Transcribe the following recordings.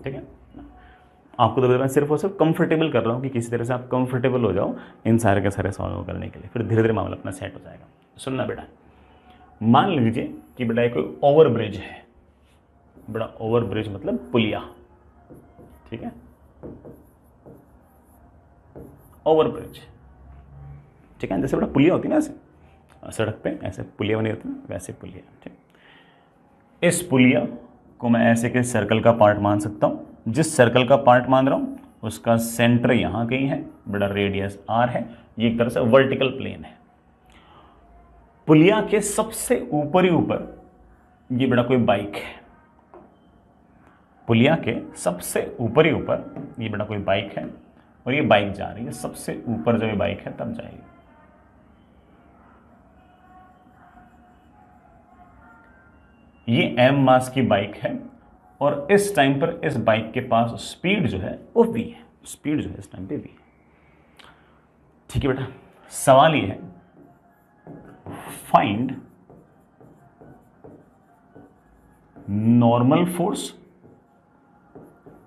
ठीक है। आपको तो मैं सिर्फ और सिर्फ कंफर्टेबल कर रहा हूँ कि किसी तरह से आप कंफर्टेबल हो जाओ इन सारे के सारे सॉल्व करने के लिए, फिर धीरे धीरे मामला अपना सेट हो जाएगा। सुनना बेटा, मान लीजिए कि बेटा एक कोई ओवर ब्रिज है, बड़ा ओवर ब्रिज मतलब पुलिया, ठीक है, ओवर ब्रिज, ठीक है, जैसे बड़ा पुलिया होती है ना, ऐसे सड़क पे ऐसे पुलिया बनी होती है, वैसे पुलिया, ठीक। इस पुलिया को मैं ऐसे के सर्कल का पार्ट मान सकता हूं, जिस सर्कल का पार्ट मान रहा हूं उसका सेंटर यहां कहीं है, बड़ा रेडियस r है, ये एक तरह से वर्टिकल प्लेन है। पुलिया के सबसे ऊपर ही ऊपर ये बड़ा कोई बाइक है, पुलिया के सबसे ऊपर ही ऊपर ये बड़ा कोई बाइक है, और ये बाइक जा रही है सबसे ऊपर, जब ये बाइक है तब जाएगी। ये m मास की बाइक है, और इस टाइम पर इस बाइक के पास स्पीड जो है वो v है, स्पीड जो है इस टाइम पे v है। ठीक है बेटा, सवाल ये है find normal force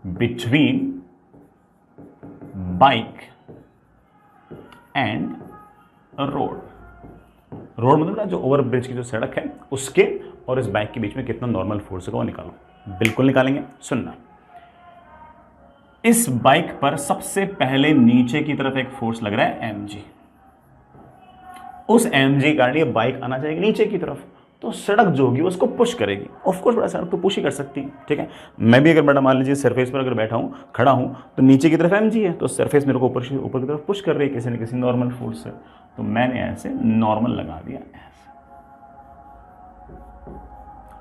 between bike and road. Road मतलब जो ओवर ब्रिज की जो सड़क है उसके और इस बाइक के बीच में कितना नॉर्मल फोर्स होगा वो निकालो। बिल्कुल निकालेंगे। सुनना, इस बाइक पर सबसे पहले नीचे की तरफ एक फोर्स लग रहा है mg, उस mg कारण ये बाइक आना चाहिए नीचे की तरफ, तो सड़क जो होगी उसको पुश करेगी। ऑफ कोर्स बड़ा सड़क तो पुश ही कर सकती है, ठीक है। मैं भी अगर बड़ा मान लीजिए सरफेस पर अगर बैठा हूं, खड़ा हूं, तो नीचे की तरफ mg है, तो सरफेस मेरे को ऊपर की तरफ पुश कर रही है किसी न किसी नॉर्मल फोर्स से, तो मैंने ऐसे नॉर्मल लगा दिया ऐसे।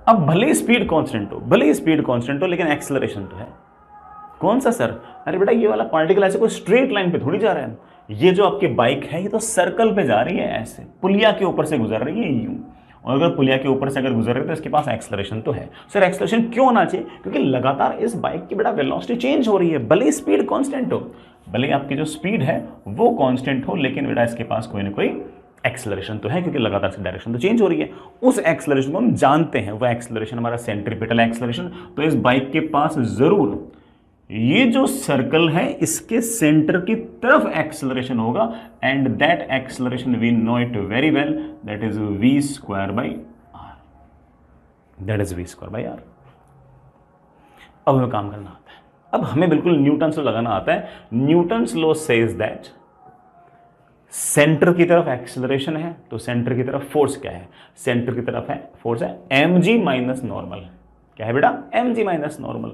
अब भले ही स्पीड कांस्टेंट हो, भले ही स्पीड कांस्टेंट हो, लेकिन एक्सेलरेशन तो है। कौन सा सर? अरे बेटा ये वाला पार्टिकल ऐसे कोई स्ट्रेट लाइन पे थोड़ी जा रहा है, ये जो आपकी बाइक है ये तो सर्कल पे जा रही है, ऐसे पुलिया के ऊपर से गुजर रही है यूं, और अगर पुलिया के ऊपर से अगर गुजर रही है तो इसके पास एक्सेलरेशन तो है। सर एक्सेलरेशन क्यों होना चाहिए? क्योंकि लगातार इस बाइक की बेटा वेलोसिटी चेंज हो रही है, भले ही स्पीड कांस्टेंट हो, भले ही आपकी जो स्पीड है वो कांस्टेंट हो, लेकिन बेटा इसके पास कोई ना कोई एक्सेलरेशन तो है, क्योंकि लगातार से डायरेक्शन तो चेंज हो रही है। उस एक्सेलरेशन को हम जानते हैं, वो एक्सेलरेशन हमारा सेंट्रीपिटल एक्सेलरेशन। तो इस बाइक के पास जरूर ये जो सर्कल है इसके सेंटर की तरफ एक्सेलरेशन होगा, and that acceleration we know it very well, that is v square by r, that is v square by r। अब हमें काम करना आता है, अब हमें बिल्कुल न्यूटन्स लॉ लगाना आता है। Newton's law says that centre की तरफ एक्सेलरेशन है तो सेंटर की तरफ फोर्स क्या है? सेंटर की तरफ है फोर्स है mg माइनस नॉर्मल। क्या है बेटा? mg minus normal.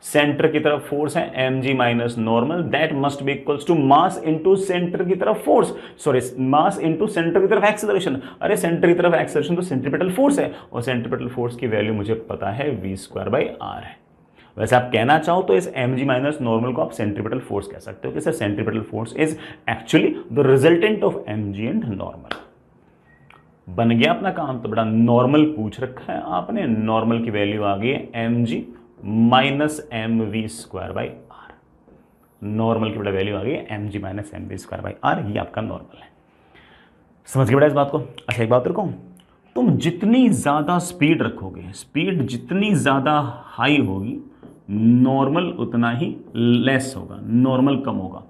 सेंटर की तरफ फोर्स है mg minus normal, that must be equals to mass into centre की तरफ force, sorry mass into centre की तरफ एक्सेलरेशन। अरे सेंटर की तरफ एक्सेलरेशन तो सेंट्रीपिटल फोर्स है, और सेंट्रीपिटल फोर्स की वैल्यू मुझे पता है v स्क्वायर बाई r है। वैसे आप कहना चाहो तो इस mg माइनस नॉर्मल को आप सेंट्रीपिटल फोर्स कह सकते हो कि sir centripetal force is actually the resultant of mg and normal. बन गया अपना काम। तो बड़ा नॉर्मल पूछ रखा है आपने, नॉर्मल की वैल्यू आ गई है mg minus mv square by r। Normal की बड़ा वैल्यू आ गई है mg minus mv square by r, ये आपका नॉर्मल है। समझ गए बेटा इस बात को? अच्छा एक बात रखो, तुम जितनी ज्यादा स्पीड रखोगे, स्पीड जितनी ज्यादा हाई होगी, नॉर्मल उतना ही लेस होगा, नॉर्मल कम होगा।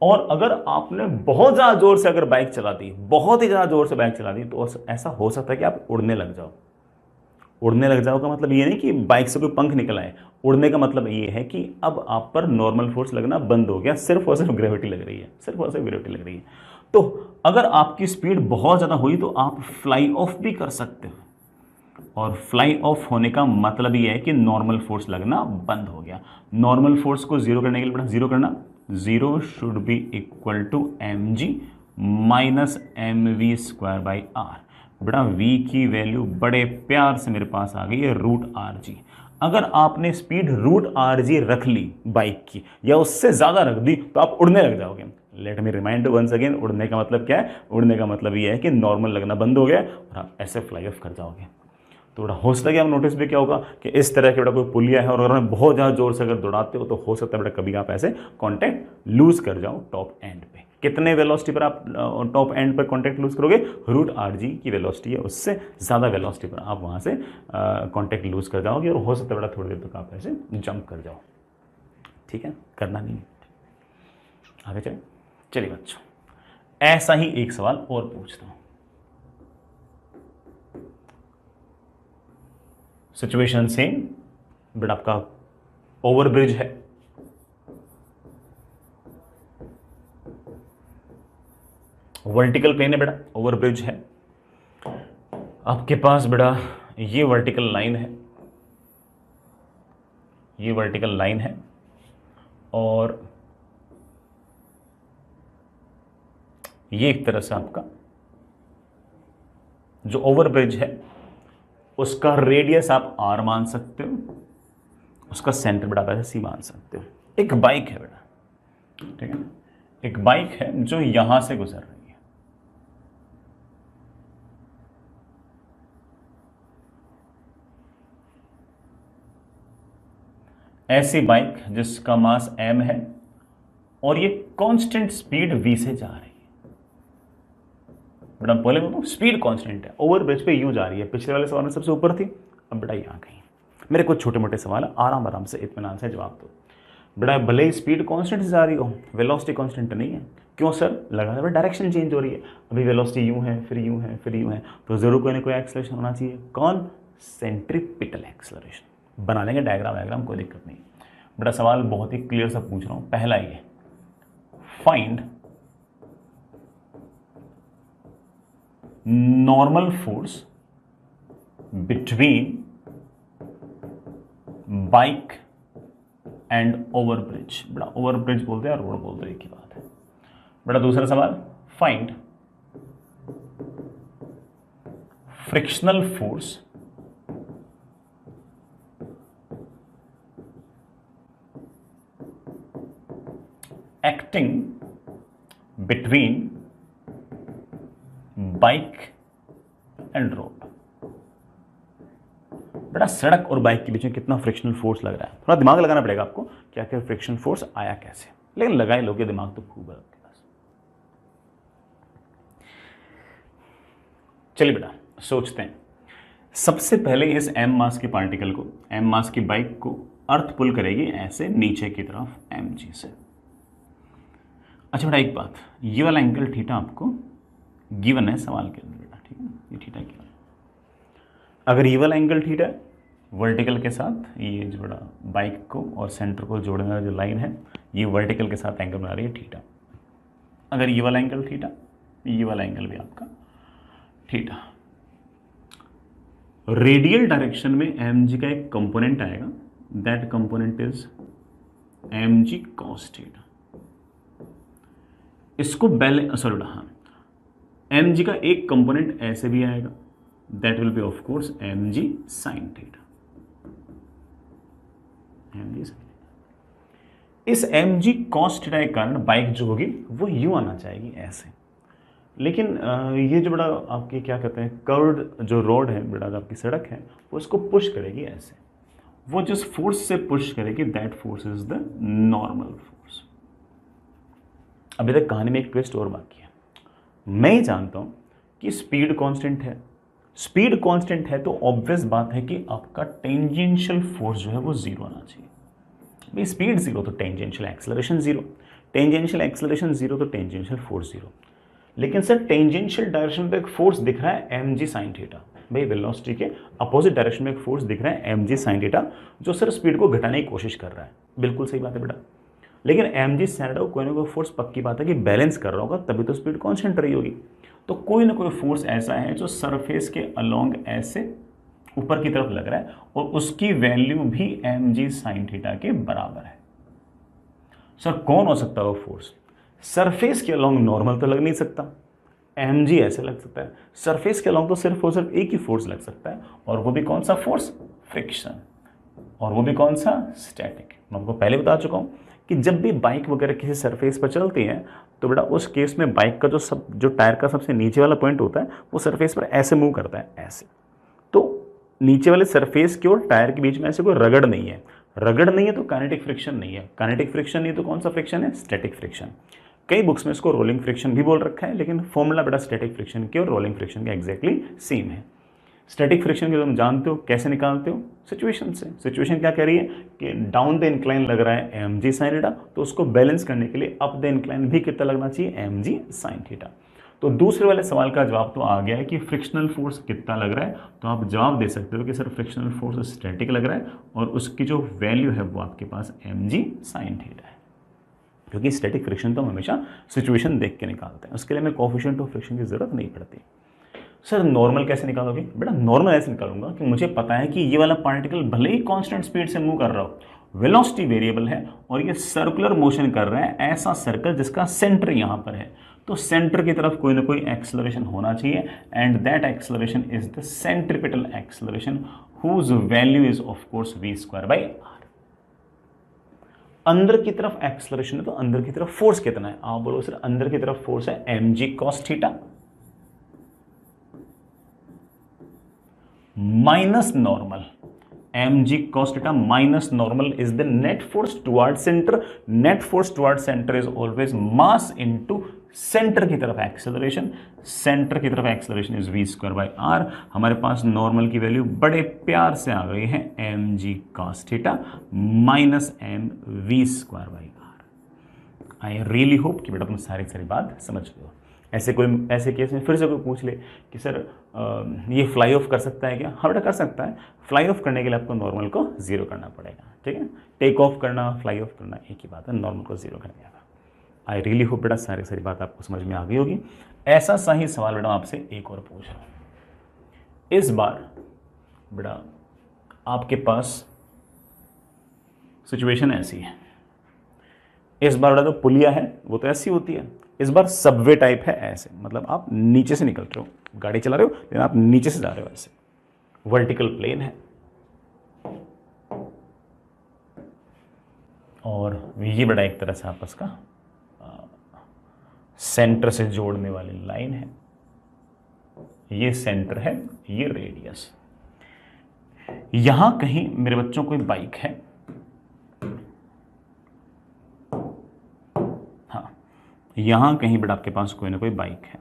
और अगर आपने बहुत ज्यादा जोर से अगर बाइक चला दी, बहुत ही ज्यादा जोर से बाइक चला दी, तो ऐसा हो सकता है कि आप उड़ने लग जाओ। उड़ने लग जाओ का मतलब ये नहीं कि बाइक से कोई पंख निकल आए, उड़ने का मतलब ये है कि अब आप पर नॉर्मल फोर्स लगना बंद हो गया, सिर्फ और सिर्फ ग्रेविटी लग रही है, सिर्फ और सिर्फ ग्रेविटी लग रही है। तो अगर आपकी स्पीड बहुत ज़्यादा हुई तो आप फ्लाई ऑफ भी कर सकते हो, और फ्लाई ऑफ होने का मतलब ये है कि नॉर्मल फोर्स लगना बंद हो गया। नॉर्मल फोर्स को जीरो करने के लिए बेटा जीरो करना, zero should be equal to mg minus mv square by r। बेटा v की वैल्यू बड़े प्यार से मेरे पास आ गई है √rg। अगर आपने स्पीड √rg रख ली बाइक की, या उससे ज़्यादा रख दी, तो आप उड़ने लग जाओगे। Let me remind once again, उड़ने का मतलब क्या है? उड़ने का मतलब ये है कि नॉर्मल लगना बंद हो गया और आप ऐसे फ्लाई ऑफ कर जाओगे। तो बड़ा हो सकता है कि आप नोटिस भी क्या होगा कि इस तरह के बेटा कोई पुलिया है और अगर मैं बहुत ज़्यादा जोर से अगर दौड़ाते हो तो हो सकता है बेटा कभी आप ऐसे कांटेक्ट लूज कर जाओ टॉप एंड पे। कितने वेलोसिटी पर आप टॉप एंड पर कांटेक्ट लूज करोगे? √rg की वेलोसिटी है, उससे ज़्यादा वेलोसिटी पर आप वहाँ से कांटेक्ट लूज कर जाओगे, और हो सकता है बेटा थोड़ी देर तक आप ऐसे जंप कर जाओ। ठीक है, करना नहीं। आगे चले, चलिए बच्चों, ऐसा ही एक सवाल और पूछता हूं। सिचुएशन सेम, बट आपका ओवरब्रिज है, वर्टिकल प्लेन है बेटा, ओवरब्रिज है, आपके पास बेटा ये वर्टिकल लाइन है, ये वर्टिकल लाइन है, और ये एक तरह से आपका जो ओवरब्रिज है उसका रेडियस आप r मान सकते हो, उसका सेंटर बेटा आप ऐसे c मान सकते हो। एक बाइक है बेटा, ठीक है, एक बाइक है जो यहां से गुजर रही है, ऐसी बाइक जिसका मास m है और ये कांस्टेंट स्पीड v से जा रही है। बेटा पहले बोलूं स्पीड कांस्टेंट है, ओवर ब्रिज पे यूं जा रही है, पिछले वाले सवाल में सबसे ऊपर थी, अब बेटा यहां गई। मेरे कुछ छोटे मोटे सवाल आराम आराम से इत्मीनान से जवाब दो। बेटा भले ही स्पीड कांस्टेंट से जा रही हो, वेलोसिटी कांस्टेंट नहीं है। क्यों सर? लगा था डायरेक्शन चेंज हो रही है, अभी वेलोसिटी यूं है, फिर यूं है, फिर यूं है, तो जरूर कोई ना कोई एक्सेलरेशन होना चाहिए। कौन? Centripetal acceleration. बना लेंगे डायग्राम, कोई दिक्कत नहीं। बेटा सवाल बहुत ही क्लियर सा पूछ रहा हूं, पहला ये, find normal force between bike and overbridge. बेटा ओवरब्रिज बोलते हैं, रोड बोलते हैं, एक ही बात है। बेटा दूसरा सवाल, find frictional force acting between bike and road. बेटा सड़क और बाइक के बीच में कितना फ्रिक्शनल फोर्स लग रहा है, थोड़ा दिमाग लगाना पड़ेगा आपको, क्या क्या फ्रिक्शन फोर्स आया कैसे, लेकिन लगाए लोगे, दिमाग तो खूब है आपके पास। चलिए बेटा सोचते हैं, सबसे पहले इस m मास के पार्टिकल को, m मास की बाइक को अर्थ पुल करेगी ऐसे नीचे की तरफ mg से। अच्छा बेटा एक बात, ये वाला एंगल थीटा आपको गिवन है सवाल के अंदर बेटा, ठीक है, ये थीटा गिवन। अगर ये वाला एंगल थीटा है वर्टिकल के साथ, ये जो बड़ा बाइक को और सेंटर को जोड़ने वाला जो लाइन है ये वर्टिकल के साथ एंगल बना रही है थीटा। अगर ये वाला एंगल थीटा, ये वाला एंगल भी आपका थीटा। रेडियल डायरेक्शन में mg का एक कंपोनेंट आएगा, that component is mg cos theta. इसको mg का एक कंपोनेंट ऐसे भी आएगा, that will be of course mg sin theta. इस mg cos थीटा के कारण बाइक जो होगी वो यूं आना चाहेगी ऐसे, लेकिन ये जो बड़ा आपकी क्या कहते हैं कर्व्ड जो रोड है बेटा, जो आपकी सड़क है वो इसको पुश करेगी ऐसे। वो जिस फोर्स से पुश करेगी that force is the normal force. अभी तक कहानी में एक ट्विस्ट और बाकी है। मैं ही जानता हूं कि स्पीड कांस्टेंट है, स्पीड कांस्टेंट है तो ऑब्वियस बात है कि आपका टेंजेंशियल फोर्स जो है वो जीरो आना चाहिए। भाई स्पीड जीरो तो tangential acceleration zero, tangential acceleration zero तो टेंजेंशियल फोर्स जीरो। लेकिन सर टेंजेंशियल डायरेक्शन में एक फोर्स दिख रहा है mg sin थीटा। भाई वेलोसिटी के अपोजिट डायरेक्शन में एक फोर्स दिख रहा है mg sin थीटा, जो सर स्पीड को घटाने की कोशिश कर रहा है। बिल्कुल सही बात है बेटा, लेकिन mg sin थीटा को कोई ना कोई फोर्स पक्की बात है कि बैलेंस कर रहा होगा, तभी तो स्पीड कांस्टेंट रही होगी। तो कोई ना कोई फोर्स ऐसा है जो सरफेस के अलोंग ऐसे ऊपर की तरफ लग रहा है और उसकी वैल्यू भी mg sin थीटा के बराबर है। सर कौन हो सकता है वो फोर्स? सरफेस के अलोंग नॉर्मल तो लग नहीं सकता, mg ऐसे लग सकता है। सरफेस के अलोंग तो सिर्फ और सिर्फ एक ही फोर्स लग सकता है, और वो भी कौन सा फोर्स? फ्रिक्शन। और वो भी कौन सा? स्टैटिक। मैं आपको पहले बता चुका हूँ कि जब भी बाइक वगैरह किसी सरफेस पर चलती है तो बेटा उस केस में बाइक का जो टायर का सबसे नीचे वाला पॉइंट होता है वो सरफेस पर ऐसे मूव करता है, ऐसे। तो नीचे वाले सरफेस की और टायर के बीच में ऐसे कोई रगड़ नहीं है, रगड़ नहीं है तो काइनेटिक फ्रिक्शन नहीं है, काइनेटिक फ्रिक्शन नहीं है तो कौन सा फ्रिक्शन है? Static friction. कई बुक्स में इसको रोलिंग फ्रिक्शन भी बोल रखा है, लेकिन फॉर्मूला बेटा स्टैटिक फ्रिक्शन के और रोलिंग फ्रिक्शन के एग्जैक्टली सेम है। स्टैटिक फ्रिक्शन के तुम जानते हो कैसे निकालते हो, सिचुएशन से। सिचुएशन क्या कह रही है कि डाउन द इंक्लाइन लग रहा है एम जी साइन थीटा, तो उसको बैलेंस करने के लिए अप द इंक्लाइन भी कितना लगना चाहिए, एम जी साइन थीटा। तो दूसरे वाले सवाल का जवाब तो आ गया है कि फ्रिक्शनल फोर्स कितना लग रहा है, तो आप जवाब दे सकते हो कि सर फ्रिक्शनल फोर्स स्टैटिक लग रहा है और उसकी जो वैल्यू है वो आपके पास एम जी साइन थीटा है, क्योंकि स्टैटिक फ्रिक्शन तो हम हमेशा सिचुएशन देख के निकालते हैं, उसके लिए हमें कोएफिशिएंट ऑफ फ्रिक्शन की जरूरत नहीं पड़ती। सर नॉर्मल कैसे निकालोगे, बेटा नॉर्मल ऐसे निकालूंगा कि मुझे पता है कि ये वाला पार्टिकल भले ही कांस्टेंट स्पीड से मूव कर रहा हो, वेलोसिटी वेरिएबल है और ये सर्कुलर मोशन कर रहा है, ऐसा सर्कल जिसका सेंटर यहां पर है, तो सेंटर की तरफ कोई ना कोई एक्सेलरेशन होना चाहिए and that acceleration is the centripetal acceleration whose value is of course v square by R. अंदर की तरफ एक्सेलरेशन है तो अंदर की तरफ फोर्स कितना है, आप बोलो सर अंदर की तरफ फोर्स है M G cos theta minus normal, M G cos theta minus normal is the net force toward centre. Net force toward centre is always mass into centre की तरफ एक्सेलरेशन, सेंटर की तरफ acceleration is v square by R. हमारे पास normal की value बड़े प्यार से आ गई है M G cos theta minus M V square by R. I really hope कि बेटा तुम सारी बात समझ गए हो। ऐसे केस में फिर से कोई पूछ ले कि सर ये फ्लाई ऑफ कर सकता है क्या, हाँ बेटा कर सकता है। फ्लाई ऑफ करने के लिए आपको नॉर्मल को जीरो करना पड़ेगा, ठीक है। टेक ऑफ करना फ्लाई ऑफ करना एक ही बात है, नॉर्मल को जीरो करने का। आई रियली होप बेटा सारी बात आपको समझ में आ गई होगी। ऐसा सा ही सवाल बेटा आपसे एक और पूछ रहा हूं। इस बार बेटा आपके पास सिचुएशन ऐसी है, इस बार बेटा जो पुलिया है वो तो ऐसी होती है, इस बार सबवे टाइप है ऐसे, मतलब आप नीचे से निकल रहे हो, गाड़ी चला रहे हो लेकिन आप नीचे से जा रहे हो, ऐसे वर्टिकल प्लेन है और ये बड़ा एक तरह से आपस का सेंटर से जोड़ने वाली लाइन है, ये सेंटर है, ये रेडियस। यहां कहीं मेरे बच्चों कोई बाइक है, हाँ यहां कहीं बेटा आपके पास कोई ना कोई बाइक है,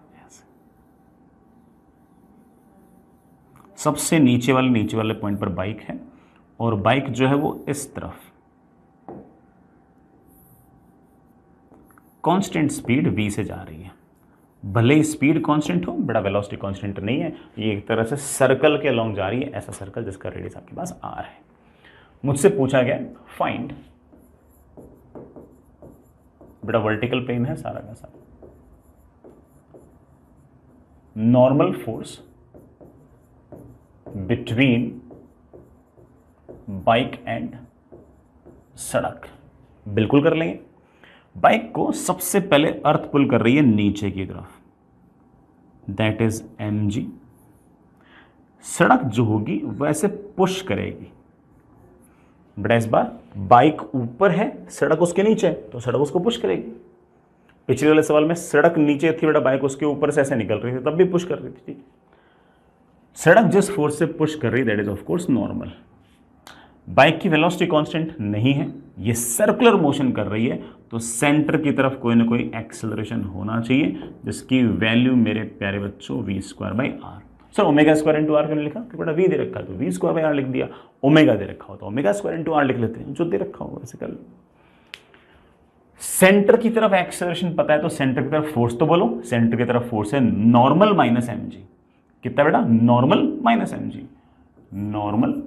सबसे नीचे वाले पॉइंट पर बाइक है और बाइक जो है वो इस तरफ कांस्टेंट स्पीड v से जा रही है। भले ही स्पीड कांस्टेंट हो, बड़ा वेलोसिटी कांस्टेंट नहीं है, ये एक तरह से सर्कल के अलोंग जा रही है, ऐसा सर्कल जिसका रेडियस आपके पास r है। मुझसे पूछा गया फाइंड, बड़ा वर्टिकल प्लेन है सारा का सारा, normal force between bike and सड़क। बिल्कुल कर लेंगे। बाइक को सबसे पहले अर्थ पुल कर रही है नीचे की तरफ, दैट इज mg। सड़क जो होगी वैसे पुश करेगी, बट इस बार बाइक ऊपर है, सड़क उसके नीचे है, तो सड़क उसको पुश करेगी। पिछले वाले सवाल में सड़क नीचे थी बेटा, बाइक उसके ऊपर से ऐसे निकल रही थी, तब भी पुश कर रही थी, ठीक। सड़क जिस फोर्स से पुश कर रही है that is of course normal. Bike की वेलोसिटी कांस्टेंट नहीं है, ये सर्कुलर मोशन कर रही है, तो सेंटर की तरफ कोई ना कोई एक्सेलरेशन होना चाहिए जिसकी वैल्यू मेरे प्यारे बच्चों v square by R. Sir omega square into R क्यों लिखा, कि बेटा v दे रखा है तो v स्क्वायर बाई आर लिख दिया, ओमेगा दे रखा हो तो ओमेगा स्क्वायर इंटू आर लिख लेते हैं, जो दे रखा हो वैसे कर लो। सेंटर की तरफ एक्सेलरेशन पता है तो सेंटर की तरफ फोर्स तो बोलो, सेंटर की तरफ फोर्स है नॉर्मल माइनस mg। कितना बेटा, normal minus mg, normal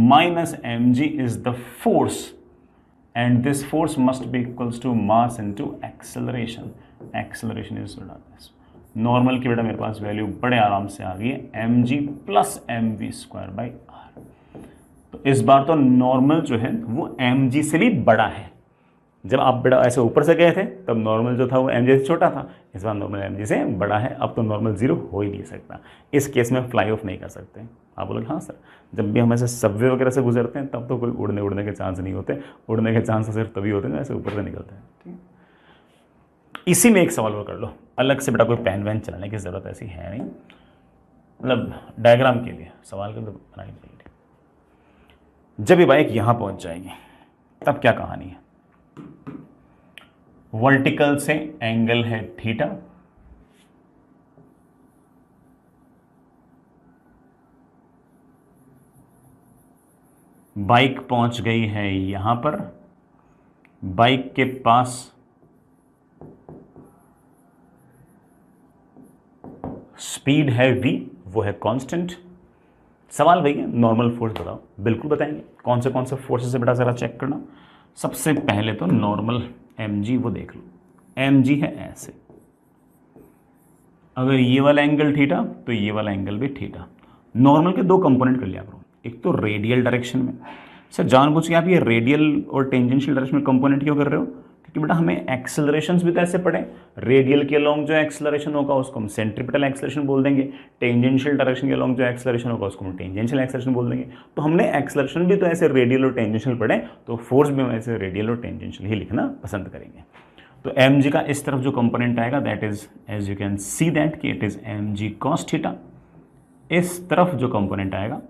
minus mg is the force and this force must be equals to mass into acceleration is this। Normal की बेटा मेरे पास वैल्यू बड़े आराम से आ गई है mg plus mv square by R. तो इस बार तो नॉर्मल जो है वो mg से भी बड़ा है। जब आप बेटा ऐसे ऊपर से गए थे तब नॉर्मल जो था वो mg से छोटा था, इस बार नॉर्मल mg से बड़ा है। अब तो नॉर्मल जीरो हो ही नहीं सकता, इस केस में फ्लाई ऑफ नहीं कर सकते। आप बोलोगे हाँ सर, जब भी हम ऐसे सबवे वगैरह से गुजरते हैं तब तो कोई उड़ने के चांस नहीं होते, उड़ने के चांस सिर्फ तभी होते हैं ऐसे ऊपर से निकलते हैं, ठीक। इसी में एक सवाल और कर लो, अलग से बेटा कोई पेन वैन चलाने की जरूरत ऐसी है नहीं, मतलब डायग्राम के लिए सवाल के तो बनानी पड़ेगी। जब ये बाइक यहां पहुंच जाएगी तब क्या कहानी है, वर्टिकल से एंगल है थीटा, बाइक पहुंच गई है यहां पर, बाइक के पास स्पीड है v, वो है कांस्टेंट। सवाल भैया नॉर्मल फोर्स बताओ, बिल्कुल बताएंगे। कौन से फोर्सेस से बेटा जरा चेक करना। सबसे पहले तो नॉर्मल mg वो देख लो, mg है ऐसे, अगर ये वाला एंगल थीटा तो ये वाला एंगल भी थीटा। नॉर्मल के दो कंपोनेंट कर लिया करो, एक तो रेडियल डायरेक्शन में। सर जानबूझ के आप ये रेडियल और टेंजेंशियल डायरेक्शन में कंपोनेंट क्यों कर रहे हो? क्योंकि बेटा हमें एक्सेलरेशंस भी तो ऐसे पढ़े, रेडियल के अलोंग जो एक्सेलरेशन होगा उसको हम सेंट्रीपिटल एक्सेलरेशन बोल देंगे, टेंजेंशियल डायरेक्शन के अलोंग जो एक्सेलरेशन होगा उसको हम टेंजेंशियल एक्सेलरेशन बोल देंगे। तो हमने एक्सेलरेशन भी तो ऐसे रेडियल और टेंजेंशियल पढ़े, तो फोर्स भी हम ऐसे रेडियल और टेंजेंशियल ही लिखना पसंद करेंगे। तो mg का इस तरफ जो कंपोनेंट आएगा that is as you can see that कि it is mg cos theta. इस तरफ जो कंपोनेंट आएगा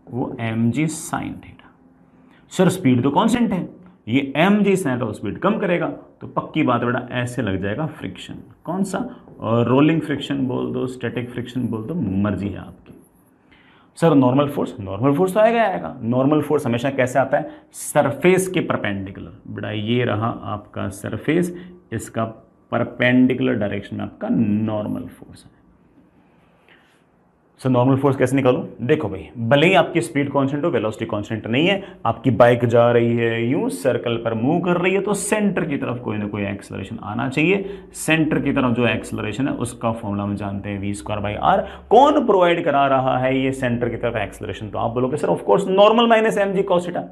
वो mg sin theta. Sir speed तो कांस्टेंट है, ये mg sin तो स्पीड कम करेगा, तो पक्की बात बेटा ऐसे लग जाएगा फ्रिक्शन। कौन सा? रोलिंग फ्रिक्शन बोल दो, स्टैटिक फ्रिक्शन बोल दो, मर्जी है आपकी। सर नॉर्मल फोर्स तो आएगा। नॉर्मल फोर्स हमेशा कैसे आता है? सरफेस के परपेंडिकुलर। बेटा ये रहा आपका सरफेस, इसका परपेंडिकुलर डायरेक्शन में आपका नॉर्मल फोर्स है। सर नॉर्मल फोर्स कैसे निकालूं? देखो भाई, भले ही आपकी स्पीड कांस्टेंट हो, वेलोसिटी कांस्टेंट नहीं है, आपकी बाइक जा रही है यूं सर्कल पर मूव कर रही है, तो सेंटर की तरफ कोई ना कोई एक्सेलरेशन आना चाहिए। सेंटर की तरफ जो एक्सेलरेशन है उसका फॉर्मूला हम जानते हैं v²/r। कौन प्रोवाइड करा रहा है ये सेंटर की तरफ एक्सेलरेशन? तो आप बोलोगे sir of course normal minus mg cos theta.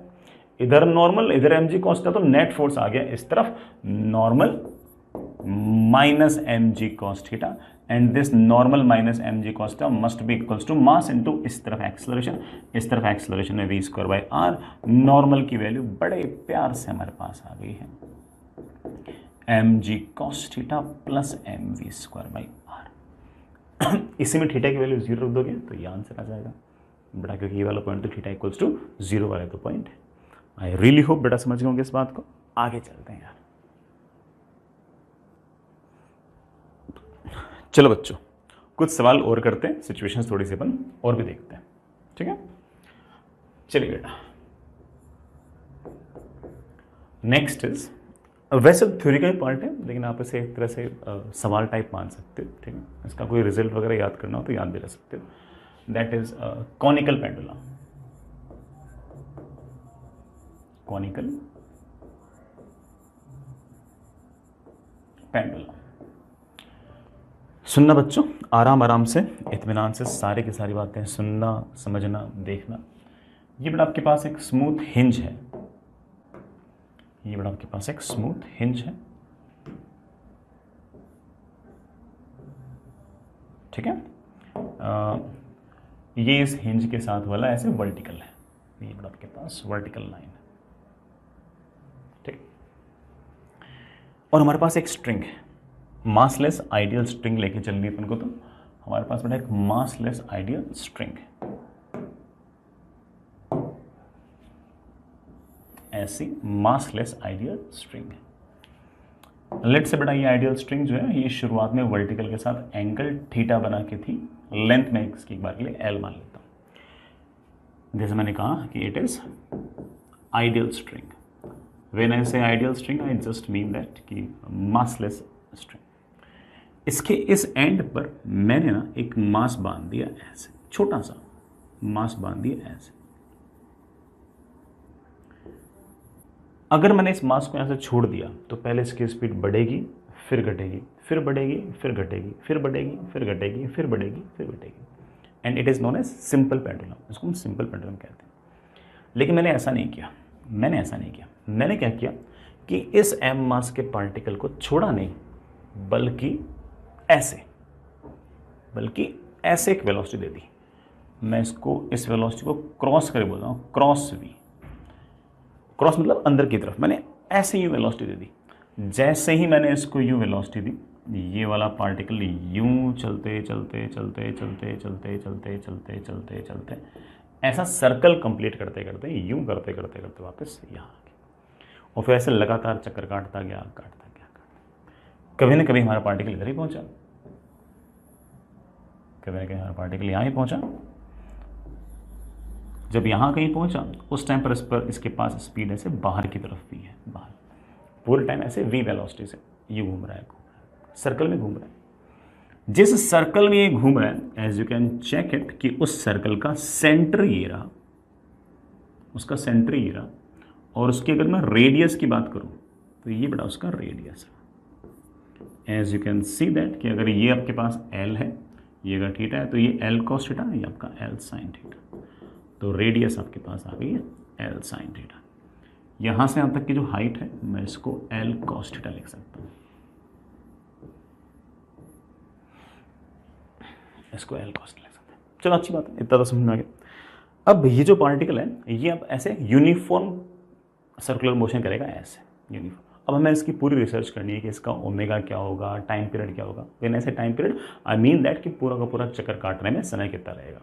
इधर नॉर्मल, इधर mg cos थीटा, तो नेट फोर्स आ गया इस तरफ normal minus mg cos theta, and this normal minus mg cos theta must be equals to mass into इस तरफ acceleration. इस तरफ एक्सेलरेशन है v²/r। नॉर्मल की वैल्यू बड़े प्यार से हमारे पास आ गई है, mg cos theta plus mv²/r। इसी में थीटा की वैल्यू 0 रख दोगे तो ये आंसर आ जाएगा बेटा, क्योंकि ये वाला पॉइंट तो थीटा इक्वल्स टू 0 वाला तो पॉइंट है। आई रियली होप बेटा समझ गए होंगे इस बात को। आगे चलते हैं यार। चलो बच्चों, कुछ सवाल और करते हैं, सिचुएशंस थोड़ी सी अपन और भी देखते हैं, ठीक है? चलिए बेटा, नेक्स्ट इज, वैसे थ्योरी का ही पार्ट है लेकिन आप इसे एक तरह से सवाल टाइप मान सकते हो, ठीक है? इसका कोई रिजल्ट वगैरह याद करना हो तो याद भी रख सकते हो। That is conical pendulum. Conical pendulum. सुनना बच्चों, आराम आराम से, इत्मीनान से सारी की सारी बातें सुनना, समझना, देखना। ये बेटा आपके पास एक स्मूथ हिंज है, ये बेटा आपके पास एक स्मूथ हिंज है, ठीक है? ये इस हिंज के साथ वाला ऐसे वर्टिकल है, ये बेटा आपके पास वर्टिकल लाइन है, ठीक? और हमारे पास एक स्ट्रिंग है, मासलेस आइडियल स्ट्रिंग लेके चल रही है अपन को, तो हमारे पास बेटा एक मासलेस आइडियल स्ट्रिंग है, ऐसी मासलेस आइडियल स्ट्रिंग है। लेट से बेटा ये आइडियल स्ट्रिंग जो है ये शुरुआत में वर्टिकल के साथ एंगल थीटा बना के थी, लेंथ में इसकी एक बार के लिए एल मान लेता हूं। जैसे मैंने कहा कि it is ideal string. When I say ideal string I just mean that कि मासलेस स्ट्रिंग। इसके इस एंड पर मैंने ना एक मास बांध दिया ऐसे, छोटा सा मास बांध दिया ऐसे। अगर मैंने इस मास को यहां से छोड़ दिया तो पहले इसकी स्पीड बढ़ेगी, फिर घटेगी, फिर बढ़ेगी, फिर घटेगी, फिर बढ़ेगी, फिर घटेगी, फिर बढ़ेगी, फिर घटेगी, and it is known as simple pendulum. इसको हम सिंपल पेंडुलम कहते हैं। लेकिन मैंने ऐसा नहीं किया, मैंने क्या किया कि इस m मास के पार्टिकल को छोड़ा नहीं, बल्कि ऐसे एक वेलोसिटी दे दी। मैं इसको, इस वेलोसिटी को क्रॉस करके बोल रहा हूँ, क्रॉस v। क्रॉस मतलब अंदर की तरफ। मैंने ऐसे ही वेलोसिटी दे दी। जैसे ही मैंने इसको यूं वेलोसिटी दी, ये वाला पार्टिकल यूं चलते चलते चलते चलते चलते चलते चलते चलते चलते ऐसा सर्कल कंप्लीट करते करते यूं करते करते करते वापस यहाँ आ गया, और फिर ऐसे लगातार चक्कर काटता गया। कभी ना कभी हमारा पार्टिकल इधर ही पहुंचा, कभी ना कभी हमारा पार्टिकल यहाँ ही पहुंचा, जब यहाँ कहीं पहुँचा उस टाइम पर इस पर इसके पास स्पीड ऐसे बाहर की तरफ भी है, बाहर पूरे टाइम ऐसे v वेलोसिटी से ये घूम रहा है, सर्कल में घूम रहा है। जिस सर्कल में ये घूम रहा है as you can check it कि उस सर्कल का सेंटर ये रहा, उसका सेंटर ये रहा, और उसकी अगर मैं रेडियस की बात करूं तो ये बड़ा उसका रेडियस है। As you can see that कि अगर ये आपके पास L है, ये अगर थीटा है तो ये L cos थीटा, ये आपका L sin थीटा, तो रेडियस आपके पास आ गई है L sin थीटा। यहाँ से यहाँ तक की जो हाइट है मैं इसको L cos थीटा लिख सकता हूँ, इसको L cos लिख सकते हैं। चलो अच्छी बात है, इतना तो समझ में आ गया। अब ये जो पार्टिकल है ये अब ऐसे यूनिफॉर्म सर्कुलर मोशन करेगा, ऐसे यूनिफॉर्म। अब हमें इसकी पूरी रिसर्च करनी है कि इसका ओमेगा क्या होगा, टाइम पीरियड क्या होगा। व्हेन ऐसे time period I mean that कि पूरा का पूरा चक्कर काटने में समय कितना रहेगा।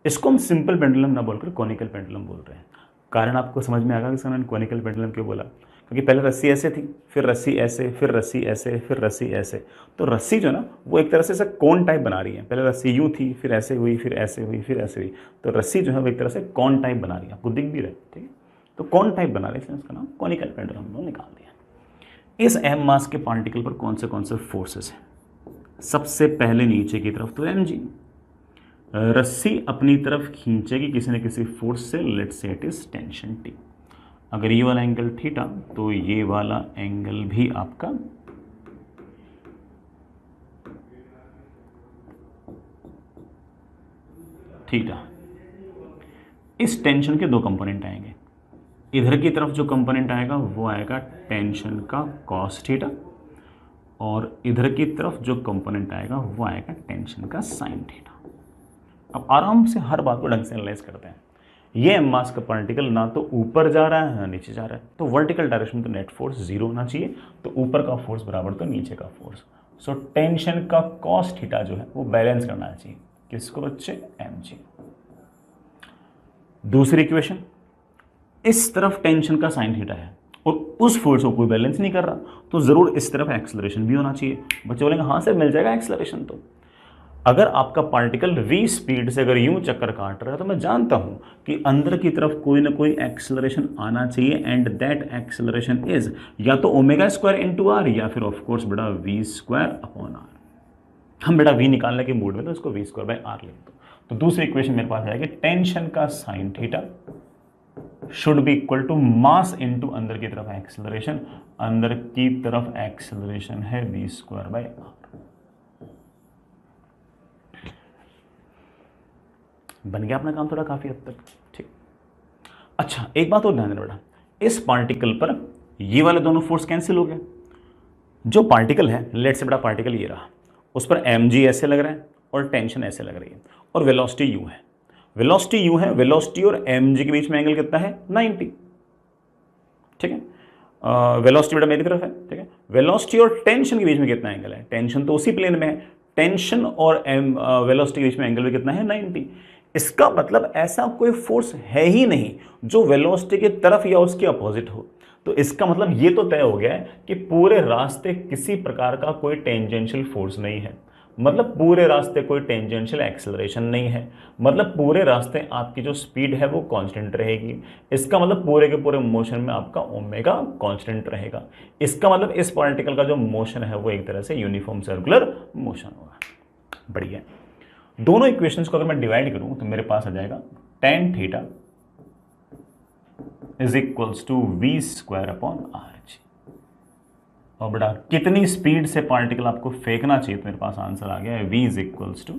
इसको हम सिंपल पेंडुलम ना बोलकर कॉनिकल पेंडुलम बोल रहे हैं। कारण आपको समझ में आएगा कि सर मैंने कॉनिकल पेंडुलम क्यों बोला, क्योंकि पहले रस्सी ऐसे थी, फिर रस्सी ऐसे, फिर रस्सी ऐसे, फिर रस्सी ऐसे। तो रस्सी जो है ना वो एक तरह से कोन टाइप बना रही है। पहले रस्सी यूँ थी, फिर ऐसे हुई, फिर ऐसे हुई, फिर ऐसे हुई। तो रस्सी जो है वो एक तरह से कॉन टाइप बना रही है, आपको दिख भी रहा है, ठीक है। तो कॉन टाइप बना रही है, इसलिए उसका नाम कॉनिकल पेंडुलम हमने निकाल दिया। इस m मास के पार्टिकल पर कौन से फोर्सेस हैं? सबसे पहले नीचे की तरफ तो mg, रस्सी अपनी तरफ खींचेगी किसी न किसी फोर्स से, let's say it is tension T। अगर ये वाला एंगल थीटा तो ये वाला एंगल भी आपका थीटा। इस टेंशन के दो कंपोनेंट आएंगे, इधर की तरफ जो कंपोनेंट आएगा वो आएगा टेंशन का कॉस थीटा, और इधर की तरफ जो कंपोनेंट आएगा वो आएगा टेंशन का साइन थीटा। अब आराम से हर बात को ढंग से एनालाइज करते हैं। ये एम मास का पार्टिकल ना तो ऊपर जा रहा है ना नीचे जा रहा है, तो वर्टिकल डायरेक्शन में तो नेट फोर्स जीरो होना चाहिए, तो ऊपर का फोर्स बराबर तो नीचे का फोर्स। सो टेंशन का कॉस थीटा जो है वो बैलेंस करना चाहिए किसको बच्चे, mg। दूसरी इक्वेशन, इस तरफ टेंशन का साइन थीटा है और उस फोर्स को कोई बैलेंस नहीं कर रहा, तो जरूर इस तरफ एक्सेलरेशन भी होना चाहिए। बच्चे बोलेंगे हाँ सर मिल जाएगा एक्सेलरेशन। तो अगर आपका पार्टिकल v स्पीड से अगर यूं चक्कर काट रहा है तो मैं जानता हूं कि अंदर की तरफ कोई ना कोई एक्सेलरेशन आना चाहिए, एंड दैट एक्सेलरेशन इज या तो ओमेगा स्क्वायर इंटू आर या फिर ऑफकोर्स बेटा v स्क्वायर अपॉन आर। हम बेटा v निकालने के मूड में तो इसको v स्क्वायर बाई आर लिख दो। तो दूसरी इक्वेशन मेरे पास आएगी टेंशन का sine theta should be equal to mass into अंदर की तरफ एक्सेलरेशन। अंदर की तरफ एक्सेलरेशन है v स्क्वायर बाई आर। बन गया अपना काम थोड़ा काफी हद तक, ठीक। अच्छा एक बात और ध्यान देना बेटा, इस पार्टिकल पर ये वाले दोनों फोर्स कैंसिल हो गए। जो पार्टिकल है, लेट से बेटा पार्टिकल ये रहा, उस पर mg ऐसे लग रहा है और टेंशन ऐसे लग रही है, और वेलोसिटी u है। वेलोसिटी u है, वेलोसिटी और mg के बीच में एंगल कितना है 90, ठीक है। वेलोसिटी बेटा मेरी तरफ है, ठीक है। वेलोसिटी और टेंशन के बीच में कितना एंगल है, टेंशन तो उसी प्लेन में है, टेंशन और वेलोसिटी के बीच में एंगल भी कितना है 90। इसका मतलब ऐसा कोई फोर्स है ही नहीं जो वेलोसिटी की तरफ या उसके अपोजिट हो। तो इसका मतलब ये तो तय हो गया है कि पूरे रास्ते किसी प्रकार का कोई टेंजेंशियल फोर्स नहीं है, मतलब पूरे रास्ते कोई टेंजेंशियल एक्सेलरेशन नहीं है, मतलब पूरे रास्ते आपकी जो स्पीड है वो कांस्टेंट रहेगी। इसका मतलब पूरे के पूरे मोशन में आपका ओमेगा कांस्टेंट रहेगा। इसका मतलब इस पार्टिकल का जो मोशन है वो एक तरह से यूनिफॉर्म सर्कुलर मोशन होगा। बढ़िया। दोनों इक्वेशंस को अगर मैं डिवाइड करूं तो मेरे पास आ जाएगा tan theta is equals to V square upon R G. और बेटा कितनी स्पीड से पार्टिकल आपको फेंकना चाहिए, तो मेरे पास आंसर आ गया है v is equals to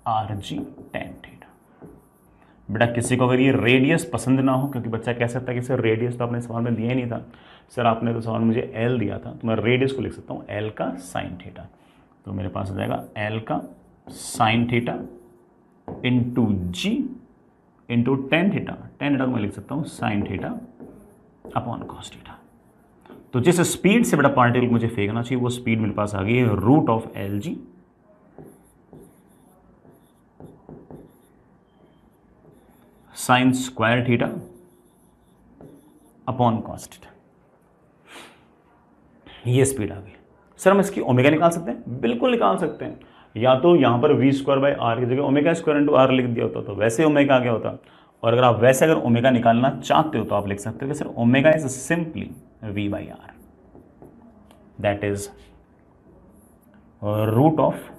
R G tan theta. बेटा किसी को अगर ये रेडियस पसंद ना हो, क्योंकि बच्चा कह सकता है कि सर रेडियस तो आपने सवाल में दिया ही नहीं था, सर आपने तो सवाल मुझे l दिया था, तो मैं रेडियस को लिख सकता हूँ l का साइन थीटा। तो मेरे पास आ जाएगा l का sine theta into g into tan theta. Tan theta को मैं लिख सकता हूँ sine theta upon cos theta. तो जिस स्पीड से बेटा पार्टिकल मुझे फेंकना चाहिए वो स्पीड मेरे पास आ गई है root of L G sine square theta upon cos theta. ये स्पीड आ गई। सर हम इसकी ओमेगा निकाल सकते हैं? बिल्कुल निकाल सकते हैं। या तो यहां पर वी स्क्वायर बाई आर की जगह ओमेगा स्क्वायर इंटू आर लिख दिया होता तो वैसे ओमेगा आ गया होता, और अगर आप वैसे अगर ओमेगा निकालना चाहते हो तो आप लिख सकते हो कि sir omega is simply v by r, that is root of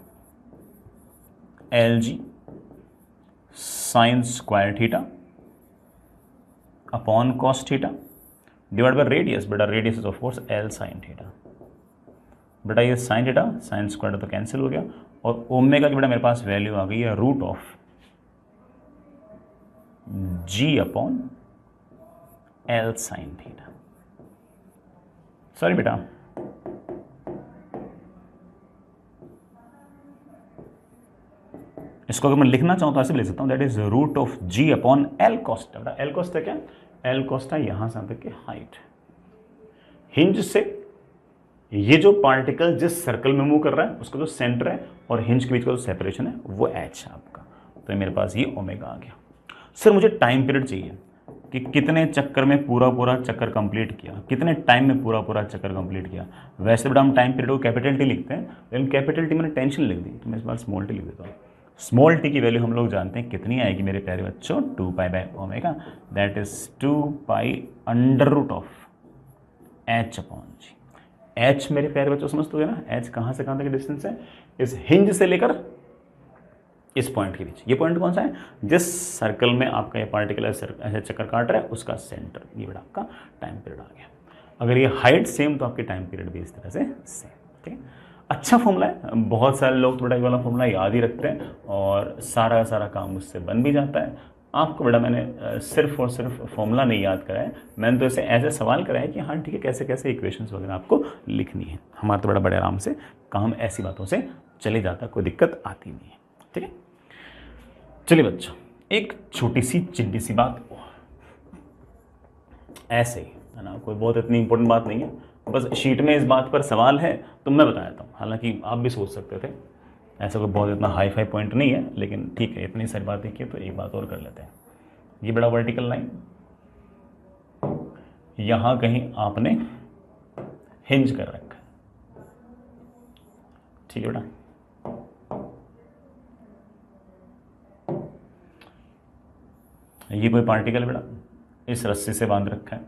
L G sine square theta upon cos theta divide by radius. बेटा radius is of course l sine theta. बेटा ये साइन थीटा साइन स्क्वायर तो cancel हो गया, और omega की बेटा मेरे पास वैल्यू आ गई है root of G upon L sine theta. Sorry बेटा, इसको अगर मैं लिखना चाहूं तो ऐसे लिख सकता हूं, that is root of G upon L cos theta. बेटा एल कॉस्टा क्या? एल कॉस्टा यहां से तक की हाइट। हिंज से ये जो पार्टिकल जिस सर्कल में मूव कर रहा है उसका जो सेंटर है और हिंज के बीच का जो सेपरेशन है वो एच है आपका। तो मेरे पास ये ओमेगा आ गया। सर मुझे टाइम पीरियड चाहिए कि कितने चक्कर में पूरा चक्कर कंप्लीट किया, कितने टाइम में पूरा चक्कर कंप्लीट किया। वैसे बेटा हम टाइम पीरियड को कैपिटल टी लिखते हैं, लेकिन कैपिटल टी मैंने टेंशन लिख दी तो मैं इस बार स्मॉल टी लिख देता हूँ। स्मॉल टी की वैल्यू हम लोग जानते हैं कितनी आएगी मेरे प्यारे बच्चों, 2 pi by omega, that is 2 pi under root of H upon G. H मेरे प्यारे बच्चों समझते हो ना, एच कहाँ से कहाँ तक डिस्टेंस है, इस हिंज से लेकर इस पॉइंट के बीच। ये पॉइंट कौन सा है? जिस सर्कल में आपका ये पार्टिकुलर ऐसे चक्कर काट रहा है उसका सेंटर। ये बेटा आपका टाइम पीरियड आ गया। अगर ये हाइट सेम तो आपके टाइम पीरियड भी इस तरह से सेम। ठीक है, अच्छा फॉर्मूला है। बहुत सारे लोग थोड़ा ये वाला फॉर्मूला याद ही रखते हैं और सारा सारा काम उससे बन भी जाता है। आपको बेटा मैंने सिर्फ और सिर्फ फॉर्मूला नहीं याद कराया, मैंने तो इसे ऐसे सवाल कराया कि हाँ ठीक है कैसे कैसे इक्वेशंस वगैरह आपको लिखनी है। हमारा तो बड़े आराम से काम ऐसी बातों से चले जाता, कोई दिक्कत आती नहीं है। ठीक है, चलिए बच्चों एक छोटी सी चिंटी सी बात ऐसे ही है ना, कोई बहुत इतनी इंपॉर्टेंट बात नहीं है, बस शीट में इस बात पर सवाल है तो मैं बता देता हूँ। हालांकि आप भी सोच सकते थे, ऐसा कोई बहुत इतना हाई फाई पॉइंट नहीं है, लेकिन ठीक है इतनी सारी बातें की तो एक बात और कर लेते हैं। ये बड़ा वर्टिकल लाइन यहां कहीं आपने हिंज कर रखा है, ठीक है बेटा। ये कोई पार्टिकल बेटा इस रस्सी से बांध रखा है,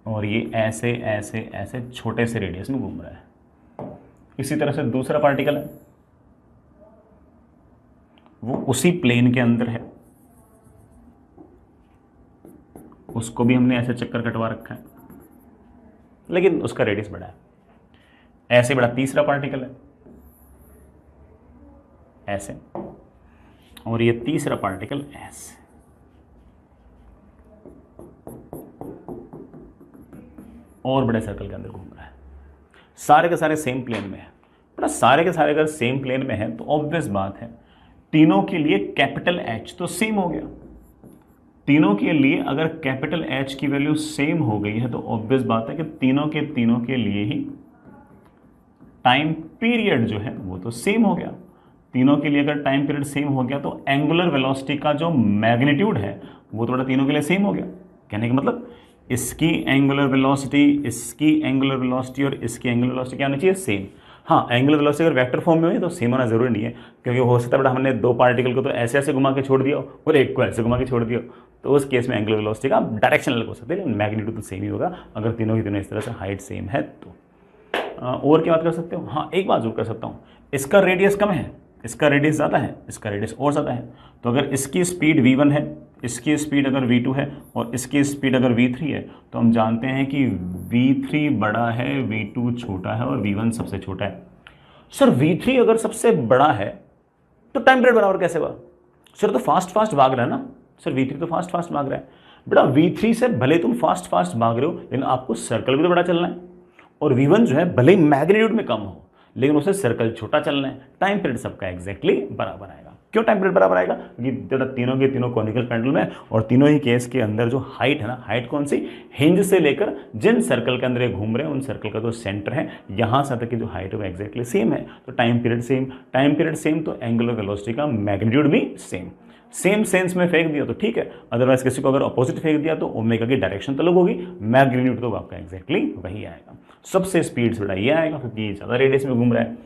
और ये ऐसे ऐसे ऐसे छोटे से रेडियस में घूम रहा है। इसी तरह से दूसरा पार्टिकल है, वो उसी प्लेन के अंदर है, उसको भी हमने ऐसे चक्कर कटवा रखा है, लेकिन उसका रेडियस बड़ा है। ऐसे बड़ा तीसरा पार्टिकल है ऐसे, और ये तीसरा पार्टिकल ऐसे। और बड़े सर्कल के अंदर घूम रहा है। सारे के सारे सेम प्लेन में है बेटा। सारे के सारे अगर सेम प्लेन में है तो ऑब्वियस बात है तीनों के लिए कैपिटल एच तो सेम हो गया। तीनों के लिए अगर कैपिटल एच की वैल्यू सेम हो गई है तो ऑब्वियस बात है कि तीनों के लिए ही टाइम पीरियड जो है वो तो सेम हो गया। तीनों के लिए अगर टाइम पीरियड सेम हो गया तो एंगुलर वेलोसिटी का जो मैग्नीट्यूड है वो तो बेटा तीनों के लिए सेम हो गया। कहने का मतलब इसकी एंगुलर वेलोसिटी, इसकी एंगुलर वेलोसिटी और इसकी एंगुलर वेलोसिटी क्या होनी चाहिए? सेम। हाँ, एंगुलर वेलोसिटी अगर वेक्टर फॉर्म में हुई तो सेम होना जरूरी नहीं है, क्योंकि हो सकता है बेटा हमने दो पार्टिकल को तो ऐसे ऐसे घुमा के छोड़ दिया और एक को ऐसे घुमा के छोड़ दिया, तो उस केस में एंगुलर वेलोसिटी का डायरेक्शन अलग हो सकता है, लेकिन मैग्नीट्यूड तो सेम ही होगा अगर तीनों की तीनों इस तरह से हाइट सेम है तो। और क्या बात कर सकते हो? हाँ, एक बात जरूर कर सकता हूँ, इसका रेडियस कम है, इसका रेडियस ज़्यादा है, इसका रेडियस और ज़्यादा है। तो अगर इसकी स्पीड v1 है, इसकी स्पीड अगर v2 है और इसकी स्पीड अगर v3 है, तो हम जानते हैं कि v3 बड़ा है, v2 छोटा है और v1 सबसे छोटा है। सर v3 अगर सबसे बड़ा है तो टाइम पीरियड बराबर कैसे हुआ? सर तो फास्ट भाग रहा है ना। सर v3 तो फास्ट भाग रहा है बेटा। v3 से भले तुम फास्ट भाग रहे हो, लेकिन आपको सर्कल भी तो बड़ा चलना है, और v1 जो है भले ही मैग्नीट्यूड में कम हो लेकिन उसे सर्कल छोटा चलना है। टाइम पीरियड सबका एग्जैक्टली बराबर आएगा। क्यों टाइम पीरियड बराबर आएगा? क्योंकि तीनों के तीनों कॉनिकल पेंडुलम है और तीनों ही केस के अंदर जो हाइट है ना, हाइट कौन सी? हिंज से लेकर जिन सर्कल के अंदर ये घूम रहे हैं उन सर्कल का जो सेंटर है यहां से तक की जो हाइट है वो एग्जैक्टली सेम है। तो टाइम पीरियड सेम तो एंगुलर वेलोसिटी का मैग्नीट्यूड भी सेम सेंस में फेंक दिया तो ठीक है, अदरवाइज किसी को अगर अपोजिट फेंक दिया तो ओमेगा की डायरेक्शन तो अलग होगी, मैग्नीट्यूड तो आपका एग्जैक्टली वही आएगा। सबसे स्पीड से बड़ा ये आएगा क्योंकि ज़्यादा रेडियस में घूम रहा है।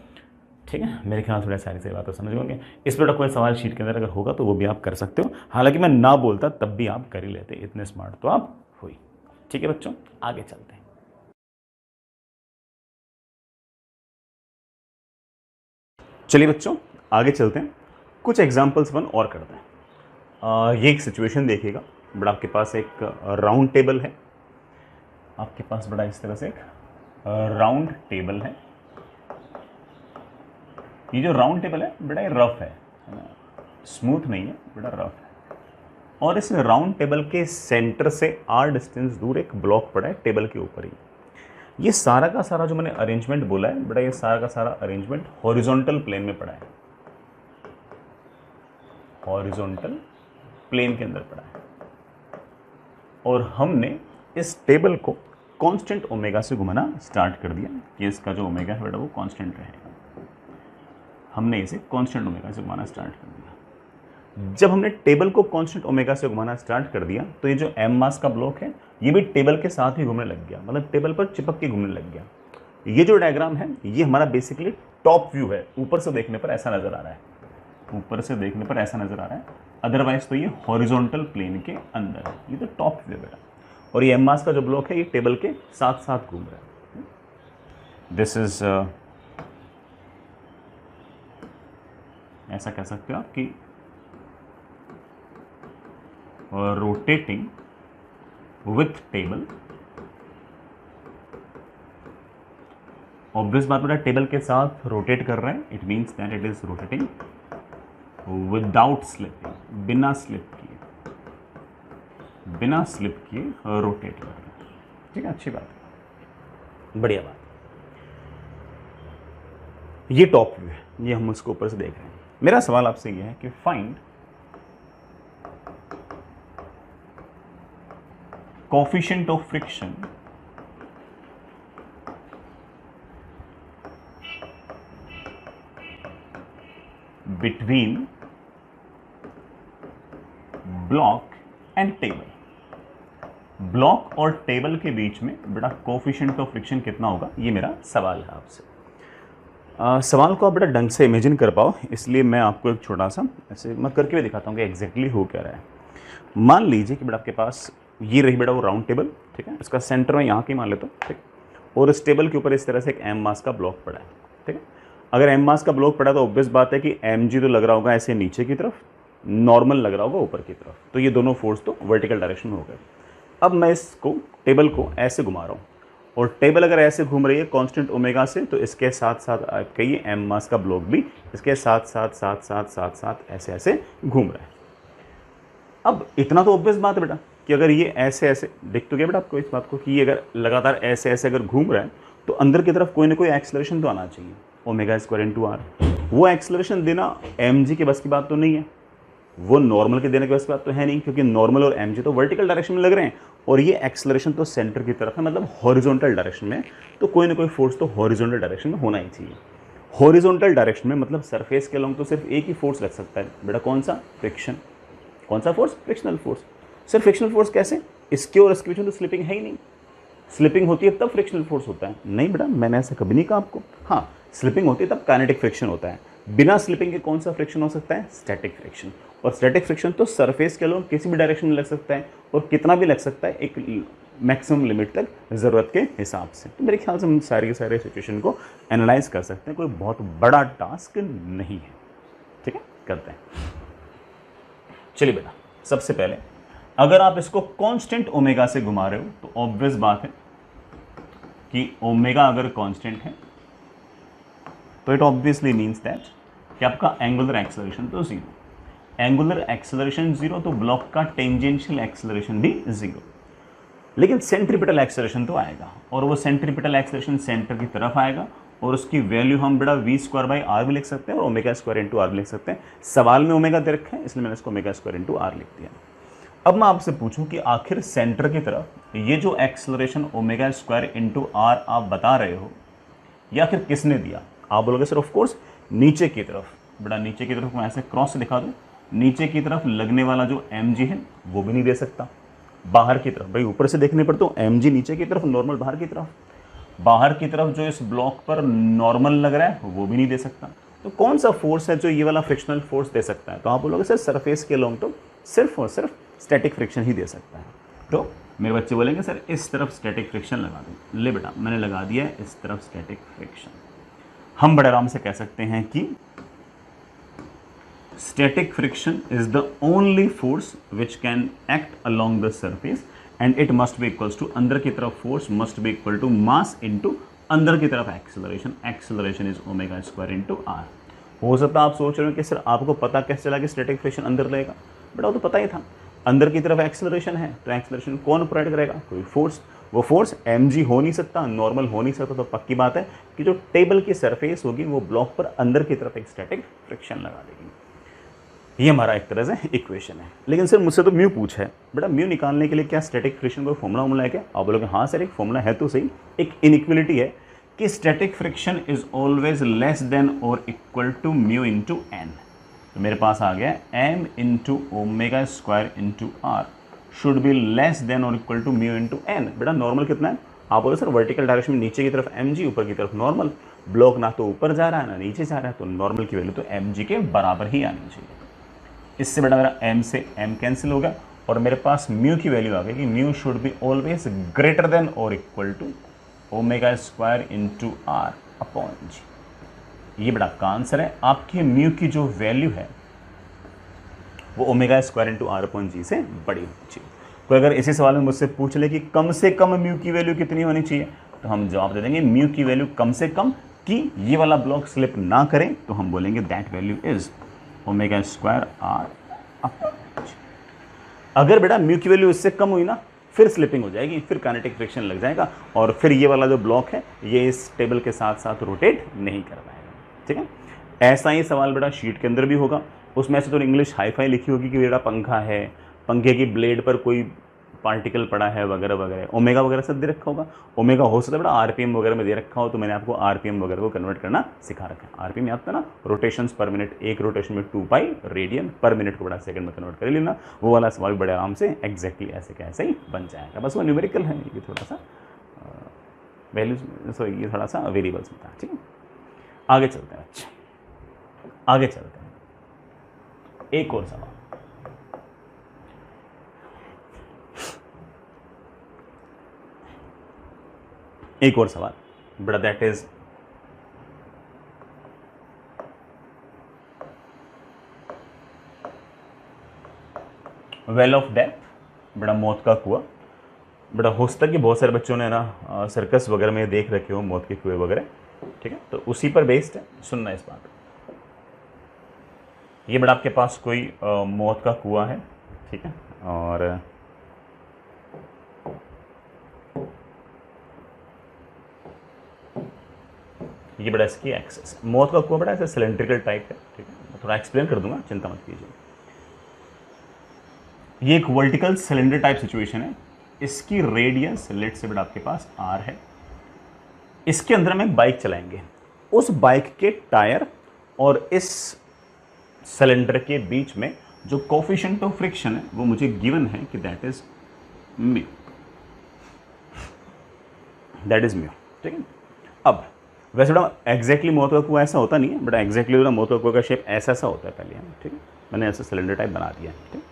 ठीक है, मेरे ख्याल से बड़ा सारी बातें समझ होंगे। इस पर कोई सवाल शीट के अंदर अगर होगा तो वो भी आप कर सकते हो, हालांकि मैं ना बोलता तब भी आप कर ही लेते, इतने स्मार्ट तो आप हुई। ठीक है बच्चों, आगे चलते हैं। चलिए बच्चों आगे चलते हैं, कुछ एग्जाम्पल्स वन और करते हैं। ये एक सिचुएशन देखिएगा, बड़ा आपके पास एक राउंड टेबल है, आपके पास बड़ा इस तरह से एक राउंड टेबल है। ये जो राउंड टेबल है बड़ा रफ है ना, स्मूथ नहीं है, बड़ा रफ है। और इस राउंड टेबल के सेंटर से r डिस्टेंस दूर एक ब्लॉक पड़ा है टेबल के ऊपर ही। ये सारा का सारा जो मैंने अरेंजमेंट बोला है बड़ा, ये सारा का सारा अरेंजमेंट हॉरिजॉन्टल प्लेन में पड़ा है, हॉरिजॉन्टल प्लेन के अंदर पड़ा है। और हमने इस टेबल को कांस्टेंट ओमेगा से घुमाना स्टार्ट कर दिया कि इसका जो ओमेगा है बेटा वो कांस्टेंट रहेगा। हमने इसे कांस्टेंट ओमेगा से घुमाना स्टार्ट कर दिया। जब हमने टेबल को कांस्टेंट ओमेगा से घुमाना स्टार्ट कर दिया तो ये जो m मास का ब्लॉक है ये भी टेबल के साथ ही घूमने लग गया, मतलब टेबल पर चिपक के घूमने लग गया। ये जो डायग्राम है ये हमारा बेसिकली टॉप व्यू है, ऊपर से देखने पर ऐसा नजर आ रहा है, ऊपर से देखने पर ऐसा नजर आ रहा है, अदरवाइज तो ये हॉरिजॉन्टल प्लेन के अंदर है। ये तो टॉप व्यू बेटा, और ये m मास का जो ब्लॉक है ये टेबल के साथ साथ घूम रहा है। दिस इज ऐसा कह सकते हो आप कि रोटेटिंग विथ टेबल। ऑब्वियस बात बेटा, टेबल के साथ रोटेट कर रहे हैं, it means that it is rotating without slipping, बिना स्लिप किए, बिना स्लिप किए रोटेट कर रहे हैं। ठीक है, अच्छी बात है, बढ़िया बात। ये टॉप व्यू है, ये हम उसको ऊपर से देख रहे हैं। मेरा सवाल आपसे ये है कि find coefficient of friction between block and table. Block और टेबल के बीच में बेटा कोएफिशिएंट ऑफ फ्रिक्शन कितना होगा, ये मेरा सवाल है आपसे। सवाल को आप बड़ा ढंग से इमेजिन कर पाओ, इसलिए मैं आपको एक छोटा सा ऐसे मैं करके भी दिखाता हूँ कि एग्जैक्टली हो क्या रहा है। मान लीजिए कि बेटा आपके पास ये रही बेटा वो राउंड टेबल, ठीक है, इसका सेंटर में यहाँ की मान लेता हूँ, ठीक, और इस टेबल के ऊपर इस तरह से एक m मास का ब्लॉक पड़ा है। ठीक है, अगर m मास का ब्लॉक पड़ा तो ऑब्वियस बात है कि mg तो लग रहा होगा ऐसे नीचे की तरफ, नॉर्मल लग रहा होगा ऊपर की तरफ, तो ये दोनों फोर्स तो वर्टिकल डायरेक्शन में हो गए। अब मैं इसको टेबल को ऐसे घुमा रहा हूँ, और टेबल अगर ऐसे घूम रही है कांस्टेंट ओमेगा से, तो इसके साथ साथ आप कहिए m मास का ब्लॉक भी इसके साथ साथ साथ साथ साथ साथ ऐसे ऐसे घूम रहा है। अब इतना तो ऑब्वियस बात है बेटा कि अगर ये ऐसे ऐसे दिख तो गया बेटा आपको इस बात को कि ये अगर लगातार ऐसे ऐसे अगर घूम रहा है तो अंदर की तरफ कोई ना कोई एक्सेलरेशन तो आना चाहिए, ओमेगा स्क्वायर इनटू आर। वो एक्सेलरेशन देना mg के बस की बात तो नहीं है, वो नॉर्मल के देने के बस की बात तो है नहीं, क्योंकि नॉर्मल और mg तो वर्टिकल डायरेक्शन में लग रहे हैं, और ये एक्सेलरेशन तो सेंटर की तरफ है, मतलब हॉरिजॉन्टल डायरेक्शन में, तो कोई ना कोई फोर्स तो हॉरिजॉन्टल डायरेक्शन में होना ही चाहिए। हॉरिजॉन्टल डायरेक्शन में मतलब सरफेस के अलोंग तो सिर्फ एक ही फोर्स लग सकता है बेटा, कौन सा, फ्रिक्शन। कौन सा फोर्स, फ्रिक्शनल फोर्स। सिर्फ फ्रिक्शनल फोर्स कैसे, इसके और इसके बीच में तो स्लिपिंग है ही नहीं, स्लिपिंग होती है तब फ्रिक्शनल फोर्स होता है। नहीं बेटा, मैंने ऐसा कभी नहीं कहा आपको। हाँ, स्लिपिंग होती है तब काइनेटिक फ्रिक्शन होता है, बिना स्लिपिंग के कौन सा फ्रिक्शन हो सकता है, स्टैटिक फ्रिक्शन। और स्टैटिक फ्रिक्शन तो सरफेस के अलोंग किसी भी डायरेक्शन में लग सकता है, और कितना भी लग सकता है एक मैक्सिमम लिमिट तक ज़रूरत के हिसाब से। तो मेरे ख्याल से हम सारे के सारे सिचुएशन को एनालाइज कर सकते हैं, कोई बहुत बड़ा टास्क नहीं है। ठीक है, करते हैं। चलिए बेटा, सबसे पहले अगर आप इसको कांस्टेंट ओमेगा से घुमा रहे हो तो ऑब्वियस बात है कि ओमेगा अगर कांस्टेंट है तो इट ऑब्वियसली मीन्स दैट कि आपका एंगुलर एक्सेलरेशन तो जीरो, एंगुलर एक्सेलरेशन जीरो, तो ब्लॉक का टेंजेंशियल एक्सेलरेशन भी जीरो। लेकिन सेंट्रीपिटल एक्सेलरेशन तो आएगा, और वो सेंट्रीपिटल एक्सेलरेशन सेंटर की तरफ आएगा, और उसकी वैल्यू हम बड़ा v स्क्वायर बाई आर भी लिख सकते हैं और ओमेगा स्क्वायर इंटू आर भी लिख सकते हैं। सवाल में ओमेगा दे रखा है इसलिए मैंने इसको ओमेगा स्क्वायर इंटू आर लिख दिया। अब मैं आपसे पूछूं कि आखिर सेंटर की तरफ ये जो acceleration omega square into R आप बता रहे हो, या आखिर किसने दिया। आप बोलोगे सर ऑफ कोर्स नीचे की तरफ। बड़ा नीचे की तरफ मैं ऐसे क्रॉस से दिखा दूं, नीचे की तरफ लगने वाला जो mg है वो भी नहीं दे सकता। बाहर की तरफ, भाई ऊपर से देखने पर तो mg नीचे की तरफ, नॉर्मल बाहर की तरफ। बाहर की तरफ जो इस ब्लॉक पर नॉर्मल लग रहा है वो भी नहीं दे सकता। तो कौन सा फोर्स है जो ये वाला फ्रिक्शनल फोर्स दे सकता है? तो आप बोलोगे सर सरफेस के अलोंग तो सिर्फ और सिर्फ स्टैटिक फ्रिक्शन ही दे सकता है। तो मेरे बच्चे बोलेंगे सर इस तरफ स्टैटिक फ्रिक्शन लगा दो। ले बेटा मैंने लगा दिया है इस तरफ स्टैटिक फ्रिक्शन। हम बड़े आराम से कह सकते हैं कि static friction is the only force which can act along the surface and it must be equals to अंदर की तरफ force must be equal to mass into अंदर की तरफ acceleration is omega square into r। हो सकता है आप सोच रहे हो कि सर आपको पता कैसे चला कि static friction अंदर रहेगा? बेटा वो तो पता ही था, अंदर की तरफ एक्सेलरेशन है तो एक्सेलरेशन कौन प्रोवाइड करेगा? कोई फोर्स। वो फोर्स mg हो नहीं सकता, नॉर्मल हो नहीं सकता, तो पक्की बात है कि जो टेबल की सरफेस होगी वो ब्लॉक पर अंदर की तरफ एक स्टैटिक फ्रिक्शन लगा देगी। ये हमारा एक तरह से इक्वेशन है। लेकिन सर मुझसे तो म्यू पूछा है, बेटा म्यू निकालने के लिए क्या स्टैटिक फ्रिक्शन कोई फॉर्मूला है क्या? आप बोलोगे हाँ सर एक फॉर्मूला है तो सही, एक इनइक्वलिटी है कि static friction is always less than और equal to mu into N. तो मेरे पास आ गया m into omega square into r should be less than और equal to mu into N. बेटा नॉर्मल कितना है? आप बोलो सर वर्टिकल डायरेक्शन में नीचे की तरफ mg, ऊपर की तरफ नॉर्मल। ब्लॉक ना तो ऊपर जा रहा है ना नीचे जा रहा है, तो नॉर्मल की वैल्यू तो mg के बराबर ही आनी चाहिए। इससे बेटा मेरा m से m कैंसिल हो गया और मेरे पास म्यू की वैल्यू आ गई कि mu should be always greater than और equal to omega square into r upon g. ये बेटा का आंसर है। आपकी म्यू की जो वैल्यू है वो omega square into r upon g से बड़ी होनी चाहिए। कोई अगर इसी सवाल में मुझसे पूछ ले कि कम से कम म्यू की वैल्यू कितनी होनी चाहिए, तो हम जवाब दे देंगे म्यू की वैल्यू कम से कम कि ये वाला ब्लॉक स्लिप ना करें, तो हम बोलेंगे that value is omega square r upon g. अगर बेटा म्यू की वैल्यू इससे कम हुई ना, फिर स्लिपिंग हो जाएगी, फिर काइनेटिक फ्रिक्शन लग जाएगा और फिर ये वाला जो ब्लॉक है ये इस टेबल के साथ साथ रोटेट नहीं कर पाएगा। ठीक है, ऐसा ही सवाल बेटा शीट के अंदर भी होगा। उसमें ऐसे तो इंग्लिश हाई फाई लिखी होगी कि बेटा पंखा है, पंखे की ब्लेड पर कोई पार्टिकल पड़ा है वगैरह वगैरह, ओमेगा वगैरह सब दे रखा होगा। ओमेगा हो सकता है बेटा आरपीएम वगैरह में दे रखा हो, तो मैंने आपको आरपीएम वगैरह को कन्वर्ट करना सिखा रखा है। आरपीएम याद था ना, रोटेशंस पर मिनट, एक रोटेशन में 2 पाई रेडियन पर मिनट को बड़ा सेकंड में कन्वर्ट कर लेना। वो वाला सवाल बड़े आराम से एग्जैक्टली ऐसे कैसे ही बन जाएगा। बस वो न्यूमेरिकल है, ये थोड़ा सा वैल्यूज, सॉरी ये थोड़ा सा वेरिएबल्स में था। ठीक है, आगे चलते हैं। अच्छा आगे चलते हैं, एक और सवाल। एक और सवाल बड़ा, that is well of death, बड़ा मौत का कुआं। बड़ा हो सकता है कि बहुत सारे बच्चों ने ना सर्कस वगैरह में देख रखे हो मौत के कुएं वगैरह। ठीक है, तो उसी पर बेस्ड है, सुनना इस बात। ये बड़ा आपके पास कोई मौत का कुआं है, ठीक है, और ये बड़ा इसकी एक्सेस। मौत का कुआं बड़ा ऐसे सिलेंड्रिकल टाइप है। ठीक है, मैं थोड़ा एक्सप्लेन कर दूंगा, चिंता मत कीजिए। ये एक वर्टिकल सिलेंडर टाइप सिचुएशन है। इसकी रेडियस लेट से बड़ा आपके पास आर है। इसके अंदर हम एक बाइक चलाएंगे। उस बाइक के टायर और इस सिलेंडर के बीच में जो कोफिशिएंट ऑफ फ्रिक्शन है वो मुझे गिवन है कि दैट इज म्यू। ठीक है, अब वैसे बेटा एग्जैक्टली मौत का कुआं ऐसा होता नहीं है बेटा, एग्जैक्टली बेटा मौत का कुआं का शेप ऐसा होता है पहले। ठीक है, मैंने ऐसा सिलेंडर टाइप बना दिया है। ठीक,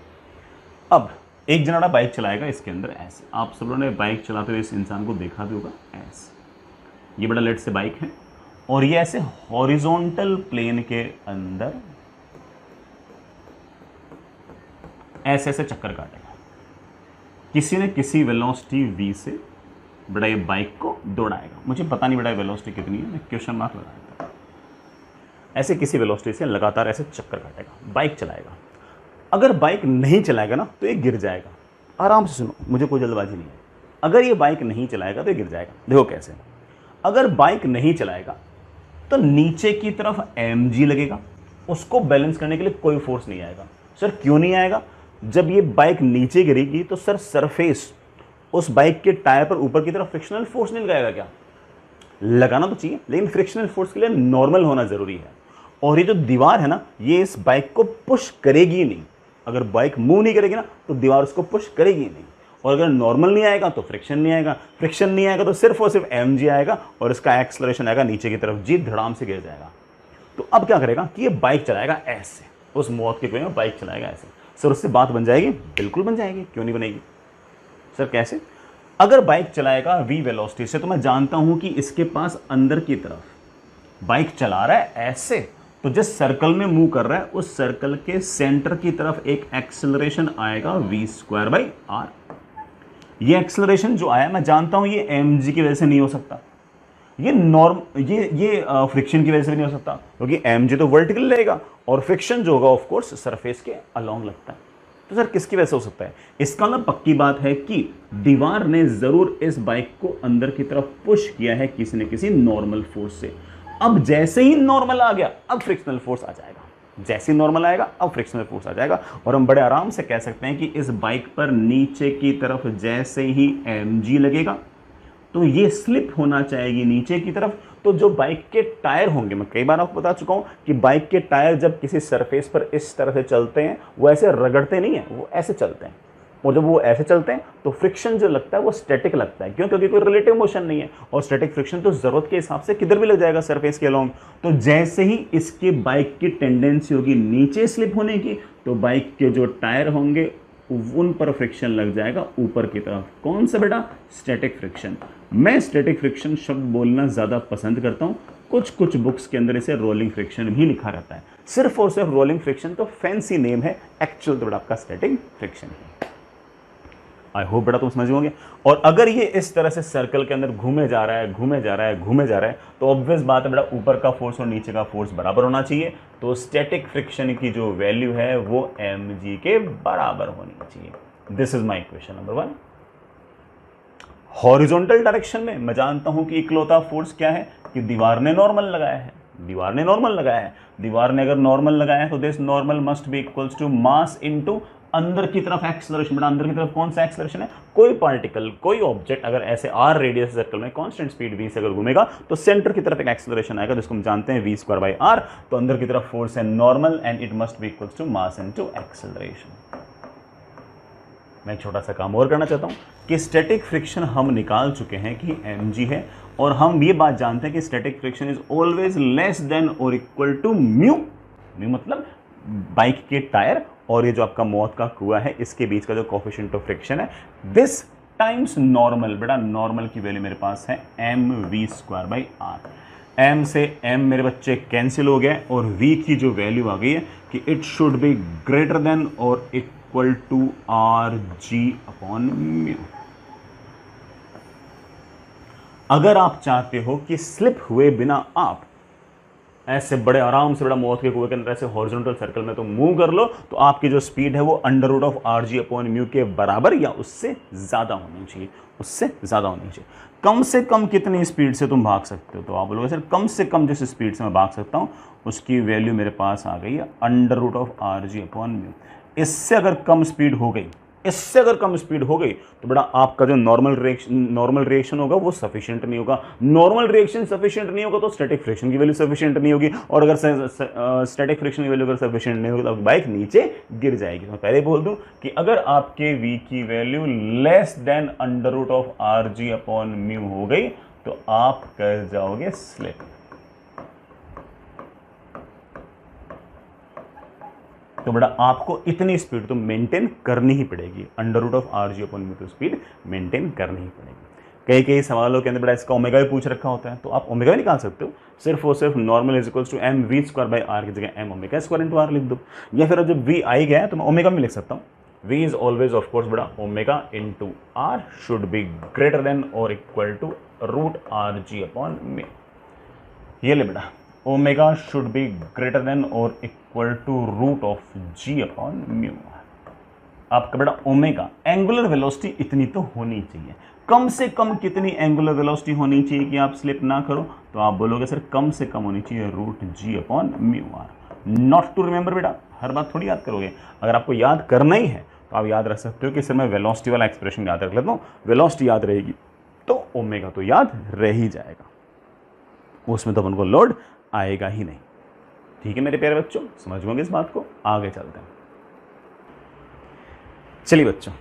अब एक जना बाइक चलाएगा इसके अंदर ऐसे। आप सब लोगों ने बाइक चलाते हुए इस इंसान को देखा भी होगा ऐसे। ये बड़ा लेट से बाइक है और ये ऐसे हॉरिजॉन्टल प्लेन के अंदर ऐसे ऐसे चक्कर काटेगा। किसी ने किसी वेलोसिटी v से बड़ा ये बाइक को दौड़ाएगा। मुझे पता नहीं बड़ा वेलोसिटी कितनी है, मैं क्वेश्चन मार्क लगाऊंगा। ऐसे किसी वेलोसिटी से लगातार ऐसे चक्कर काटेगा, बाइक चलाएगा। अगर बाइक नहीं चलाएगा ना तो ये गिर जाएगा। आराम से सुनो, मुझे कोई जल्दबाजी नहीं है। अगर ये बाइक नहीं चलाएगा तो ये गिर जाएगा। देखो कैसे, अगर बाइक नहीं चलाएगा तो नीचे की तरफ mg लगेगा, उसको बैलेंस करने के लिए कोई फोर्स नहीं आएगा। सर क्यों नहीं आएगा? जब ये बाइक नीचे गिरेगी तो सर सरफेस उस बाइक के टायर पर ऊपर की तरफ फ्रिक्शनल फोर्स नहीं लगाएगा क्या? लगाना तो चाहिए, लेकिन फ्रिक्शनल फोर्स के लिए नॉर्मल होना जरूरी है। और ये जो दीवार है ना, ये इस बाइक को पुश करेगी नहीं। अगर बाइक मूव नहीं करेगी ना तो दीवार उसको पुश करेगी नहीं। और अगर नॉर्मल नहीं आएगा तो फ्रिक्शन नहीं आएगा, फ्रिक्शन नहीं आएगा तो सिर्फ और सिर्फ mg आएगा और इसका एक्सेलरेशन आएगा नीचे की तरफ, जी धड़ाम से गिर जाएगा। तो अब क्या करेगा कि ये बाइक चलाएगा ऐसे, उस मौत के कुएं में बाइक चलाएगा ऐसे। सर उससे बात बन जाएगी? बिल्कुल बन जाएगी, क्यों नहीं बनेगी सर, कैसे? अगर बाइक चलाएगा v वेलोसिटी से, तो मैं जानता हूं कि इसके पास अंदर की तरफ बाइक चला रहा है ऐसे, तो जिस सर्कल में मूव कर रहा है उस सर्कल के सेंटर की तरफ एक एक्सेलरेशन आएगा v²/r। ये एक्सेलरेशन जो आया मैं जानता हूं ये mg की वजह से नहीं हो सकता, ये फ्रिक्शन की वजह से भी नहीं हो सकता, क्योंकि mg तो वर्टिकल रहेगा और फ्रिक्शन जो होगा ऑफ कोर्स सरफेस के अलोंग लगता है। तो सर किसकी वजह से हो सकता है? इसका मतलब पक्की बात है कि दीवार ने जरूर इस बाइक को अंदर की तरफ पुश किया है किसी न किसी नॉर्मल फोर्स से। अब जैसे ही नॉर्मल आ गया अब फ्रिक्शनल फोर्स आ जाएगा, जैसे ही नॉर्मल आएगा अब फ्रिक्शनल फोर्स आ जाएगा, और हम बड़े आराम से कह सकते हैं कि इस बाइक पर नीचे की तरफ जैसे ही mg लगेगा तो ये स्लिप होना चाहेगी नीचे की तरफ। तो जो बाइक के टायर होंगे, मैं कई बार आपको बता चुका हूं कि बाइक के टायर जब किसी सरफेस पर इस तरह से चलते हैं वो ऐसे रगड़ते नहीं है, वो ऐसे चलते हैं, और जब वो ऐसे चलते हैं तो फ्रिक्शन जो लगता है वो स्टैटिक लगता है। क्यों? क्योंकि कोई रिलेटिव मोशन नहीं है, और स्टैटिक फ्रिक्शन तो जरूरत के हिसाब से किधर भी लग जाएगा सरफेस के अलोंग। तो जैसे ही इसके बाइक की टेंडेंसी होगी नीचे स्लिप होने की, तो बाइक के जो टायर होंगे उन पर फ्रिक्शन लग जाएगा ऊपर की तरफ। कौन सा बेटा? Static friction. मैं स्टैटिक फ्रिक्शन शब्द बोलना ज्यादा पसंद करता हूं, कुछ बुक्स के अंदर इसे रोलिंग फ्रिक्शन भी लिखा रहता है। सिर्फ और सिर्फ रोलिंग फ्रिक्शन तो फैंसी नेम है, एक्चुअल तो बेटा आपका स्टैटिक फ्रिक्शन है। आई होप बेटा तुम समझ होंगे। और अगर ये इस तरह से सर्कल के अंदर घूमे जा रहा है, तो ऑब्वियस बात है बेटा ऊपर का फोर्स और नीचे का फोर्स बराबर होना चाहिए। तो स्टैटिक फ्रिक्शन की जो वैल्यू है वो mg के बराबर होनी चाहिए। This is my equation number 1। Horizontal direction में मैं जानता हूं कि इकलौता फोर्स क्या है कि दीवार ने नॉर्मल लगाया है। दीवार ने अगर नॉर्मल लगाया है तो this normal must be equals to mass into अंदर की तरफ एक्सेलरेशन। बेटा अंदर की तरफ कौन सा एक्सेलरेशन है? कोई पार्टिकल, कोई ऑब्जेक्ट अगर ऐसे r रेडियस सर्कल में कांस्टेंट स्पीड v से अगर घूमेगा तो सेंटर की तरफ एक एक्सेलरेशन आएगा जिसको हम जानते हैं v²/r। तो अंदर की तरफ फोर्स है normal and it must be equals to mass into acceleration. मैं एक छोटा सा काम और करना चाहता हूं कि स्टैटिक फ्रिक्शन हम निकाल चुके हैं कि mg है, और हम ये बात जानते हैं कि static friction is always less than और इक्वल टू म्यू। म्यू मतलब बाइक के टायर और ये जो आपका मौत का कुआं है इसके बीच का जो कोएफिशिएंट ऑफ फ्रिक्शन है, दिस टाइम्स नॉर्मल। बेटा नॉर्मल की वैल्यू मेरे पास है mv²/r। m से m मेरे बच्चे कैंसिल हो गए और v की जो वैल्यू आ गई है कि it should be greater than और इक्वल टू rg/μ। अगर आप चाहते हो कि स्लिप हुए बिना आप ऐसे बड़े आराम से बड़ा मौत के कुएं के अंदर ऐसे हॉरिजॉन्टल सर्कल में तो मूव कर लो, तो आपकी जो स्पीड है वो √rg/μ के बराबर या उससे ज्यादा होनी चाहिए, उससे ज्यादा होनी चाहिए। कम से कम कितनी स्पीड से तुम भाग सकते हो? तो आप बोलोगे सर कम से कम जिस स्पीड से मैं भाग सकता हूं उसकी वैल्यू मेरे पास आ गई है √rg/μ। इससे अगर कम स्पीड हो गई, तो बेटा आपका जो नॉर्मल रिएक्शन होगा वो सफिशिएंट नहीं होगा। नॉर्मल रिएक्शन सफिशिएंट नहीं होगा तो स्टैटिक फ्रिक्शन की वैल्यू सफिशिएंट नहीं होगी, और अगर स्टैटिक फ्रिक्शन की वैल्यू अगर सफिशिएंट नहीं होगी तो बाइक नीचे गिर जाएगी। मैं पहले बोल दूं कि अगर आपके v की वैल्यू लेस देन √rg/μ हो गई तो आप कर जाओगे स्लिप। तो बेटा आपको इतनी स्पीड तो मेंटेन करनी ही पड़ेगी, √rg/μ की स्पीड मेंटेन करनी ही पड़ेगी। कई सवालों के अंदर बेटा इसका ओमेगा भी पूछ रखा होता है, तो आप ओमेगा निकाल सकते हो। सिर्फ और सिर्फ normal is equals to mv²/r की जगह m⍵²/r लिख दो, या फिर जब v आई गया तो मैं ओमेगा में लिख सकता हूँ। v is always of course बेटा omega into r should be greater than और इक्वल टू √rg/μ। ये ले बेटा omega should be greater than और इक्वल टू √g/μ। आपका बेटा ओमेगा एंगुलर वेलोसिटी इतनी तो होनी चाहिए। कम से कम कितनी एंगुलर वेलोसिटी होनी चाहिए कि आप स्लिप ना करो? तो आप बोलोगे सर कम से कम होनी चाहिए √g/μ। नॉट टू रिमेंबर बेटा, हर बात थोड़ी याद करोगे। अगर आपको याद करना ही है तो आप याद रख सकते हो कि सर मैं वेलोसिटी वाला एक्सप्रेशन याद रख लेता हूँ, वेलोसिटी याद रहेगी तो ओमेगा तो याद रह ही जाएगा, उसमें तो अपन को लोड आएगा ही नहीं। ठीक है मेरे प्यारे बच्चों, समझ गए इस बात को? आगे चलते हैं। चलिए बच्चों,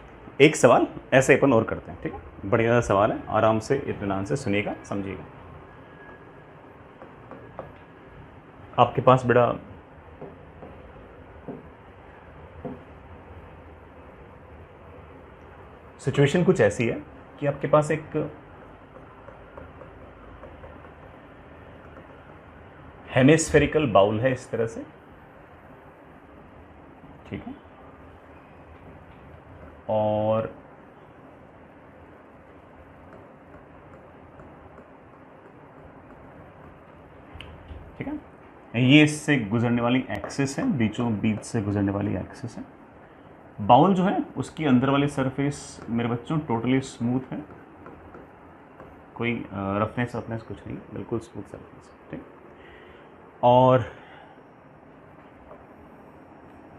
एक सवाल ऐसे अपन और करते हैं, ठीक है, बढ़िया सा सवाल है, आराम से इत्मीनान से सुनिएगा, समझिएगा। आपके पास बेटा सिचुएशन कुछ ऐसी है कि आपके पास एक हेमिस्फेरिकल बाउल है इस तरह से, ठीक है, और ठीक है, ये इससे गुजरने वाली एक्सिस है, बीचों बीच से गुजरने वाली एक्सिस है। बाउल जो है उसकी अंदर वाली सरफेस मेरे बच्चों टोटली स्मूथ है, कोई रफनेस कुछ नहीं, बिल्कुल स्मूथ सरफेस, ठीक। और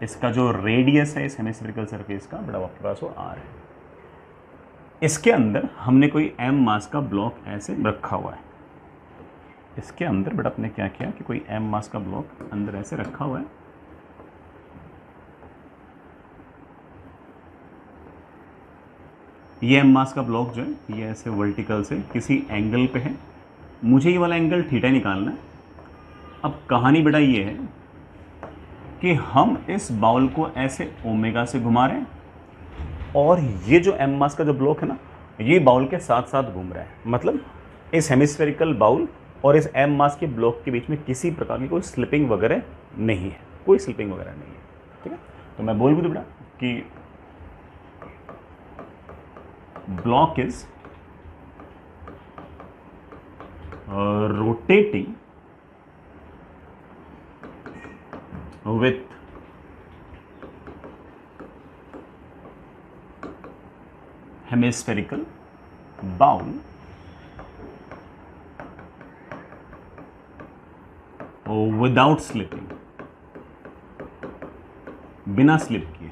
इसका जो रेडियस है इस हेमिस्फेरिकल सरफेस का बड़ा आपके पास वो आर है। इसके अंदर हमने कोई एम मास का ब्लॉक ऐसे रखा हुआ है, इसके अंदर बड़ा आपने क्या किया कि कोई एम मास का ब्लॉक अंदर ऐसे रखा हुआ है। ये एम मास का ब्लॉक जो है ये ऐसे वर्टिकल से किसी एंगल पे है, मुझे ये वाला एंगल थीटा निकालना है। अब कहानी बेटा ये है कि हम इस बाउल को ऐसे ओमेगा से घुमा रहे हैं और ये जो एम मास का जो ब्लॉक है ना ये बाउल के साथ साथ घूम रहा है, मतलब इस हेमिस्फेरिकल बाउल और इस एम मास के ब्लॉक के बीच में किसी प्रकार की कोई स्लिपिंग वगैरह नहीं है, कोई स्लिपिंग वगैरह नहीं है, ठीक है। तो मैं बोल दूँ बेटा कि block is rotating with hemispherical bowl without slipping, बिना स्लिप किए।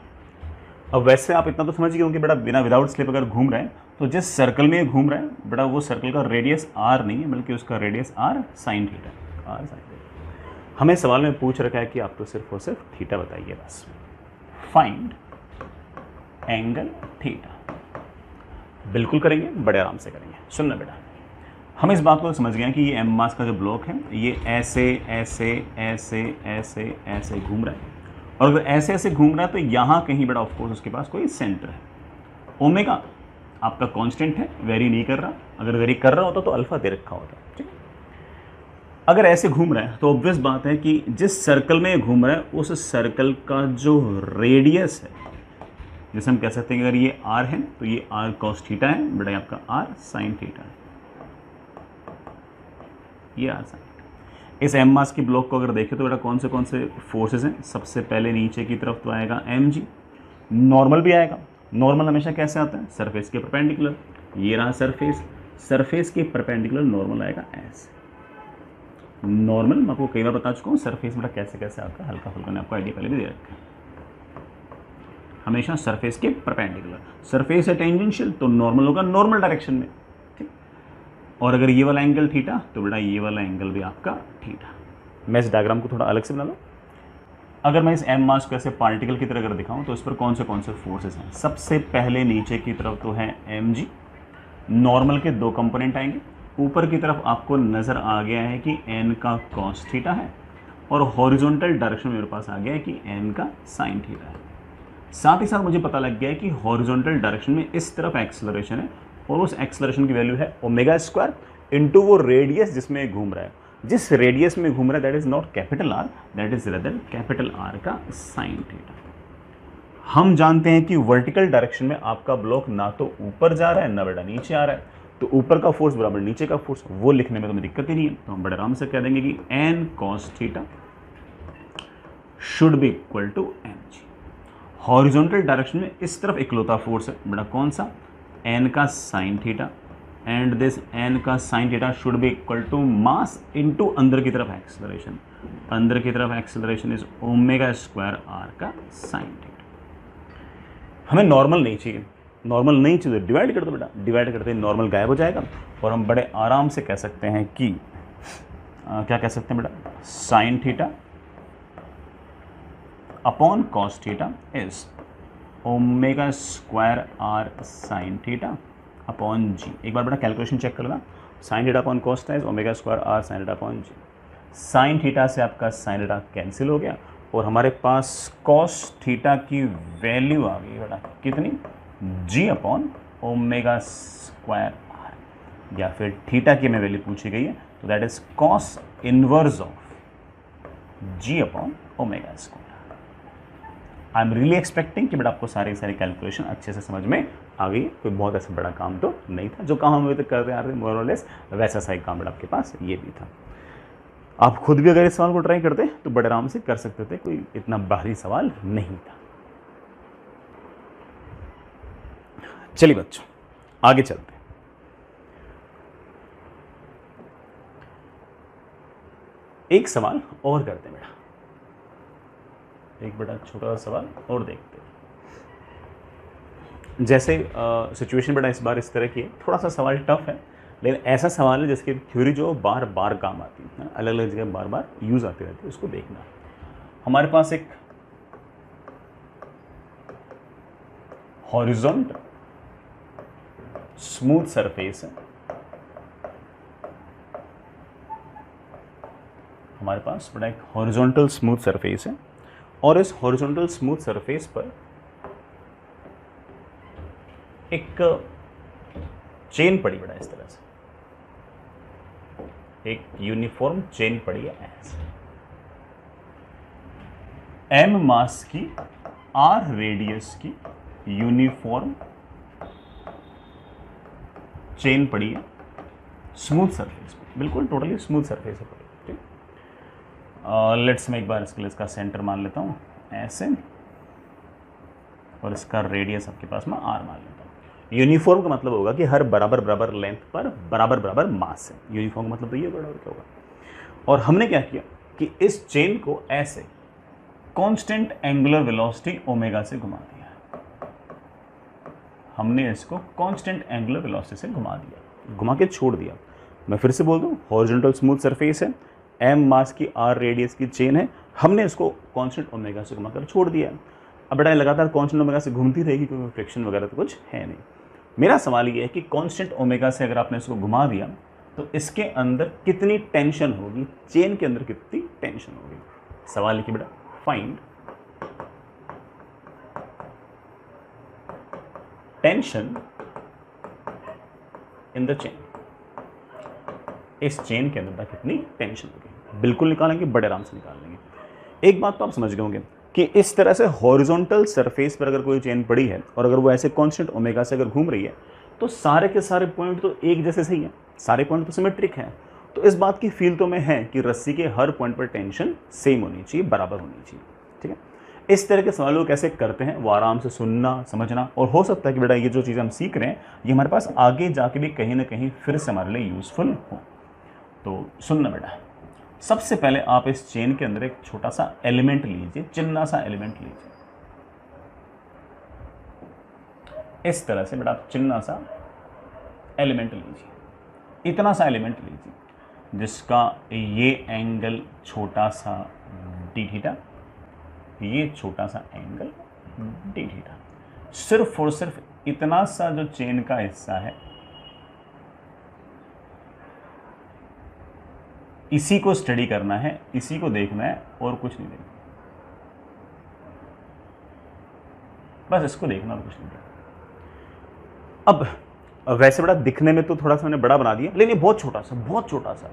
अब वैसे आप इतना तो समझ गए होंगे बेटा बिना विदाउट स्लिप अगर घूम रहे हैं तो जिस सर्कल में घूम रहे हैं बेटा वो सर्कल का रेडियस आर नहीं है बल्कि उसका radius R sine theta, R sine theta. हमें सवाल में पूछ रखा है कि आप तो सिर्फ और सिर्फ थीटा बताइए बस, फाइंड एंगल थीटा। बिल्कुल करेंगे, बड़े आराम से करेंगे। सुनना बेटा, हम इस बात को समझ गए हैं कि ये एम मास का जो ब्लॉक है ये ऐसे ऐसे ऐसे ऐसे ऐसे घूम रहा है, और अगर ऐसे ऐसे घूम रहा है तो यहाँ कहीं बेटा ऑफकोर्स उसके पास कोई सेंटर है। ओमेगा आपका कांस्टेंट है, वेरी नहीं कर रहा, अगर वेरी कर रहा होता तो अल्फा दे रखा होता, ठीक है। अगर ऐसे घूम रहा है तो ऑब्वियस बात है कि जिस सर्कल में घूम रहा है उस सर्कल का जो रेडियस है, जैसे हम कह सकते हैं कि अगर ये आर है तो ये आर कॉस थीटा है, बेटा आपका आर साइन थीटा है, ये आर साइन। इस एम मास की ब्लॉक को अगर देखें तो बेटा कौन से फोर्सेस हैं, सबसे पहले नीचे की तरफ तो आएगा एम जी, नॉर्मल भी आएगा। नॉर्मल हमेशा कैसे आता है, सरफेस के परपेंडिकुलर, ये रहा सरफेस, सरफेस के परपेंडिकुलर नॉर्मल आएगा ऐसे। नॉर्मल मैं आपको कई बार बता चुका हूँ, सरफेस बेटा कैसे कैसे आता है, हल्का फुल्का ने आपको आइडिया पहले भी दे रखा है। हमेशा सरफेस के परपेंडिकुलर, सरफेस है टेंजेंशियल तो नॉर्मल होगा नॉर्मल डायरेक्शन में, ठीक। और अगर ये वाला एंगल थीटा तो बेटा ये वाला एंगल भी आपका थीटा। मैं इस डायग्राम को थोड़ा अलग से बना लूँ। अगर मैं इस एम मास को ऐसे पार्टिकल की तरह अगर दिखाऊं तो इस पर कौन से फोर्सेस हैं, सबसे पहले नीचे की तरफ तो है एम जी, नॉर्मल के दो कंपोनेंट आएंगे। ऊपर की तरफ आपको नज़र आ गया है कि एन का कॉस थीटा है, और हॉरिजॉन्टल डायरेक्शन में मेरे पास आ गया है कि एन का साइन थीटा है। साथ ही साथ मुझे पता लग गया है कि हॉरिजॉन्टल डायरेक्शन में इस तरफ एक्सेलरेशन है, और उस एक्सेलरेशन की वैल्यू है ओमेगा स्क्वायर इंटू वो रेडियस जिसमें घूम रहा है। जिस रेडियस में घूम रहा है that is not capital R, that is rather capital R का साइन थीटा। हम जानते हैं कि वर्टिकल डायरेक्शन में आपका ब्लॉक ना तो ऊपर जा रहा है ना बेटा नीचे आ रहा है, तो ऊपर का फोर्स बराबर नीचे का फोर्स, वो लिखने में तो हमें दिक्कत ही नहीं है। तो हम बड़े आराम से कह देंगे कि N cos theta should be equal to M G. Horizontal direction में इस तरफ इकलौता फोर्स है बेटा कौन सा, एन का sine theta, and this N का sine theta should be equal to mass into अंदर की तरफ एक्सेलरेशन, अंदर की तरफ acceleration is omega square r का साइन थीटा। हमें नॉर्मल नहीं चाहिए, नॉर्मल नहीं चाहिए डिवाइड कर दो बेटा, डिवाइड करते ही नॉर्मल गायब हो जाएगा, और हम बड़े आराम से कह सकते हैं कि क्या कह सकते हैं बेटा, sine theta upon cos theta is omega square r sine theta upon g. एक बार बेटा कैलकुलेशन चेक कर लेना, sine theta upon cos theta is omega square r sine theta upon g. Sine theta से आपका साइन थीटा कैंसिल हो गया और हमारे पास कॉस थीटा की वैल्यू आ गई बेटा कितनी, g upon omega square r, या फिर थीटा की हमें वैल्यू पूछी गई है तो that is cos inverse of G upon omega square. I am really expecting कि बेटा आपको सारी कैलकुलेशन अच्छे से समझ में आ गई। कोई बहुत ऐसा बड़ा काम तो नहीं था, जो काम हम अभी तक करते आ रहे थे मोर और लेस वैसा सा ही काम बेटा आपके पास ये भी था। आप खुद भी अगर इस सवाल को ट्राई करते तो बड़े आराम से कर सकते थे, कोई इतना भारी सवाल नहीं था। चलिए बच्चों आगे चलते हैं। एक सवाल और करते हैं बेटा, एक बड़ा छोटा सा सवाल और देखते हैं। जैसे सिचुएशन बेटा इस बार इस तरह की है, थोड़ा सा सवाल टफ है लेकिन ऐसा सवाल है जिसकी थ्योरी जो बार बार काम आती है, अलग अलग जगह बार बार यूज आती रहती है, उसको देखना। हमारे पास एक हॉरिजॉन्टल स्मूथ सरफेस है, हमारे पास बड़ा एक हॉरिजॉन्टल स्मूथ सरफेस है और इस हॉरिजॉन्टल स्मूथ सरफेस पर एक चेन पड़ी बेटा इस तरह से, एक यूनिफॉर्म चेन पड़ी है ऐसे, एम मास की आर रेडियस की यूनिफॉर्म चेन पड़ी है स्मूथ सरफेस पे, बिल्कुल टोटली स्मूथ सरफेस है पड़ी। ठीक, लेट्स मैं एक बार इसके लिए इसका सेंटर मान लेता हूं ऐसे और इसका रेडियस आपके पास में आर मान लेता हूं। यूनिफॉर्म का मतलब होगा कि हर बराबर बराबर लेंथ पर बराबर बराबर मास है, यूनिफॉर्म का मतलब तो ये बराबर क्या होगा। और हमने क्या किया कि इस चेन को ऐसे कांस्टेंट एंगुलर वेलोसिटी ओमेगा से घुमा दिया, हमने इसको कांस्टेंट एंगुलर वेलोसिटी से घुमा दिया, घुमा के छोड़ दिया। मैं फिर से बोल दूं, हॉरिजॉन्टल स्मूथ सरफेस है, एम मास की आर रेडियस की चेन है, हमने इसको कांस्टेंट ओमेगा से घुमाकर छोड़ दिया। अब बेटा लगातार कांस्टेंट ओमेगा से घूमती रहेगी क्योंकि फ्रिक्शन वगैरह तो कुछ है नहीं। मेरा सवाल ये है कि कांस्टेंट ओमेगा से अगर आपने इसको घुमा दिया तो इसके अंदर कितनी टेंशन होगी, चेन के अंदर कितनी टेंशन होगी। सवाल है कि बेटा find tension in the chain, इस चेन के अंदर कितनी टेंशन होगी। बिल्कुल निकालेंगे, बड़े आराम से निकाल लेंगे। एक बात तो आप समझ गए होंगे कि इस तरह से हॉरिजॉन्टल सरफेस पर अगर कोई चेन पड़ी है और अगर वो ऐसे कांस्टेंट ओमेगा से अगर घूम रही है तो सारे के सारे पॉइंट तो एक जैसे सही हैं, सारे पॉइंट तो सिमेट्रिक हैं। तो इस बात की फील तो में है कि रस्सी के हर पॉइंट पर टेंशन सेम होनी चाहिए, बराबर होनी चाहिए। ठीक है, इस तरह के सवालों कैसे करते हैं वो आराम से सुनना समझना, और हो सकता है कि बेटा ये जो चीज़ हम सीख रहे हैं ये हमारे पास आगे जाके भी कहीं ना कहीं फिर से हमारे लिए यूजफुल हो। तो सुनना बेटा, सबसे पहले आप इस चेन के अंदर एक छोटा सा एलिमेंट लीजिए, चिन्ना सा एलिमेंट लीजिए, इस तरह से बेटा आप चिन्ना सा एलिमेंट लीजिए, इतना सा एलिमेंट लीजिए जिसका ये एंगल छोटा सा डी थीटा, ये छोटा सा एंगल डी थीटा। सिर्फ और सिर्फ इतना सा जो चेन का हिस्सा है इसी को स्टडी करना है, इसी को देखना है और कुछ नहीं देखना, बस इसको देखना और कुछ नहीं देखना। अब वैसे बड़ा दिखने में तो थोड़ा सा मैंने बड़ा बना दिया लेकिन ये बहुत छोटा सा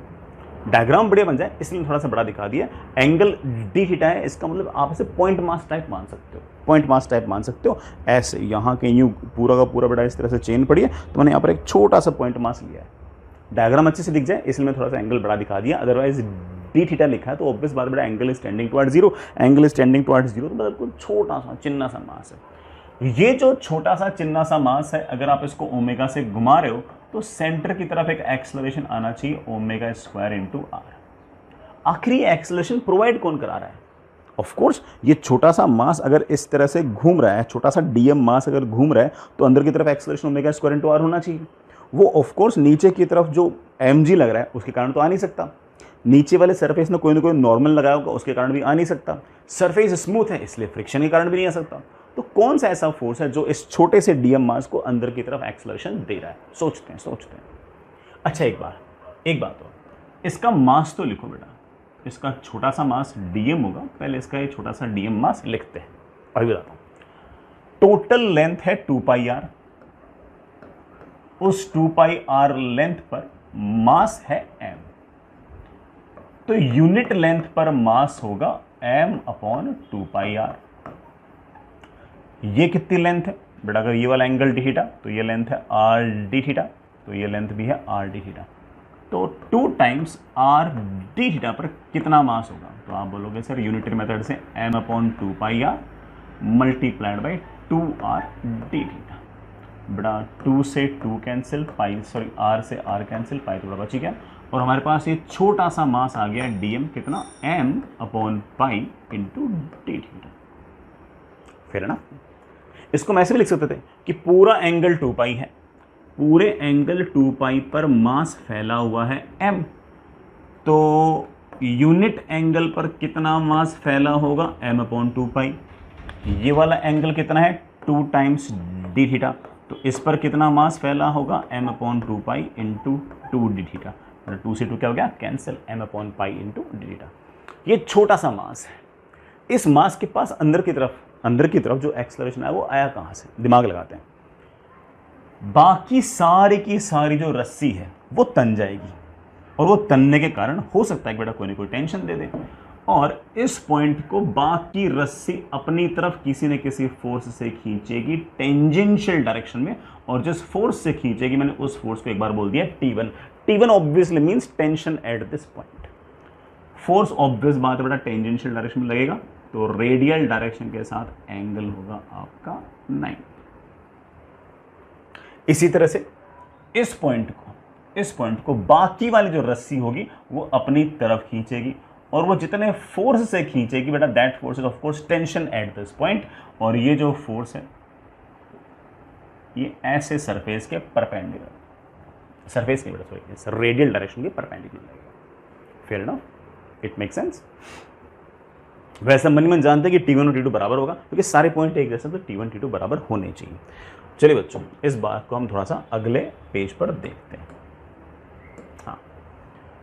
डायग्राम बढ़िया बन जाए इसलिए थोड़ा सा बड़ा दिखा दिया। एंगल डी थीटा है, इसका मतलब आप इसे पॉइंट मास टाइप मान सकते हो, पॉइंट मास टाइप मान सकते हो। ऐसे यहाँ के यूँ पूरा का पूरा बेटा इस तरह से चेन पड़ी है तो मैंने यहाँ पर एक छोटा सा पॉइंट मास लिया है, डायग्राम अच्छे से दिख जाए इसलिए मैं थोड़ा सा एंगल बड़ा दिखा दिया। अदरवाइज डी थीटा लिखा है तो ऑब्वियस बात बेटा angle is tending towards zero, angle is tending towards zero, तो मतलब कोई छोटा सा चिन्ना सा मास है। ये जो छोटा सा चिन्ना सा मास है अगर आप इसको ओमेगा से घुमा रहे हो तो सेंटर की तरफ एक एक्सेलरेशन आना चाहिए ओमेगा स्क्वायर इंटू आर। आखिरी एक्सेलरेशन प्रोवाइड कौन करा रहा है? ऑफ कोर्स ये छोटा सा मास अगर इस तरह से घूम रहा है, छोटा सा डीएम मास अगर घूम रहा है तो अंदर की तरफ acceleration omega square into R होना चाहिए। वो ऑफ कोर्स नीचे की तरफ जो mg लग रहा है उसके कारण तो आ नहीं सकता, नीचे वाले सरफेस में कोई ना कोई नॉर्मल लगाया होगा उसके कारण भी आ नहीं सकता, सरफेस स्मूथ है इसलिए फ्रिक्शन के कारण भी नहीं आ सकता। तो कौन सा ऐसा फोर्स है जो इस छोटे से डीएम मास को अंदर की तरफ एक्सेलरेशन दे रहा है? सोचते हैं। अच्छा एक बात और, इसका मास तो लिखो बेटा, इसका छोटा सा मास डीएम होगा, पहले इसका ये छोटा सा डीएम मास लिखते हैं। अभी बताता हूं, टोटल लेंथ है 2 पाई आर, उस 2 पाई आर लेंथ पर मास है m, तो यूनिट लेंथ पर मास होगा m अपॉन 2 पाई आर। ये कितनी लेंथ है बेटा? अगर ये वाला एंगल डी थीटा तो ये लेंथ है आर डी थीटा, तो ये लेंथ भी है आर डी थीटा, तो 2 टाइम्स आर डी थीटा पर कितना मास होगा? तो आप बोलोगे सर यूनिटरी मेथड से m upon 2 pi R multiplied by 2 R D theta. बेटा 2 से 2 कैंसिल, पाई सॉरी आर से आर कैंसिल, पाई थोड़ा बची गया, और हमारे पास ये छोटा सा मास आ गया डीएम, कितना? m upon pi into d theta. फिर ना इसको मैं ऐसे भी लिख सकते थे कि पूरा एंगल 2 पाई है, पूरे एंगल 2 पाई पर मास फैला हुआ है m, तो यूनिट एंगल पर कितना मास फैला होगा? m अपॉन 2 पाई। ये वाला एंगल कितना है? 2 टाइम्स डी थीटा, तो इस पर कितना मास फैला होगा? m upon 2 pi into 2 D theta. 2 से 2 क्या हो गया? Cancel, m upon pi into d theta. ये छोटा सा मास है, इस मास के पास अंदर की तरफ जो एक्सेलरेशन है वो आया कहां से? दिमाग लगाते हैं। बाकी सारी की सारी जो रस्सी है वो तन जाएगी, और वो तनने के कारण हो सकता है कि बेटा कोई ना कोई टेंशन दे दे, और इस पॉइंट को बाकी रस्सी अपनी तरफ किसी न किसी फोर्स से खींचेगी टेंजेंशियल डायरेक्शन में, और जिस फोर्स से खींचेगी मैंने उस फोर्स को एक बार बोल दिया T1। T1 obviously means tension at this point. Force obvious बात है बेटा टेंजेंशियल डायरेक्शन में लगेगा, तो रेडियल डायरेक्शन के साथ एंगल होगा आपका 9। इसी तरह से इस पॉइंट को बाकी वाली जो रस्सी होगी वो अपनी तरफ खींचेगी, और वो जितने फोर्स से खींचेगी बेटा that force is of course tension at this point, और ये जो फोर्स है ये ऐसे सरफेस के परपेंडिकुलर, सरफेस के बेटा सॉरी रेडियल डायरेक्शन के परपेंडिकुलर। फेयर ना? It make sense? वैसे मन में जानते हैं कि T1 और T2 बराबर होगा, क्योंकि सारे पॉइंट एक जैसे, तो T1 T2 बराबर होने चाहिए। चलिए बच्चों, इस बात को हम थोड़ा सा अगले पेज पर देखते हैं। हाँ,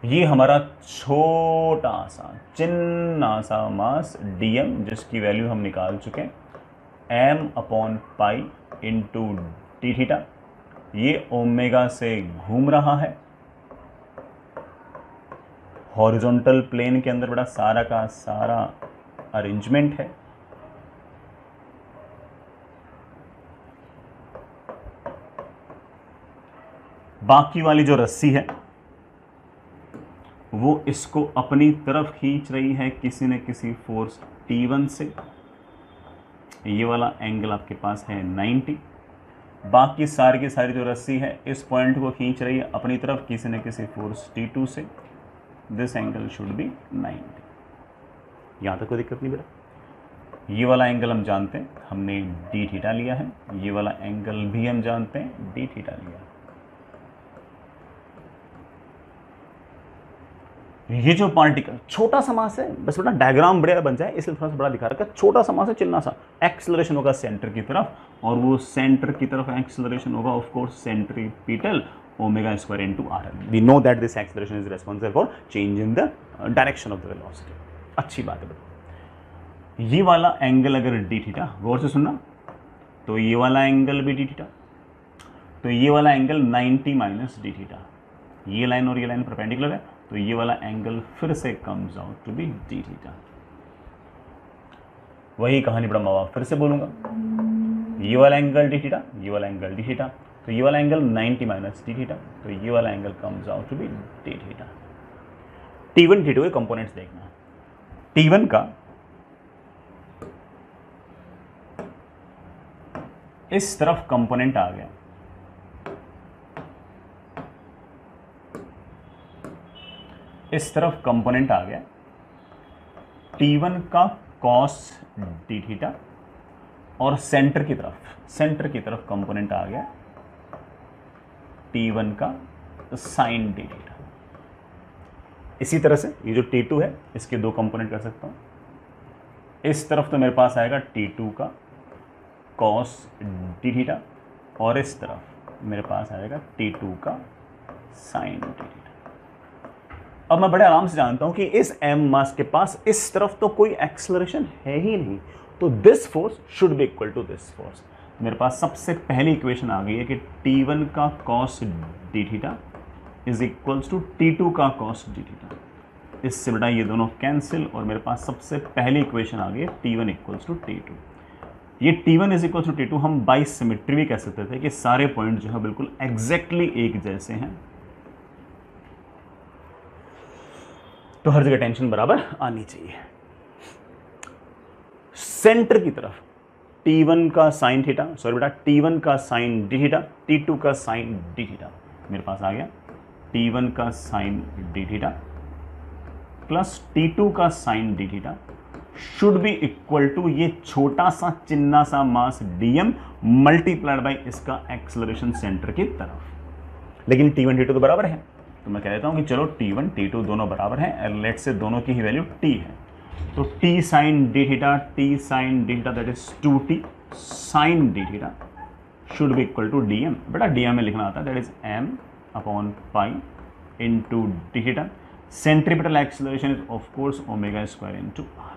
ये हमारा छोटा सा चिन्ना सा मास डीएम, जिसकी वैल्यू हम निकाल चुके हैं, m upon pi into d theta. ये ओमेगा से घूम रहा है हॉरिजॉन्टल प्लेन के अंदर, बड़ा सारा का सारा अरेंजमेंट है। बाकी वाली जो रस्सी है वो इसको अपनी तरफ खींच रही है किसी न किसी फोर्स T1 से। ये वाला एंगल आपके पास है 90। बाकी सारी की सारी जो रस्सी है इस पॉइंट को खींच रही है अपनी तरफ किसी न किसी फोर्स T2 से। This angle should be 90। यहां तक कोई दिक्कत नहीं बेटा। ये वाला एंगल हम जानते हैं, हमने डी थीटा लिया है। ये वाला एंगल भी हम जानते हैं, डी थीटा लिया है। ये जो पार्टिकल छोटा सा मास है, बस बेटा डायग्राम बढ़िया बन जाए इसलिए थोड़ा सा बड़ा दिखा रखा है। छोटा सा मास है, चिन्ना सा, एक्सेलरेशन होगा सेंटर की तरफ, और वो सेंटर की तरफ एक्सेलरेशन होगा of course centripetal omega square into R. We know that this acceleration is responsible for change in the direction of the velocity. अच्छी बात है बेटा। ये वाला एंगल अगर डी थीटा, गौर से सुनना, तो ये वाला एंगल भी डी थीटा, तो ये वाला एंगल 90 माइनस डी थीटा। ये लाइन और ये लाइन परपेंडिकुलर है, तो ये वाला एंगल फिर से comes out to be D theta. वही कहानी बड़ा मावा, फिर से बोलूंगा, ये वाला एंगल डी थीटा, ये वाला एंगल डी थीटा, तो ये वाला एंगल 90 माइनस डी थीटा, तो ये वाला angle comes out to be D theta. T1 T2 के कंपोनेंट्स देखना। T1 का इस तरफ कंपोनेंट आ गया, इस तरफ कंपोनेंट आ गया T1 का cos डी थीटा, और सेंटर की तरफ कंपोनेंट आ गया T1 का sin डी थीटा। इसी तरह से ये जो T2 है इसके दो कंपोनेंट कर सकता हूं। इस तरफ तो मेरे पास आएगा T2 का कॉस डी थीटा और इस तरफ मेरे पास आएगा T2 का साइन डी थीटा। अब मैं बड़े आराम से जानता हूं कि इस m मास के पास इस तरफ तो कोई एक्सेलरेशन है ही नहीं, तो this force should be equal to this force. मेरे पास सबसे पहली इक्वेशन आ गई है कि T1 का cos D theta is equals to T2 का कॉस डी थीटा। इससे बड़ा ये दोनों कैंसिल और मेरे पास सबसे पहली इक्वेशन आ गई है T1 इक्वल्स टू T2। ये T1 is equals to T2 हम बाई सिमेट्री भी कह सकते थे कि सारे पॉइंट जो है बिल्कुल एग्जैक्टली एक जैसे हैं, तो हर जगह टेंशन बराबर आनी चाहिए। सेंटर की तरफ T1 का साइन थीटा, सॉरी बेटा T1 का साइन डी थीटा, T2 का साइन डी थीटा, मेरे पास आ गया T1 का sine D theta plus T2 का sine D theta should be equal to ये छोटा सा चिन्ना सा मास dm मल्टीप्लाइड बाई इसका एक्सेलरेशन सेंटर की तरफ। लेकिन T1 T2 तो बराबर है, तो मैं कह देता हूं कि चलो T1 T2 दोनों बराबर हैं, लेट से दोनों की ही वैल्यू T है, तो T sine D theta that is 2T sine D theta should be equal to dm। बेटा dm में लिखना आता है that is m upon pi into d theta. Centripetal acceleration is of course omega square into r।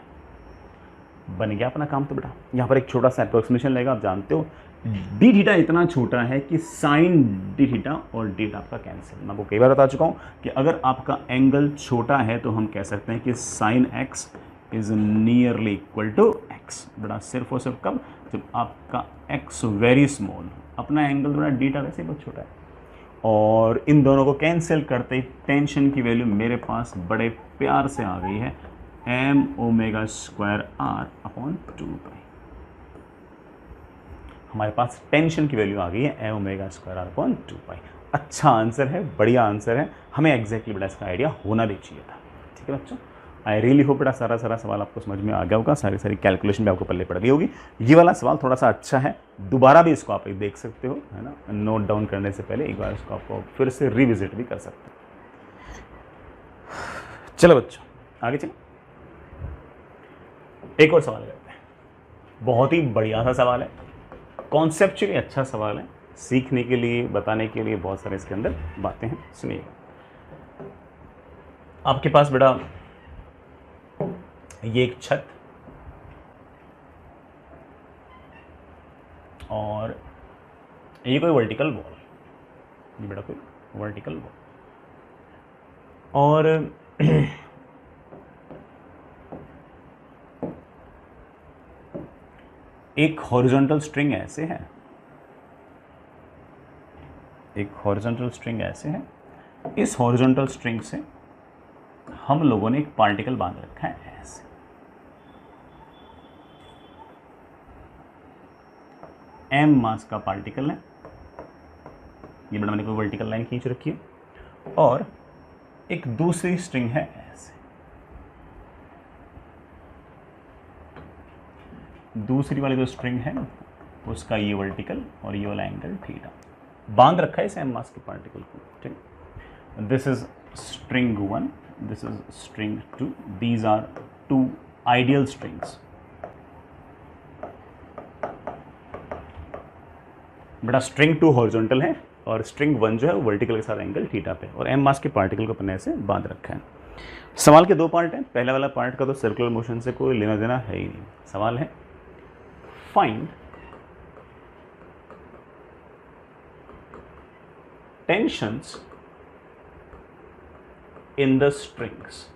बन गया अपना काम। तो बेटा यहाँ पर एक छोटा सा अप्रोक्सीमेशन लगेगा, आप जानते हो डी थीटा इतना छोटा है कि साइन डी थीटा और डी थीटा आपका कैंसिल। मैं आपको कई बार बता चुका हूँ कि अगर आपका एंगल छोटा है तो हम कह सकते हैं कि sine x is nearly equal to x। बेटा सिर्फ और सिर्फ कब, जब आपका x वेरी स्मॉल हो। अपना एंगल थोड़ा डी थीटा वैसे बहुत छोटा है, और इन दोनों को कैंसिल करते ही टेंशन की वैल्यू मेरे पास बड़े प्यार से आ गई है m omega square r upon 2 हमारे पास टेंशन की वैल्यू आ गई है m omega square r upon 2 अच्छा आंसर है, बढ़िया आंसर है, हमें एग्जैक्टली बेटा इसका आइडिया होना भी चाहिए था। ठीक है बच्चों, आई रियली होप बेटा सारा सवाल आपको समझ में आ गया होगा, सारी कैलकुलेशन भी आपको पल्ले पड़ गई होगी। ये वाला सवाल थोड़ा सा अच्छा है, दोबारा भी इसको आप देख सकते हो, है ना, नोट डाउन करने से पहले एक बार इसको आपको फिर से रिविजिट भी कर सकते हो। चलो बच्चों आगे चलो, एक और सवाल करते हैं। बहुत ही बढ़िया सा सवाल है, कॉन्सेप्चुअली अच्छा सवाल है, सीखने के लिए बताने के लिए बहुत सारे इसके अंदर बातें हैं। सुनिएगा, आपके पास बेटा ये एक छत और ये कोई वर्टिकल वॉल, ये बेटा कोई वर्टिकल वॉल, और एक हॉरिजॉन्टल स्ट्रिंग ऐसे है, एक हॉरिजॉन्टल स्ट्रिंग ऐसे है। इस हॉरिजॉन्टल स्ट्रिंग से हम लोगों ने एक पार्टिकल बांध रखा है ऐसे। m मास का पार्टिकल है, ये बेटा मैंने कोई वर्टिकल लाइन खींच रखी है, और एक दूसरी स्ट्रिंग है ऐसे। दूसरी वाली जो स्ट्रिंग है उसका ये वर्टिकल और ये वाला एंगल थीटा, बांध रखा है इस m मास के पार्टिकल को। ठीक, this is string 1, this is string 2, these are two ideal strings. बेटा स्ट्रिंग 2 हॉरिजॉन्टल है और स्ट्रिंग 1 जो है वर्टिकल के साथ एंगल थीटा पे, और m मास के पार्टिकल को अपने ऐसे बांध रखा है। सवाल के दो पार्ट हैं, पहले वाला पार्ट का तो सर्कुलर मोशन से कोई लेना देना है ही नहीं। सवाल है find tensions in the strings.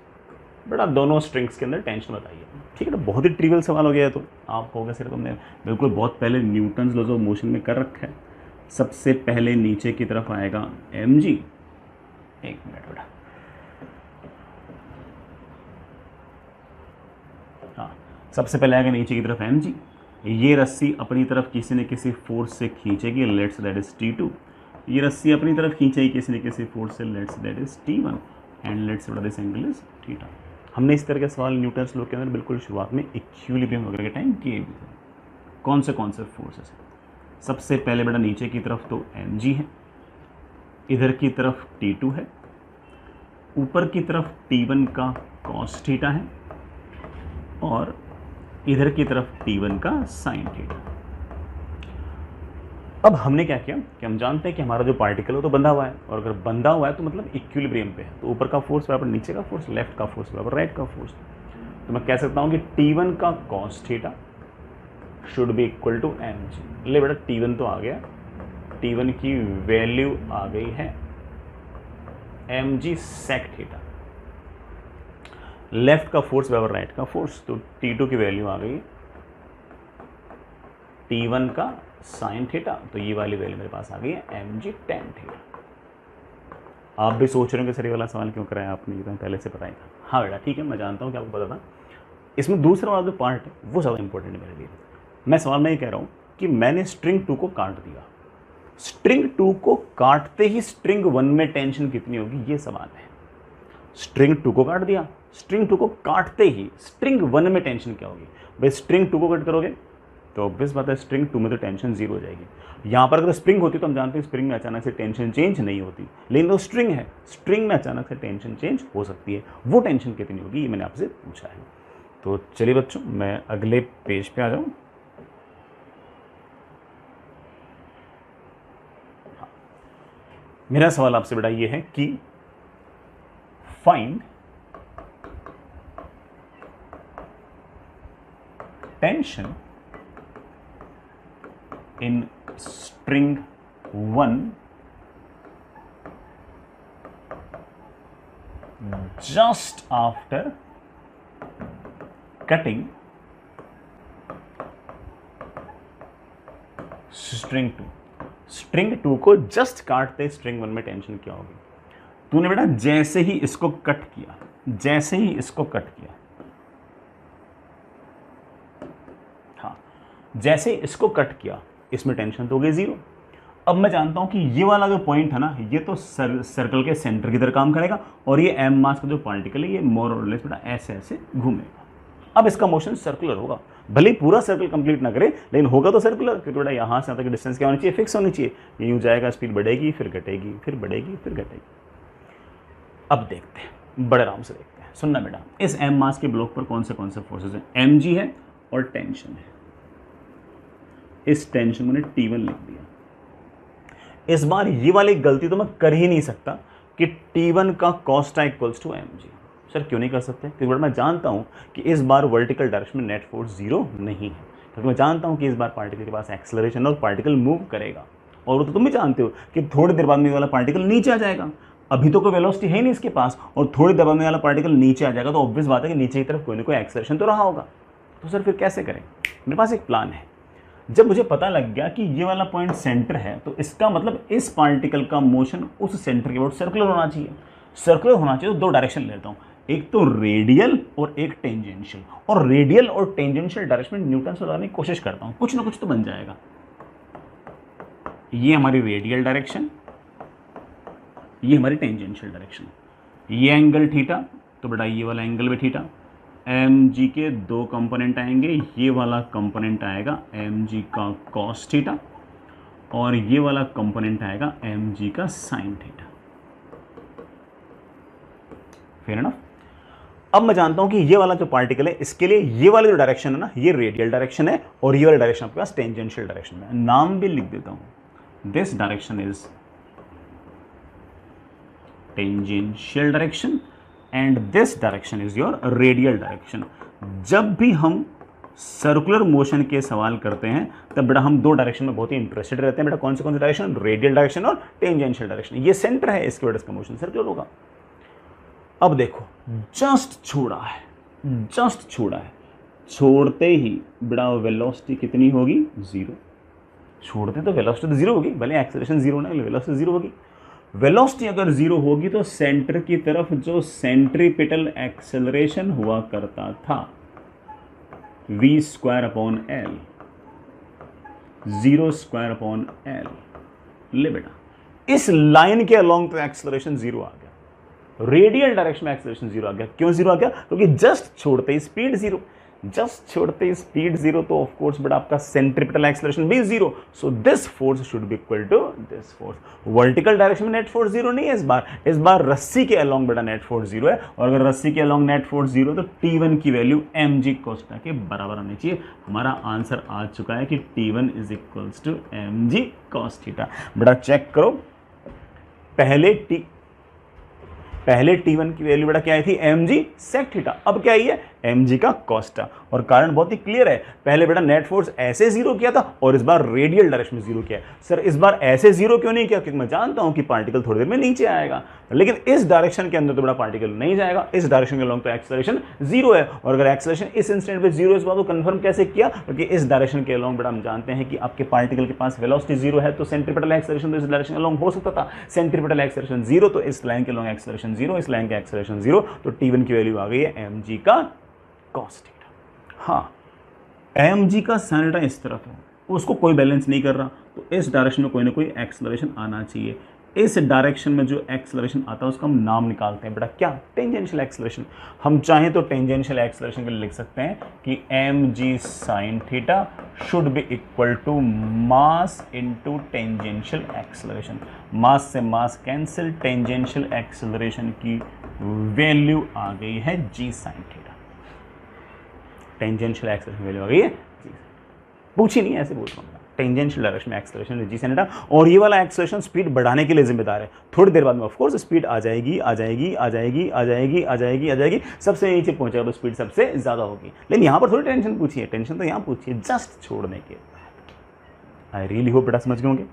बेटा दोनों स्ट्रिंग्स के अंदर टेंशन बताइए। ठीक है, तो बहुत ही ट्रिवियल सवाल हो गया है, तो आप कहोगे सर तुमने बिल्कुल बहुत पहले न्यूटन्स लॉज ऑफ मोशन में कर रखा है। सबसे पहले नीचे की तरफ आएगा mg, एक मिनट बेटा, हाँ सबसे पहले आएगा नीचे की तरफ mg, ये रस्सी अपनी तरफ किसी न किसी फोर्स से खींचेगी, लेट्स दैट इज T2, ये रस्सी अपनी तरफ खींचेगी किसी न किसी फोर्स से, let's that is T1, and let's that this angle is theta. हमने इस तरह के सवाल न्यूटन्स लॉ के अंदर बिल्कुल शुरुआत में इक्विलिब्रियम वगैरह के टाइम किए भी थे। कौन से फोर्सेस हैं? सबसे पहले बेटा नीचे की तरफ तो mg है, इधर की तरफ T2 है, ऊपर की तरफ T1 का cos थीटा है, और इधर की तरफ T1 का sin थीटा। अब हमने क्या किया कि हम जानते हैं कि हमारा जो पार्टिकल है तो बंधा हुआ है, और अगर बंधा हुआ है तो मतलब इक्विलिब्रियम पे है, तो ऊपर का फोर्स बराबर नीचे का फोर्स, लेफ्ट का फोर्स बराबर राइट का फोर्स। तो मैं कह सकता हूँ कि T1 का cos theta should be equal to mg। ले बेटा T1 तो आ गया, T1 की वैल्यू आ गई है mg sec थीटा, लेफ्ट का फोर्स बराबर राइट का फोर्स, तो T2 की वैल्यू आ गई T1 का साइन थीटा, तो ये वाली वैल्यू मेरे पास आ गई है mg tan थीटा। आप भी सोच रहे होंगे सर ये वाला सवाल क्यों कराया आपने, ये तो पहले से पता ही था। हाँ बेटा ठीक है, मैं जानता हूँ कि आपको पता था। इसमें दूसरा वाला जो पार्ट है वो ज़्यादा इंपॉर्टेंट है मेरे लिए। मैं सवाल में ये कह रहा हूँ कि मैंने स्ट्रिंग 2 को काट दिया, स्ट्रिंग 2 को काटते ही स्ट्रिंग 1 में टेंशन कितनी होगी, ये सवाल है। स्ट्रिंग 2 को काट दिया, स्ट्रिंग 2 को काटते ही स्ट्रिंग 1 में टेंशन क्या होगी। भाई स्ट्रिंग 2 को कट करोगे तो ऑब्वियस बात है स्ट्रिंग 2 में तो टेंशन 0 हो जाएगी। यहाँ पर अगर स्प्रिंग होती तो हम जानते हैं स्प्रिंग में अचानक से टेंशन चेंज नहीं होती, लेकिन तो स्ट्रिंग है, स्ट्रिंग में अचानक से टेंशन चेंज हो सकती है। वो टेंशन कितनी होगी ये मैंने आपसे पूछा है। तो चलिए बच्चों मैं अगले पेज पे आ जाऊँ। मेरा सवाल आपसे बेटा ये है कि find tension in string 1 just after cutting string 2। String 2 को जस्ट काटते स्ट्रिंग 1 में टेंशन क्या होगी। तूने बेटा जैसे ही इसको कट किया, जैसे ही इसको कट किया, हाँ जैसे ही इसको कट किया इसमें टेंशन तो हो गई 0। अब मैं जानता हूं कि ये वाला जो पॉइंट है ना ये तो सर्कल के सेंटर की तरह काम करेगा, और ये m मास का जो पार्टिकल है ये मोर और लेस बेटा ऐसे ऐसे घूमेगा। अब इसका मोशन सर्कुलर होगा, भले ही पूरा सर्कल कंप्लीट ना करे लेकिन होगा तो सर्कुलर, क्योंकि बेटा यहाँ से यहाँ तक डिस्टेंस क्या होनी चाहिए, फिक्स होनी चाहिए। ये यूँ जाएगा, स्पीड बढ़ेगी फिर घटेगी फिर बढ़ेगी फिर घटेगी। अब देखते हैं, बड़े आराम से देखते हैं। सुनना बेटा, इस m मास के ब्लॉक पर कौन से फोर्सेज हैं, mg है और टेंशन है। इस टेंशन मैंने T1 लिख दिया। इस बार ये वाली गलती तो मैं कर ही नहीं सकता कि T1 का cos theta equals to mg। Sir क्यों नहीं कर सकते, क्योंकि मैं जानता हूं कि इस बार वर्टिकल डायरेक्शन में नेट फोर्स 0 नहीं है, क्योंकि मैं जानता हूं कि इस बार पार्टिकल के पास एक्सेलरेशन और पार्टिकल मूव करेगा। और वो तो तुम भी जानते हो कि थोड़ी देर बाद में वाला पार्टिकल नीचे आ जाएगा, अभी तो कोई वेलोसिटी है नहीं इसके पास, और थोड़ी देर बाद में वाला पार्टिकल नीचे आ जाएगा, तो ऑब्वियस बात है कि नीचे की तरफ कोई ना कोई एक्सेलरेशन तो रहा होगा। तो सर फिर कैसे करें, मेरे पास एक प्लान है। जब मुझे पता लग गया कि ये वाला पॉइंट सेंटर है, तो इसका मतलब इस पार्टिकल का मोशन उस सेंटर के अबाउट सर्कुलर होना चाहिए। सर्कुलर होना चाहिए तो दो डायरेक्शन लेता हूँ, एक तो रेडियल और एक टेंजेंशियल। और रेडियल और टेंजेंशियल डायरेक्शन में न्यूटन से लगाने की कोशिश करता हूँ, कुछ ना कुछ तो बन जाएगा। ये हमारी रेडियल डायरेक्शन, ये हमारी टेंजेंशियल डायरेक्शन। ये एंगल थीटा, तो बेटा ये वाला एंगल भी थीटा। mg के दो कंपोनेंट आएंगे, ये वाला कंपोनेंट आएगा mg का cos थीटा, और ये वाला कंपोनेंट आएगा mg का sin थीटा। Fair enough. अब मैं जानता हूं कि ये वाला जो पार्टिकल है इसके लिए ये वाला जो डायरेक्शन है ना, ये रेडियल डायरेक्शन है, और ये वाला डायरेक्शन आपके पास टेंजेंशियल डायरेक्शन है। नाम भी लिख देता हूं, this direction is tangential direction and this direction is your radial direction. जब भी हम सर्कुलर मोशन के सवाल करते हैं तब बेटा हम दो डायरेक्शन में बहुत ही इंटरेस्टेड रहते हैं। बेटा कौन से डायरेक्शन, रेडियल डायरेक्शन और टेंजेंशियल डायरेक्शन। ये सेंटर है, इसके वजह से मोशन सर्कुलर होगा। अब देखो, जस्ट छोड़ा है, जस्ट छोड़ा है, छोड़ते ही बेटा वेलोसिटी कितनी होगी, 0। छोड़ते तो वेलोसिटी तो 0 होगी, भले एक्सेलरेशन 0 ना, वेलोसिटी 0 होगी। वेलोसिटी अगर 0 होगी तो सेंटर की तरफ जो सेंट्रीपिटल एक्सेलरेशन हुआ करता था v²/L 0²/L, ले बेटा इस लाइन के अलोंग तो एक्सेलरेशन 0 आ गया, रेडियल डायरेक्शन में एक्सेलरेशन 0 आ गया। क्यों 0 आ गया, क्योंकि जस्ट छोड़ते ही स्पीड 0। जस्ट छोड़ते ही स्पीड जीरो, तो ऑफ कोर्स बट आपका सेंट्रीपिटल एक्सेलरेशन भी zero, so this force should be equal to this force. Vertical direction में नेट फोर्स जीरो नहीं है इस बार रस्सी के अलोंग बेटा नेट फोर्स जीरो है, और अगर रस्सी के अलोंग नेट फोर्स जीरो तो T1 की वैल्यू mg कोस्टा के बराबर आनी चाहिए। हमारा आंसर आ चुका है कि T1 is equals to mg cos theta. बेटा चेक करो, पहले T1 की वैल्यू बेटा क्या आई थी, mg sec थीटा, अब क्या आई है mg का कोस्टा। और कारण बहुत ही क्लियर है, पहले बेटा नेट फोर्स ऐसे जीरो किया था और इस बार रेडियल डायरेक्शन में जीरो किया है। सर इस बार ऐसे जीरो क्यों नहीं किया, क्योंकि मैं जानता हूं कि पार्टिकल थोड़ी देर में नीचे आएगा, लेकिन इस डायरेक्शन के अंदर तो बड़ा पार्टिकल नहीं जाएगा, इस डायरेक्शन के लॉन्ग तो एक्सेलरेशन जीरो है, और अगर एक्सेलरेशन इस इंस्टेंट पे जीरो, इस बात को कंफर्म कैसे किया, क्योंकि इस डायरेक्शन के लॉन्ग बेटा हम जानते हैं कि आपके पार्टिकल के पास वेलोसिटी जीरो है, तो सेंट्रीपिटल एक्सेलरेशन तो इस डायरेक्शन के लॉन्ग हो सकता था, सेंट्रीपिटल एक्सेलरेशन जीरो, तो इस लाइन के लॉन्ग एक्सेलरेशन जीरो, इस लाइन का एक्सेलरेशन जीरो, तो T1 की वैल्यू आ गई है mg का cos थीटा। हाँ, mg का sin थीटा इस तरफ है, उसको कोई बैलेंस नहीं कर रहा, तो इस डायरेक्शन में कोई ना कोई एक्सेलरेशन आना चाहिए। इस डायरेक्शन में जो एक्सेलरेशन आता है उसका हम नाम निकालते हैं बेटा क्या, टेंजेंशियल एक्सेलरेशन। हम चाहें तो टेंजेंशियल एक्सेलरेशन के लिए लिख सकते हैं कि mg sin theta should be equal to mass into tangential acceleration. Mass से मास कैंसिल, टेंजेंशियल एक्सेलरेशन की वैल्यू आ गई है g sin theta. Tangential acceleration value आ गई है, पूछी नहीं ऐसे बोल रहा हूँ, टेंजेंशियल डायरेक्शन में एक्सेलरेशन जी sin थीटा, और ये वाला एक्सेलरेशन स्पीड बढ़ाने के लिए जिम्मेदार है। थोड़ी देर बाद में ऑफ कोर्स स्पीड आ जाएगी, सबसे नीचे पहुंचेगा तो स्पीड सबसे ज्यादा होगी, लेकिन यहाँ पर थोड़ी टेंशन पूछी है, टेंशन तो यहाँ पूछी है जस्ट छोड़ने के। आई रियली होप बेटा समझ गए होंगे।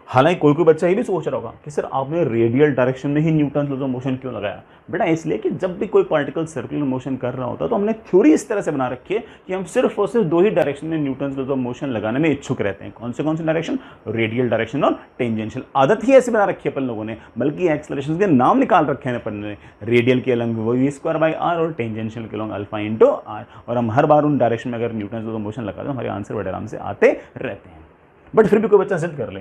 हालांकि कोई बच्चा ये भी सोच रहा होगा कि सर आपने रेडियल डायरेक्शन में ही न्यूटन लॉज ऑफ मोशन क्यों लगाया। बेटा इसलिए कि जब भी कोई पार्टिकल सर्कुलर मोशन कर रहा होता है तो हमने थ्योरी इस तरह से बना रखी है कि हम सिर्फ और सिर्फ दो ही डायरेक्शन में न्यूटन लॉज ऑफ मोशन लगाने में इच्छुक रहते हैं। कौन से डायरेक्शन, रेडियल डायरेक्शन और टेंजेंशियल। आदत ही ऐसी बना रखी है अपन लोगों ने, बल्कि एक्सेलरेशन के नाम निकाल रखे हैं अपन ने, रेडियल के अलग v²/r और टेंजेंशियल के अलग अल्फा इंटू r, और हम हर बार उन डायरेक्शन में अगर न्यूटन लॉज ऑफ मोशन लगाते हैं हमारे आंसर बड़े आराम से आते रहते हैं। बट फिर भी कोई बच्चा जिद कर ले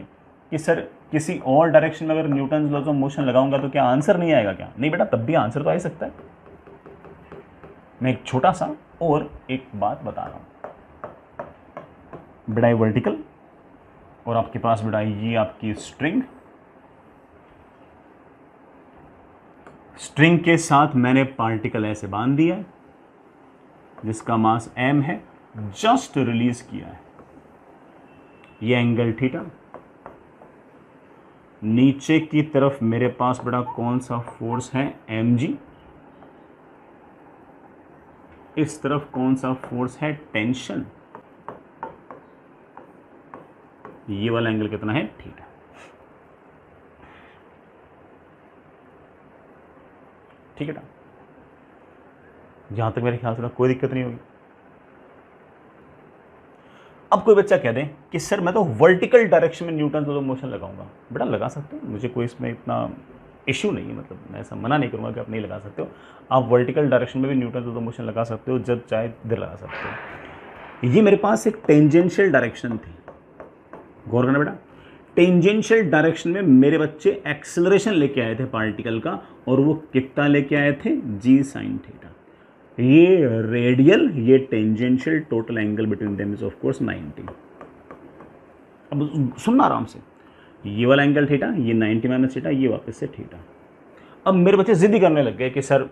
कि सर किसी और डायरेक्शन में अगर न्यूटन लॉज ऑफ मोशन लगाऊंगा तो क्या आंसर नहीं आएगा क्या? नहीं बेटा, तब भी आंसर तो आ ही सकता है। मैं एक छोटा सा और एक बात बता रहा हूं बेटा, ये वर्टिकल और आपके पास बेटा ये आपकी स्ट्रिंग के साथ मैंने पार्टिकल ऐसे बांध दिया है जिसका मास m है, जस्ट रिलीज किया है। ये एंगल थीटा, नीचे की तरफ मेरे पास बेटा कौन सा फोर्स है, mg, इस तरफ कौन सा फोर्स है, टेंशन, ये वाला एंगल कितना है, थीटा। ठीक है ना, जहां तक मेरे ख्याल से कोई दिक्कत नहीं होगी। अब कोई बच्चा कह दे कि सर मैं तो वर्टिकल डायरेक्शन में न्यूटन लॉ ऑफ मोशन लगाऊंगा। बेटा लगा सकते हो, मुझे कोई इसमें इतना इश्यू नहीं है, मतलब मैं ऐसा मना नहीं करूंगा कि आप नहीं लगा सकते हो। आप वर्टिकल डायरेक्शन में भी न्यूटन लॉ ऑफ मोशन लगा सकते हो, जब चाहे इधर लगा सकते हो। ये मेरे पास एक टेंजेंशियल डायरेक्शन थी, गौर करना बेटा। टेंजेंशियल डायरेक्शन में मेरे बच्चे एक्सेलरेशन लेके आए थे पार्टिकल का, और वो कितना लेके आए थे, जी साइन थीटा। ये रेडियल, ये tangential, total angle between them is of course 90। अब सुनना आराम से, ये वाला एंगल थीटा, ये 90 माइनस थीटा, ये वापस से थीटा। अब मेरे बच्चे जिद्दी करने लग गए कि सर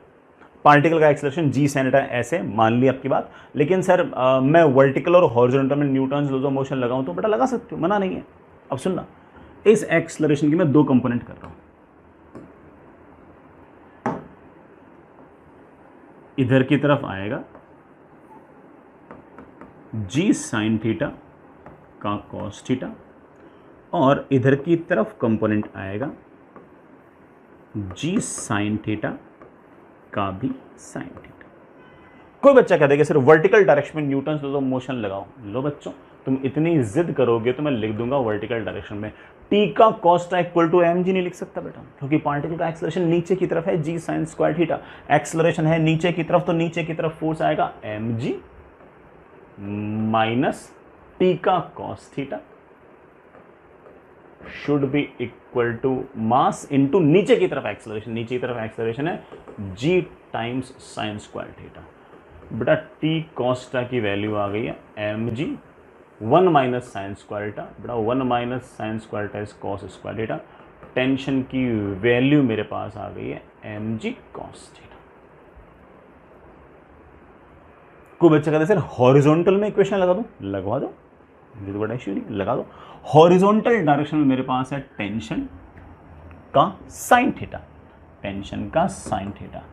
पार्टिकल का एक्सेलरेशन जी साइन थीटा, ऐसे मान ली आपकी बात, लेकिन सर मैं वर्टिकल और हॉरिजॉन्टल में न्यूटन लॉज ऑफ मोशन लगाऊं तो बेटा लगा सकते हो, मना नहीं है। अब सुनना, इस एक्सेलरेशन की मैं दो कंपोनेंट कर रहा हूं, इधर की तरफ आएगा जी साइन थीटा का कॉस थीटा, और इधर की तरफ कंपोनेंट आएगा जी साइन थीटा का भी साइन थीटा। कोई बच्चा कहता है कि सर वर्टिकल डायरेक्शन में न्यूटन लॉ ऑफ मोशन लगाओ। लो बच्चों, तुम इतनी जिद करोगे तो मैं लिख दूंगा वर्टिकल डायरेक्शन में टी का कॉस्टा इक्वल टू mg नहीं लिख सकता बेटा, क्योंकि पार्टिकल का एक्सेलरेशन नीचे की तरफ है, जी साइन स्क्वायर थीटा। एक्सेलरेशन है नीचे की तरफ, तो नीचे की तरफ फोर्स आएगा mg माइनस टी का cos theta should be equal to mass into नीचे की तरफ एक्सेलरेशन, नीचे की तरफ एक्सेलरेशन है g times sine square theta. बेटा टी कॉस्टा की वैल्यू आ गई है M G 1 minus sine square theta. बेटा 1 minus sine square theta is cos square theta. Tension की वैल्यू मेरे पास आ गई है एम जी कॉस थीटा। कोई बच्चा कहते सर हॉरिजॉन्टल में इक्वेशन लगा दूं, लगवा दो, ये तो बड़ा इश्यू नहीं, लगा दो। हॉरिजॉन्टल डायरेक्शन में मेरे पास है टेंशन का साइन थीटा, टेंशन का साइन थीटा।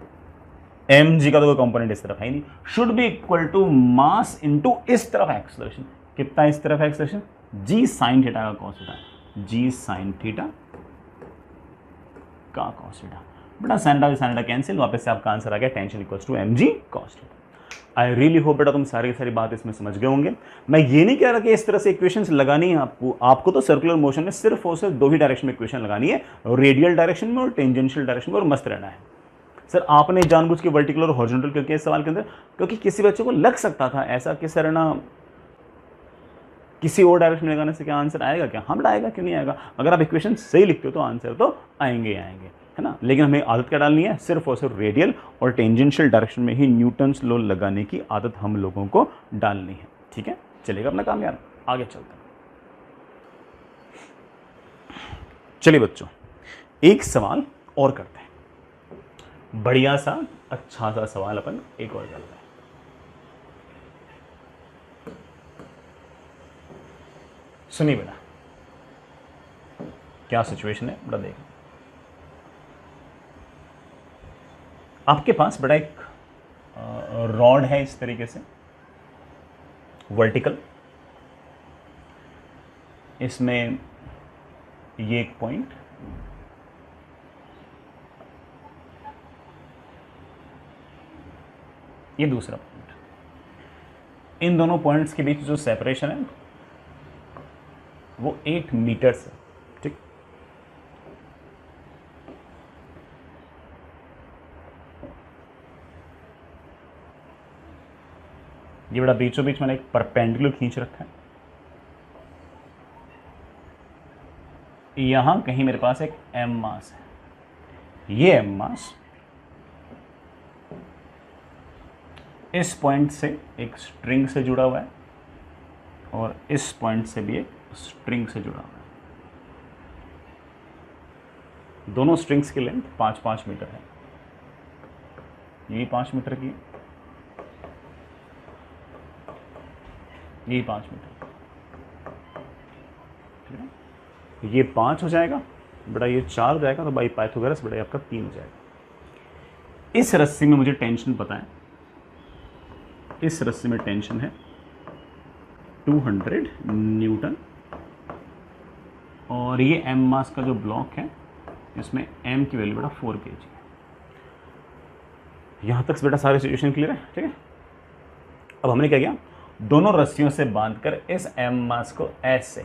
एम जी का तो कोई कंपोनेंट इस तरफ है नहीं, should be equal to mass into इस तरफ एक्सेलरेशन। कितना इस तरफ एक्सेलरेशन? जी साइन थीटा का cos theta, G sine theta का कॉस थीटा। बेटा साइन थीटा कैंसिल, वापस से आपका आंसर आ गया tension equals to M G cos theta. I really hope बेटा तुम सारी की सारी बात इसमें समझ गए होंगे। मैं ये नहीं कह रहा कि इस तरह से इक्वेशंस लगानी है आपको तो सर्कुलर मोशन में सिर्फ और सिर्फ दो ही डायरेक्शन में इक्वेशन लगानी है, रेडियल डायरेक्शन में और टेंजेंशियल डायरेक्शन में, और मस्त रहना है। सर आपने जानबूझ के वर्टिकल और हॉरिजॉन्टल क्यों किया इस सवाल के अंदर? क्योंकि किसी बच्चे को लग सकता था ऐसा कि सर ना किसी और डायरेक्शन में लगाने से क्या आंसर आएगा क्या? हम आएगा, क्यों नहीं आएगा? अगर आप इक्वेशन सही लिखते हो तो आंसर तो आएंगे आएंगे, है ना। लेकिन हमें आदत क्या डालनी है? सिर्फ और सिर्फ रेडियल और टेंजेंशियल डायरेक्शन में ही न्यूटन्स लॉ लगाने की आदत हम लोगों को डालनी है। ठीक है, चलेगा अपना काम यार, आगे चलते हैं। चलिए बच्चों एक सवाल और करते हैं, बढ़िया सा अच्छा सा सवाल अपन एक और करते हैं। सुनिए बेटा क्या सिचुएशन है बेटा, देखो आपके पास बेटा एक रॉड है इस तरीके से वर्टिकल, इसमें ये एक पॉइंट, ये दूसरा पॉइंट, इन दोनों पॉइंट्स के बीच जो सेपरेशन है वो 8 मीटर है। ठीक, ये बड़ा बीचों बीच मैंने एक परपेंडिकुलर खींच रखा है, यहां कहीं मेरे पास एक एम मास है, ये एम मास इस पॉइंट से एक स्ट्रिंग से जुड़ा हुआ है और इस पॉइंट से भी एक स्ट्रिंग से जुड़ा हुआ है। दोनों स्ट्रिंग्स की लेंथ 5-5 मीटर है, ये 5 मीटर की, ये 5 मीटर, ठीक है। ये 5 हो जाएगा बेटा, ये 4 हो जाएगा, तो बाई पाइथागोरस बेटा आपका 3 हो जाएगा। इस रस्सी में मुझे टेंशन पता है, इस रस्सी में टेंशन है 200 न्यूटन, और ये एम मास का जो ब्लॉक है इसमें एम की वैल्यू बेटा 4 kg है। यहां तक बेटा सारी सिचुएशन क्लियर है, ठीक है। अब हमने क्या किया, दोनों रस्सियों से बांधकर इस एम मास को ऐसे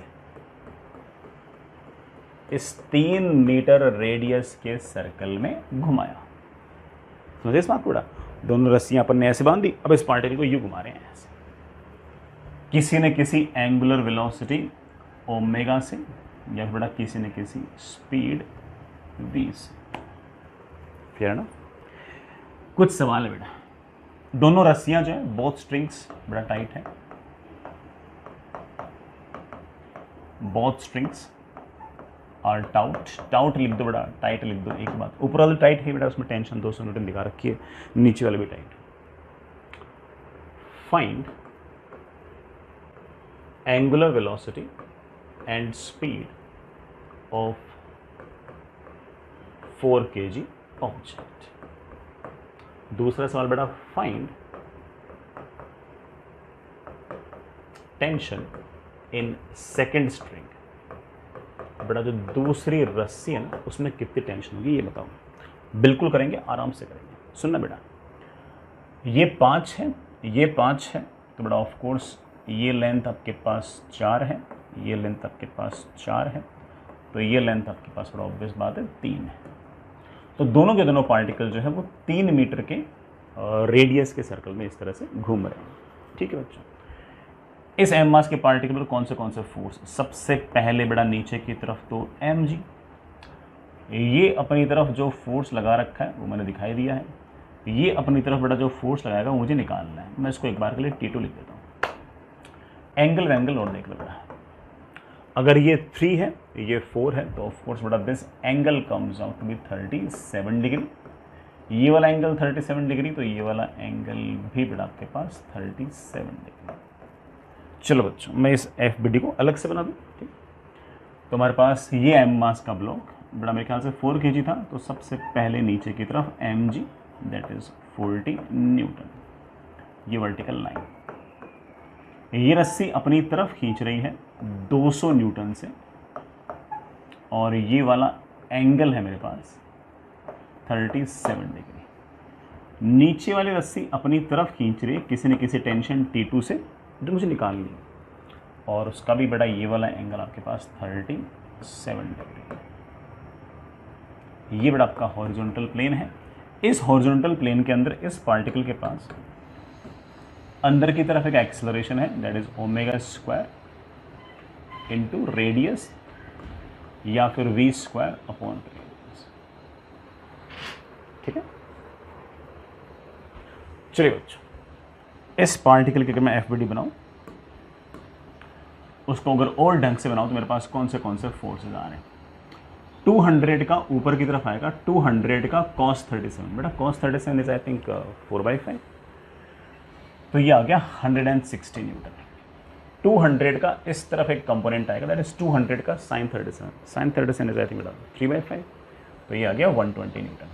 इस 3 मीटर रेडियस के सर्कल में घुमाया। समझे इस बात को बेटा? दोनों रस्सियां अपन ने ऐसे बांध दी, अब इस पार्टिकल को यूं घुमा रहे हैं ऐसे, किसी ने किसी एंगुलर वेलोसिटी ओमेगा से, या बेटा किसी ने किसी स्पीड v से। क्लियर ना? कुछ सवाल है बेटा, दोनों रस्सियां जो है बोथ स्ट्रिंग्स बड़ा टाइट है, बोथ स्ट्रिंग्स और टाउट लिख दो बेटा, टाइट लिख दो। एक बात, ऊपर वाला टाइट है बेटा, उसमें टेंशन 200 न्यूटन दिखा रखी है, नीचे वाले भी tight. Find angular velocity and speed of 4 kg object. दूसरा सवाल बेटा, find tension in second string. बेटा जो दूसरी रस्सी है ना उसमें कितनी टेंशन होगी ये बताओ। बिल्कुल करेंगे, आराम से करेंगे। सुनना बेटा, ये 5 है, ये 5 है, तो बेटा ऑफ कोर्स ये लेंथ आपके पास 4 है, ये लेंथ आपके पास 4 है, तो ये लेंथ आपके पास बड़ा ऑब्वियस बात है 3 है। तो दोनों के दोनों पार्टिकल जो है वो 3 मीटर के रेडियस के सर्कल में इस तरह से घूम रहे हैं। ठीक है बच्चों, इस एम मास के पार्टिकल पर कौन से फोर्स? सबसे पहले बेटा नीचे की तरफ तो एम जी, ये अपनी तरफ जो फोर्स लगा रखा है वो मैंने दिखाई दिया है, ये अपनी तरफ बड़ा जो फोर्स लगाएगा मुझे निकालना है। मैं इसको एक बार के लिए T2 लिख देता हूँ। एंगल वैंगल और देख लो बड़ा, अगर ये 3 है ये 4 है तो ऑफ कोर्स बड़ा this angle comes out to be 37 degree. ये वाला एंगल 37 डिग्री, तो ये वाला एंगल भी बड़ा आपके पास 37 डिग्री। चलो बच्चों, मैं इस FBD को अलग से बना दूँ, ठीक। तो हमारे पास ये M मास का ब्लॉक बड़ा मेरे ख्याल से 4 kg था, तो सबसे पहले नीचे की तरफ mg दैट इज 40 न्यूटन, ये वर्टिकल लाइन। ये रस्सी अपनी तरफ खींच रही है 200 न्यूटन से, और ये वाला एंगल है मेरे पास 37 डिग्री। नीचे वाली रस्सी अपनी तरफ खींच रही है किसी न किसी टेंशन T2 से, जो मुझे निकालनी है, और उसका भी बड़ा ये वाला एंगल आपके पास 37 डिग्री। ये बड़ा आपका हॉरिजॉन्टल प्लेन है। इस हॉरिजॉन्टल प्लेन के अंदर इस पार्टिकल के पास अंदर की तरफ एक एक्सेलरेशन है that is omega square into radius या फिर v स्क्वायर अपॉन रेडियस, ठीक है। चलिए बच्चों, इस पार्टिकल के अगर मैं FBD बनाऊं, उसको अगर और ढंग से बनाऊं तो मेरे पास कौन से फोर्सेज आ रहे हैं। 200 का ऊपर की तरफ आएगा, 200 का cos 37, बेटा cos 37 इज आई थिंक 4/5, तो ये आ गया 160 न्यूटन। 200 का इस तरफ एक कंपोनेंट आएगा दैट इज 200 का sin 37 इज आई थिंक बेटा 3/5, तो ये आ गया 120 न्यूटन।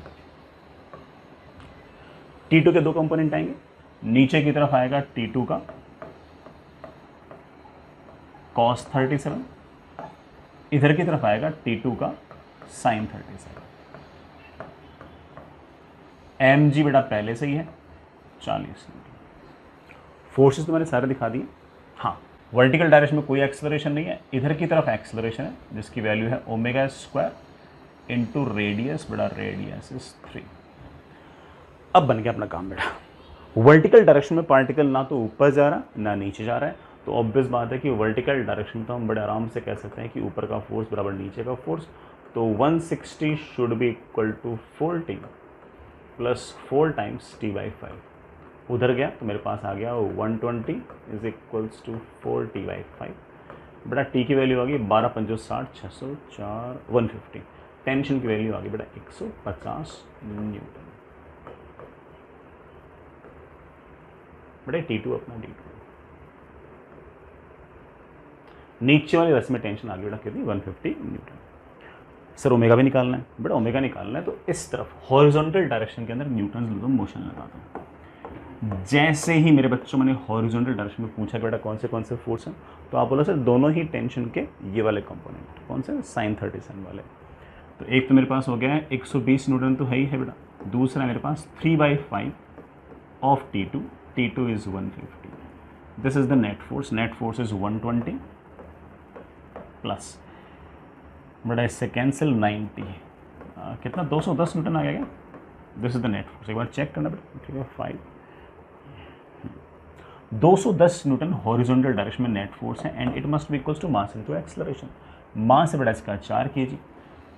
T2 के दो कंपोनेंट आएंगे, नीचे की तरफ आएगा T2 का cos 37, इधर की तरफ आएगा T2 का sin 37। mg बेटा पहले से ही है 40। फोर्सेस तो मैंने सारे दिखा दिए। हाँ, वर्टिकल डायरेक्शन में कोई एक्सेलरेशन नहीं है, इधर की तरफ एक्सेलरेशन है जिसकी वैल्यू है ओमेगा स्क्वायर इंटू रेडियस, बड़ा रेडियस इज 3। अब बन गया अपना काम बेटा। वर्टिकल डायरेक्शन में पार्टिकल ना तो ऊपर जा रहा ना नीचे जा रहा है, तो ऑब्वियस बात है कि वर्टिकल डायरेक्शन तो हम बड़े आराम से कह सकते हैं कि ऊपर का फोर्स बराबर नीचे का फोर्स, तो 160 should be equal to 40 plus 4 times T/5। उधर गया तो मेरे पास आ गया 120 इज इक्वल्स टू 4T/5। बेटा T की वैल्यू आ गई 12 पंजो 60, 600 4 150। टेंशन की वैल्यू आ गई बेटा 150 न्यूटन। बेटा T2 अपना D2, नीचे वाली रस्सी में टेंशन आ गई बेटा कितनी 150 न्यूटन। सर ओमेगा भी निकालना है, बेटा ओमेगा निकालना है तो इस तरफ हॉरिजॉन्टल डायरेक्शन के अंदर न्यूटन मोशन लगाता हूँ। जैसे ही मेरे बच्चों मैंने हॉरिजॉन्टल डायरेक्शन में पूछा कि बेटा कौन से फोर्स हैं, तो आप बोलो सर दोनों ही टेंशन के ये वाले कंपोनेंट, कौन से sin 37 वाले। तो एक तो मेरे पास हो गया है 120 न्यूटन तो है ही है बेटा, दूसरा मेरे पास 3/5 of T2, T2 is 150। This is the net force is 120 plus बेटा इससे कैंसिल 90, कितना 210 न्यूटन आ गया क्या। This is the net force, एक बार चेक करना बेटा, ठीक है 5 210 न्यूटन हॉरिजॉन्टल डायरेक्शन में नेट फोर्स है and it must be equals to mass into acceleration. Mass है बेटा इसका 4 kg,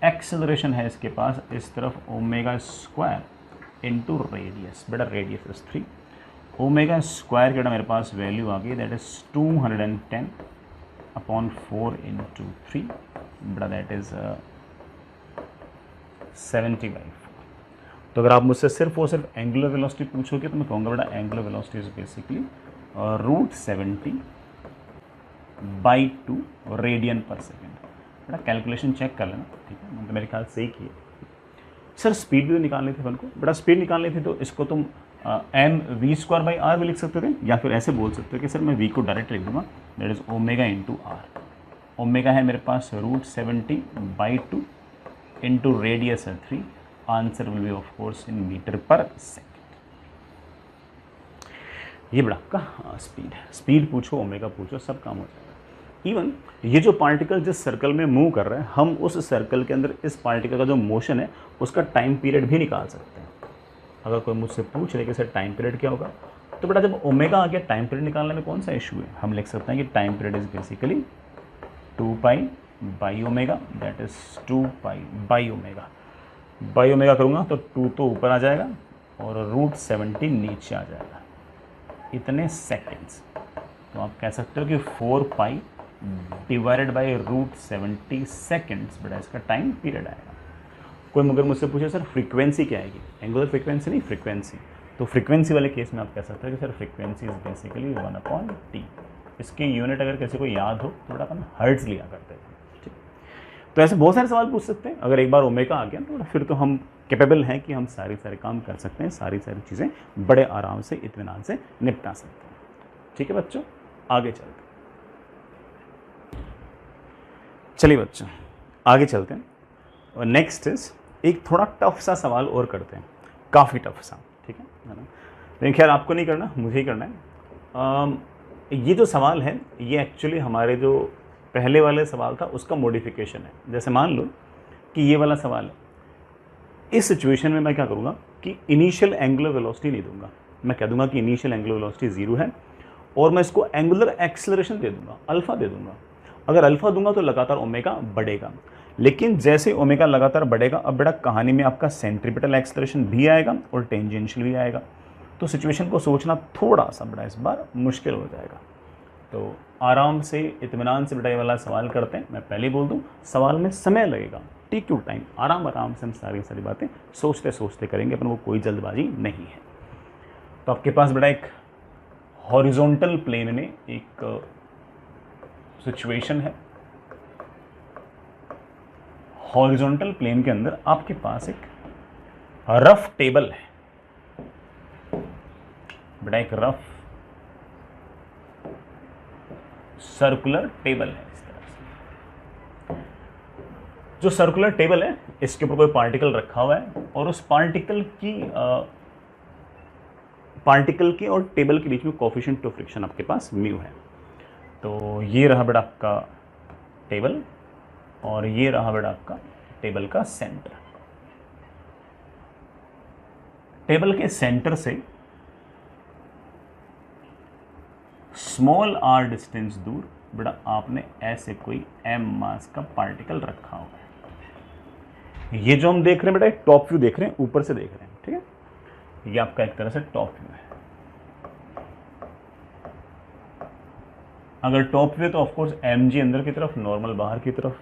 एक्सेलरेशन है इसके पास इस तरफ ओमेगा स्क्वायर इंटू रेडियस, बेटा रेडियस इज 3। ओमेगा स्क्वायर की बेटा मेरे पास वैल्यू आ गई दैट इज 210 अपॉन 4 इंटू 3, बेटा दैट इज 70/4। तो अगर आप मुझसे सिर्फ और सिर्फ एंगुलर वेलोसिटी पूछोगे तो मैं कहूँगा बेटा angular velocity is basically √70/2 radian पर सेकेंड। बेटा कैलकुलेशन चेक कर लेना, ठीक है, मैंने तो मेरे ख्याल से ही किए। सर स्पीड भी निकालनी थी अपन को, बेटा स्पीड निकालनी थी तो इसको तुम mv²/r भी लिख सकते थे, या फिर ऐसे बोल सकते हो कि सर मैं v को डायरेक्ट लिख दूंगा that is omega into R. Omega है मेरे पास √70/2 इंटू रेडियस है 3, answer will be of course in meter per second. ये बड़ा आपका स्पीड है, स्पीड पूछो ओमेगा पूछो सब काम हो जाएगा। इवन ये जो पार्टिकल जिस सर्कल में मूव कर रहा है, हम उस सर्कल के अंदर इस पार्टिकल का जो मोशन है उसका टाइम पीरियड भी निकाल सकते हैं। अगर कोई मुझसे पूछ रहे कि सर टाइम पीरियड क्या होगा, तो बेटा जब ओमेगा आ गया टाइम पीरियड निकालने में कौन सा इशू है, हम लिख सकते हैं कि टाइम पीरियड इज बेसिकली 2π/ओमेगा दैट इज 2π/ओमेगा। बाई ओमेगा करूँगा तो 2 तो ऊपर आ जाएगा और √70 नीचे आ जाएगा, इतने सेकेंड्स। तो आप कह सकते हो कि 4π डिवाइडेड बाई √70 सेकेंड्स बेटा इसका टाइम पीरियड आएगा। कोई मगर मुझसे पूछे सर फ्रीक्वेंसी क्या आएगी, एंगुलर फ्रीक्वेंसी नहीं, फ्रीक्वेंसी, तो फ्रीक्वेंसी वाले केस में आप कह सकते हो कि sir frequency is basically 1/t। इसकी यूनिट अगर किसी को याद हो तो बड़ा अपन हर्ट्ज लिया करते हैं, ठीक। तो ऐसे बहुत सारे सवाल पूछ सकते हैं। अगर एक बार ओमेगा आ गया तो फिर तो हम कैपेबल हैं कि हम सारे काम कर सकते हैं, सारी चीज़ें बड़े आराम से इत्मीनान से निपटा सकते हैं, ठीक है बच्चों। आगे चलते हैं, चलिए बच्चों आगे चलते हैं। और नेक्स्ट इज एक थोड़ा टफ सा सवाल और करते हैं, काफ़ी टफ सा, ठीक है ना। लेकिन खैर आपको नहीं करना, मुझे ही करना है। ये जो सवाल है ये एक्चुअली हमारे जो पहले वाले सवाल था उसका मॉडिफिकेशन है। जैसे मान लो कि ये वाला सवाल है, इस सिचुएशन में मैं क्या करूँगा कि इनिशियल एंगुलर वेलोसिटी नहीं दूंगा, मैं कह दूंगा कि इनिशियल एंगुलर वेलोसिटी 0 है और मैं इसको एंगुलर एक्सेलरेशन दे दूंगा, अल्फा दे दूंगा। अगर अल्फा दूंगा तो लगातार ओमेगा बढ़ेगा, लेकिन जैसे ओमेगा लगातार बढ़ेगा अब बेटा कहानी में आपका सेंट्रीपिटल एक्सेलरेशन भी आएगा और टेंजेंशियल भी आएगा। तो सिचुएशन को सोचना थोड़ा सा बड़ा इस बार मुश्किल हो जाएगा। तो आराम से इत्मीनान से बेटा ये वाला सवाल करते हैं। मैं पहले बोल दूं सवाल में समय लगेगा, टेक योर टाइम, आराम से हम सारी बातें सोचते सोचते करेंगे, अपन वो कोई जल्दबाजी नहीं है। तो आपके पास बेटा एक हॉरिजॉन्टल प्लेन में एक सिचुएशन है, हॉरिजॉन्टल प्लेन के अंदर आपके पास एक रफ टेबल है बेटा, एक रफ सर्कुलर टेबल है। इस तरह से जो सर्कुलर टेबल है इसके ऊपर कोई पार्टिकल रखा हुआ है और उस पार्टिकल के और टेबल के बीच में कोएफिशिएंट ऑफ फ्रिक्शन आपके पास म्यू है। तो ये रहा बेटा आपका टेबल और ये रहा बेटा आपका टेबल का सेंटर। टेबल के सेंटर से स्मॉल r डिस्टेंस दूर बेटा आपने ऐसे कोई m मास का पार्टिकल रखा हुआ है। ये जो हम देख रहे हैं बेटा टॉप व्यू देख रहे हैं, ऊपर से देख रहे हैं, ठीक है। ये आपका एक तरह से टॉप व्यू है। अगर टॉप व्यू तो ऑफ कोर्स mg अंदर की तरफ, नॉर्मल बाहर की तरफ।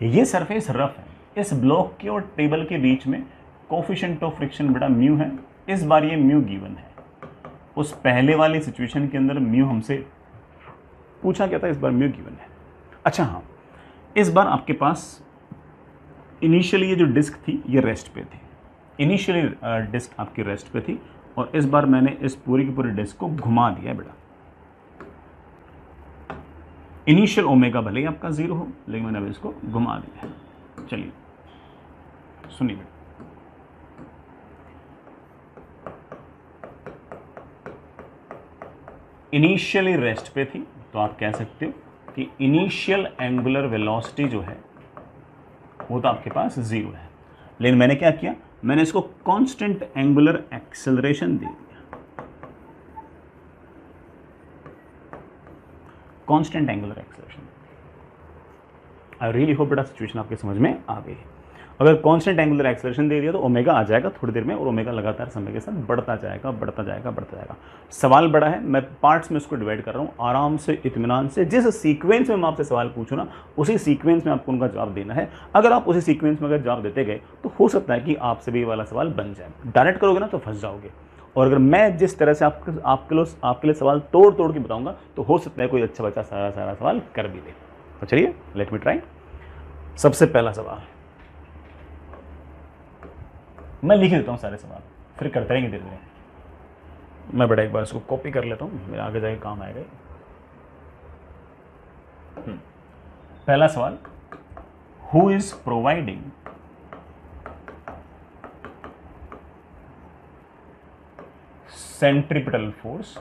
ये सरफेस रफ है, इस ब्लॉक के और टेबल के बीच में कोएफिशिएंट ऑफ फ्रिक्शन बेटा म्यू है। इस बार ये म्यू गिवन है, उस पहले वाली सिचुएशन के अंदर म्यू हमसे पूछा गया था, इस बार म्यू गिवन है। अच्छा हाँ, इस बार आपके पास इनिशियली ये जो डिस्क थी ये रेस्ट पे थी, इनिशियली डिस्क आपकी रेस्ट पे थी और इस बार मैंने इस पूरी की पूरी डिस्क को घुमा दिया बेटा। इनिशियल ओमेगा भले ही आपका 0 हो लेकिन मैंने अब इसको घुमा दिया है। चलिए सुनिए बेटा, इनिशियली रेस्ट पे थी तो आप कह सकते हो कि इनिशियल एंगुलर वेलोसिटी जो है वो तो आपके पास 0 है, लेकिन मैंने क्या किया, मैंने इसको कांस्टेंट एंगुलर एक्सेलरेशन दे दिया, कांस्टेंट एंगुलर एक्सेलरेशन। आई रियली होप बेटा सिचुएशन आपके समझ में आ गई। अगर कांस्टेंट एंगुलर एक्सेलरेशन दे दिया तो ओमेगा आ जाएगा थोड़ी देर में और ओमेगा लगातार समय के साथ बढ़ता जाएगा। सवाल बड़ा है, मैं पार्ट्स में इसको डिवाइड कर रहा हूँ, आराम से इत्मीनान से जिस सीक्वेंस में मैं आपसे सवाल पूछूँ ना उसी सीक्वेंस में आपको उनका जवाब देना है। अगर आप उसी सीक्वेंस में अगर जवाब देते गए तो हो सकता है कि आपसे भी ये वाला सवाल बन जाए। डायरेक्ट करोगे ना तो फंस जाओगे, और अगर मैं जिस तरह से आपके लिए सवाल तोड़ के बताऊंगा तो हो सकता है कोई अच्छा बच्चा सारा सवाल कर भी दे। तो चलिए लेट मी ट्राई। सबसे पहला सवाल मैं लिख देता हूँ सारे सवाल, फिर करते रहेंगे धीरे धीरे। मैं बेटा एक बार इसको कॉपी कर लेता हूँ, मेरे आगे जाके काम आएगा। पहला सवाल, who is providing centripetal force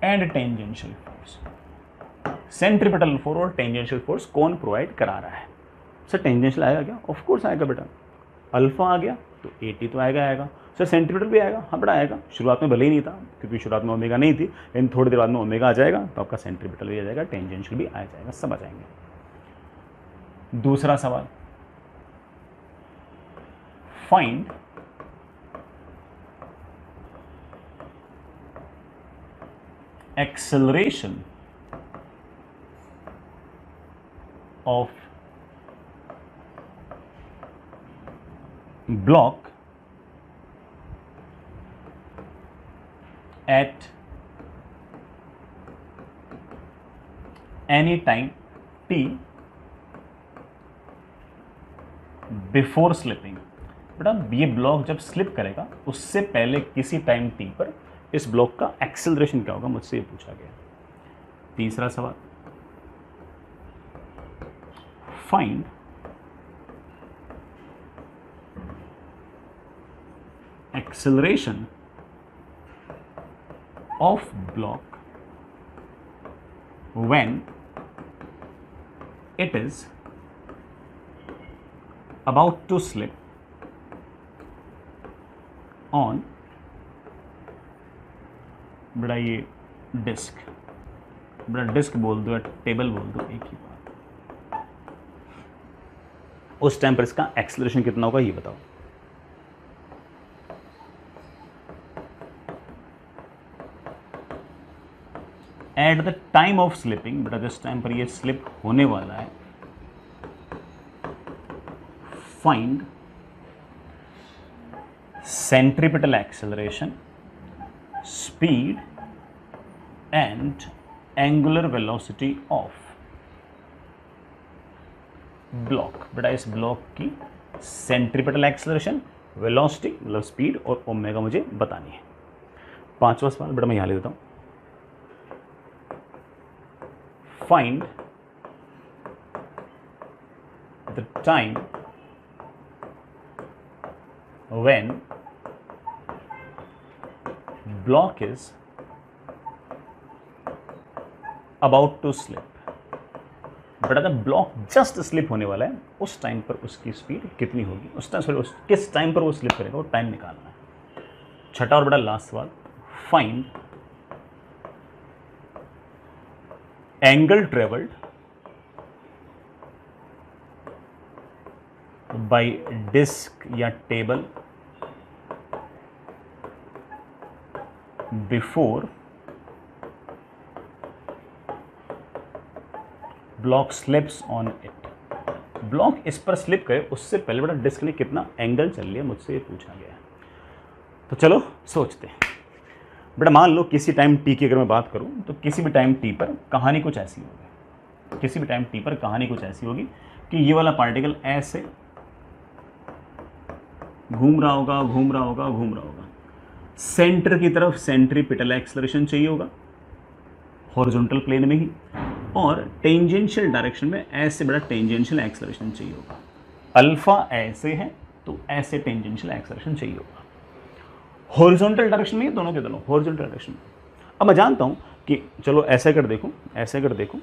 and tangential force. Centripetal force और टेंजेंशियल फोर्स कौन प्रोवाइड करा रहा है? सर टेंजेंशियल आएगा क्या? ऑफ कोर्स आएगा बेटा, अल्फा आ गया तो 80 तो आएगा। सर सेंट्रीपिटल भी आएगा? हाँ बेटा आएगा, शुरुआत में भले ही नहीं था क्योंकि शुरुआत में ओमेगा नहीं थी, लेकिन थोड़ी देर बाद में ओमेगा आ जाएगा तो आपका सेंट्रीपिटल भी आ जाएगा, टेंजेंशियल भी आ जाएगा, सब आ जाएंगे। दूसरा सवाल, find acceleration of block at any time t before slipping. बेटा ये ब्लॉक जब स्लिप करेगा उससे पहले किसी टाइम t पर इस ब्लॉक का एक्सेलरेशन क्या होगा, मुझसे ये पूछा गया। तीसरा सवाल, find acceleration of block when it is about to slip on बड़ा ये डिस्क, बड़ा डिस्क बोल दो या टेबल बोल दो, एक ही बात। उस टाइम पर इसका एक्सेलरेशन कितना होगा ये बताओ। At the time of slipping, बेटा जिस टाइम पर ये स्लिप होने वाला है, find centripetal acceleration, speed and angular velocity of block. बेटा इस ब्लॉक की सेंट्रीपिटल एक्सेलरेशन, वेलोसिटी मतलब स्पीड और ओमेगा मुझे बतानी है। पांचवा सवाल बेटा मैं यहां ले देता हूं, find the time when block is about to slip। बेटा जब ब्लॉक जस्ट स्लिप होने वाला है उस टाइम पर उसकी स्पीड कितनी होगी, उस टाइम सॉरी किस टाइम पर वो स्लिप करेगा, वो टाइम निकालना है। छठा और बड़ा लास्ट सवाल, find angle traveled by disk या table before block slips on it। Block इस पर स्लिप करे उससे पहले बेटा डिस्क ने कितना एंगल चल लिया, मुझसे ये पूछा गया है। तो चलो सोचते हैं। बेटा मान लो किसी टाइम टी की अगर मैं बात करूं तो किसी भी टाइम टी पर कहानी कुछ ऐसी होगी, किसी भी टाइम टी पर कहानी कुछ ऐसी होगी कि ये वाला पार्टिकल ऐसे घूम रहा होगा, घूम रहा होगा, घूम रहा होगा। सेंटर की तरफ सेंट्रीपिटल एक्सेलरेशन चाहिए होगा हॉरिजॉन्टल प्लेन में ही, और टेंजेंशियल डायरेक्शन में ऐसे बड़ा टेंजेंशियल एक्सेलरेशन चाहिए होगा। अल्फा ऐसे है तो ऐसे टेंजेंशियल एक्सेलरेशन चाहिए होगा। हॉरिजॉन्टल डायरेक्शन में, दोनों के दोनों हॉरिजॉन्टल डायरेक्शन में। अब मैं जानता हूं कि चलो ऐसे कर देखूं, ऐसे कर देखूं,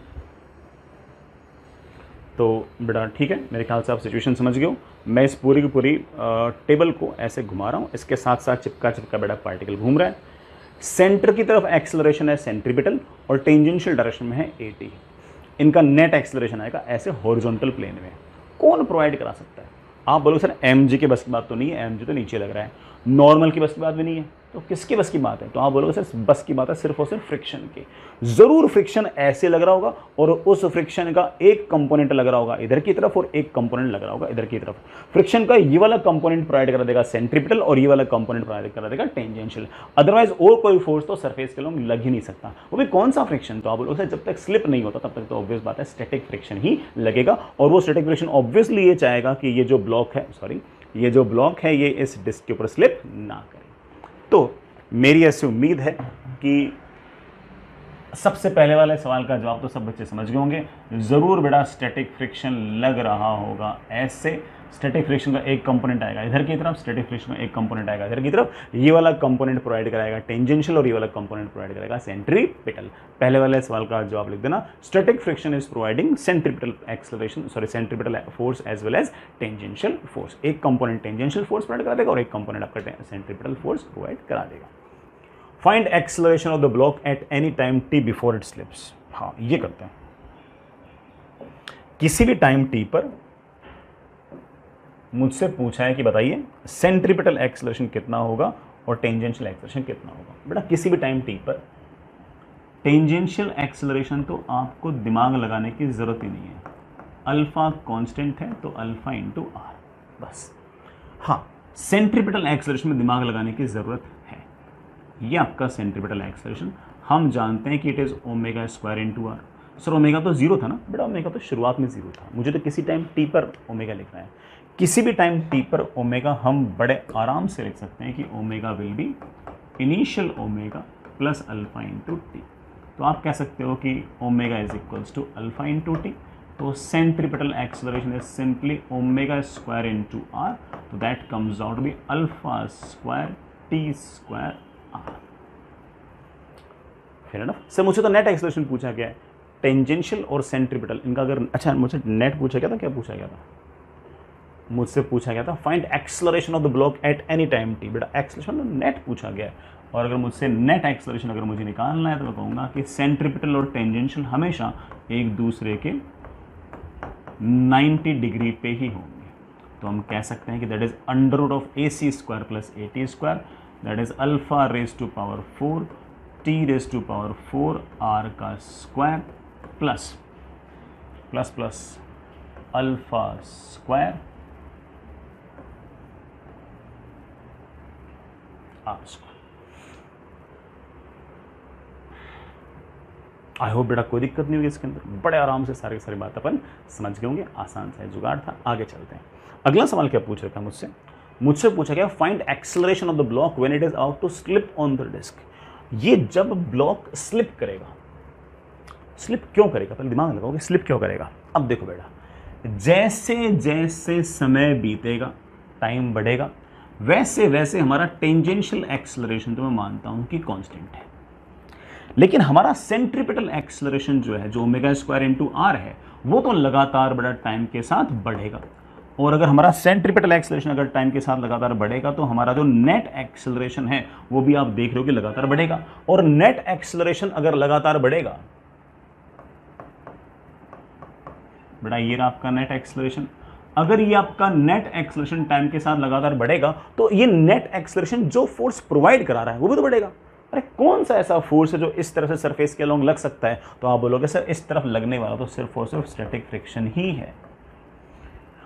तो बेटा ठीक है, मेरे ख्याल से आप सिचुएशन समझ गए हो। मैं इस पूरी की पूरी टेबल को ऐसे घुमा रहा हूं, इसके साथ साथ चिपका चिपका बेटा पार्टिकल घूम रहा है। सेंटर की तरफ एक्सेलरेशन है सेंट्रीपिटल और टेंजेंशियल डायरेक्शन में है एटी। इनका नेट एक्सेलरेशन आएगा ऐसे हॉरिजॉन्टल प्लेन में। कौन प्रोवाइड करा सकता है? आप बोलोगे सर एम जी के बस की बात तो नहीं है, एम जी तो नीचे लग रहा है। नॉर्मल की बस की बात भी नहीं है, तो किसकी बस की बात है? तो आप बोलोगे सर बस की बात है सिर्फ और सिर्फ फ्रिक्शन की। जरूर फ्रिक्शन ऐसे लग रहा होगा और उस फ्रिक्शन का एक कंपोनेंट लग रहा होगा इधर की तरफ और एक कंपोनेंट लग रहा होगा इधर की तरफ। फ्रिक्शन का ये वाला कंपोनेंट प्रोवाइड करा देगा सेंट्रीपिटल और ये वाला कंपोनेंट प्रोवाइड करा देगा टेंजेंशियल। अदरवाइज और कोई फोर्स तो सरफेस के लोग लग ही नहीं सकता। वो भी कौन सा फ्रिक्शन? तो आप बोलोगे सर जब तक स्लिप नहीं होता तब तक तो ऑब्वियस बात है स्टैटिक फ्रिक्शन ही लगेगा, और वो स्टैटिक फ्रिक्शन ऑब्वियसली ये चाहेगा कि ये जो ब्लॉक है, सॉरी ये जो ब्लॉक है ये इस डिस्क के ऊपर स्लिप ना करे। तो मेरी ऐसी उम्मीद है कि सबसे पहले वाले सवाल का जवाब तो सब बच्चे समझ गए होंगे। जरूर बेटा स्टैटिक फ्रिक्शन लग रहा होगा ऐसे। स्टैटिक फ्रिक्शन का एक कंपोनेंट आएगा इधर की तरफ, स्टैटिक फ्रिक्शन का एक कंपोनेंट आएगा इधर की तरफ। ये वाला कंपोनेंट प्रोवाइड कराएगा टेंजेंशियल और ये वाला कंपोनेंट प्रोवाइड करेगा सेंट्रीपिटल। पहले वाले सवाल का जवाब लिख देना, static friction is providing centripetal acceleration, sorry centripetal force as well as tangential force. एक कंपोनेंट टेंजेंशियल फोर्स प्रोवाइड करा देगा और एक कंपोनेंट आपका सेंट्रीपिटल फोर्स प्रोवाइड करा देगा। Find acceleration of the block at any time tea before it slips. हाँ ये करते हैं। किसी भी टाइम टी पर मुझसे पूछा है कि बताइए सेंट्रीपिटल एक्सेलरेशन कितना होगा और टेंजेंशियल एक्सेलरेशन कितना होगा। बेटा किसी भी टाइम टी पर टेंजेंशियल एक्सेलरेशन तो आपको दिमाग लगाने की ज़रूरत ही नहीं है, अल्फा कांस्टेंट है तो अल्फा इंटू आर, बस। हाँ, सेंट्रीपिटल एक्सेलरेशन में दिमाग लगाने की ज़रूरत है। ये आपका सेंट्रीपिटल एक्सेलरेशन, हम जानते हैं कि it is omega square into R. Sir omega तो जीरो था ना बेटा, ओमेगा तो शुरुआत में जीरो था, मुझे तो किसी टाइम टी पर ओमेगा लिखना है, किसी भी टाइम टी पर ओमेगा हम बड़े आराम से लिख सकते हैं कि omega will be initial omega plus alpha into t. तो आप कह सकते हो कि omega is equals to alpha into t, तो centripetal acceleration is simply omega square into r, तो that comes out be alpha square t square r. Fair enough. Sir मुझसे तो नेट एक्सेलरेशन पूछा गया है, टेंजेंशियल और सेंट्रीपिटल इनका अगर, अच्छा मुझसे नेट पूछा गया था, क्या पूछा गया था, मुझसे पूछा गया था find acceleration of the block at any time T. बेटा एक्सेलरेशन नेट पूछा गया है, और अगर मुझसे नेट एक्सेलरेशन अगर मुझे निकालना है तो मैं कहूँगा कि सेंट्रीपिटल और टेंजेंशियल हमेशा एक दूसरे के 90 डिग्री पे ही होंगे। तो हम कह सकते हैं कि that is under root of A C square plus A T square, that is alpha raise to power 4 t raise to power 4 are का square plus plus plus alpha square are square. I hope बेटा कोई दिक्कत नहीं होगी इसके अंदर, बड़े आराम से सारी सारी बात अपन समझ गए होंगे, आसान सा जुगाड़ था। आगे चलते हैं, अगला सवाल क्या पूछ रखा मुझसे, मुझसे पूछा गया find acceleration of the block when it is out to slip on the disc. ये जब ब्लॉक स्लिप करेगा, स्लिप क्यों करेगा, पहले दिमाग लगाओगे स्लिप क्यों करेगा। अब देखो बेटा, जैसे जैसे समय बीतेगा, टाइम बढ़ेगा, वैसे वैसे हमारा टेंजेंशियल एक्सेलरेशन तो मैं मानता हूं कि कांस्टेंट है, लेकिन हमारा सेंट्रीपिटल एक्सेलरेशन जो है, जो ओमेगा स्क्वायर इंटू आर है, वो तो लगातार बड़ा टाइम के साथ बढ़ेगा। और अगर हमारा सेंट्रीपिटल एक्सेलरेशन अगर टाइम के साथ लगातार बढ़ेगा तो हमारा जो नेट एक्सेलरेशन है वो भी आप देख रहे हो कि लगातार बढ़ेगा। और नेट एक्सेलरेशन अगर लगातार बढ़ेगा, बेटा ये रहा आपका नेट एक्सेलरेशन, अगर ये आपका नेट एक्सेलरेशन टाइम के साथ लगातार बढ़ेगा तो ये नेट एक्सेलरेशन जो फोर्स प्रोवाइड करा रहा है वो भी तो बढ़ेगा। अरे कौन सा ऐसा फोर्स है जो इस तरह से सरफेस के अलोंग लग सकता है, तो आप बोलोगे सर इस तरफ लगने वाला तो सिर्फ और सिर्फ स्टैटिक फ्रिक्शन ही है।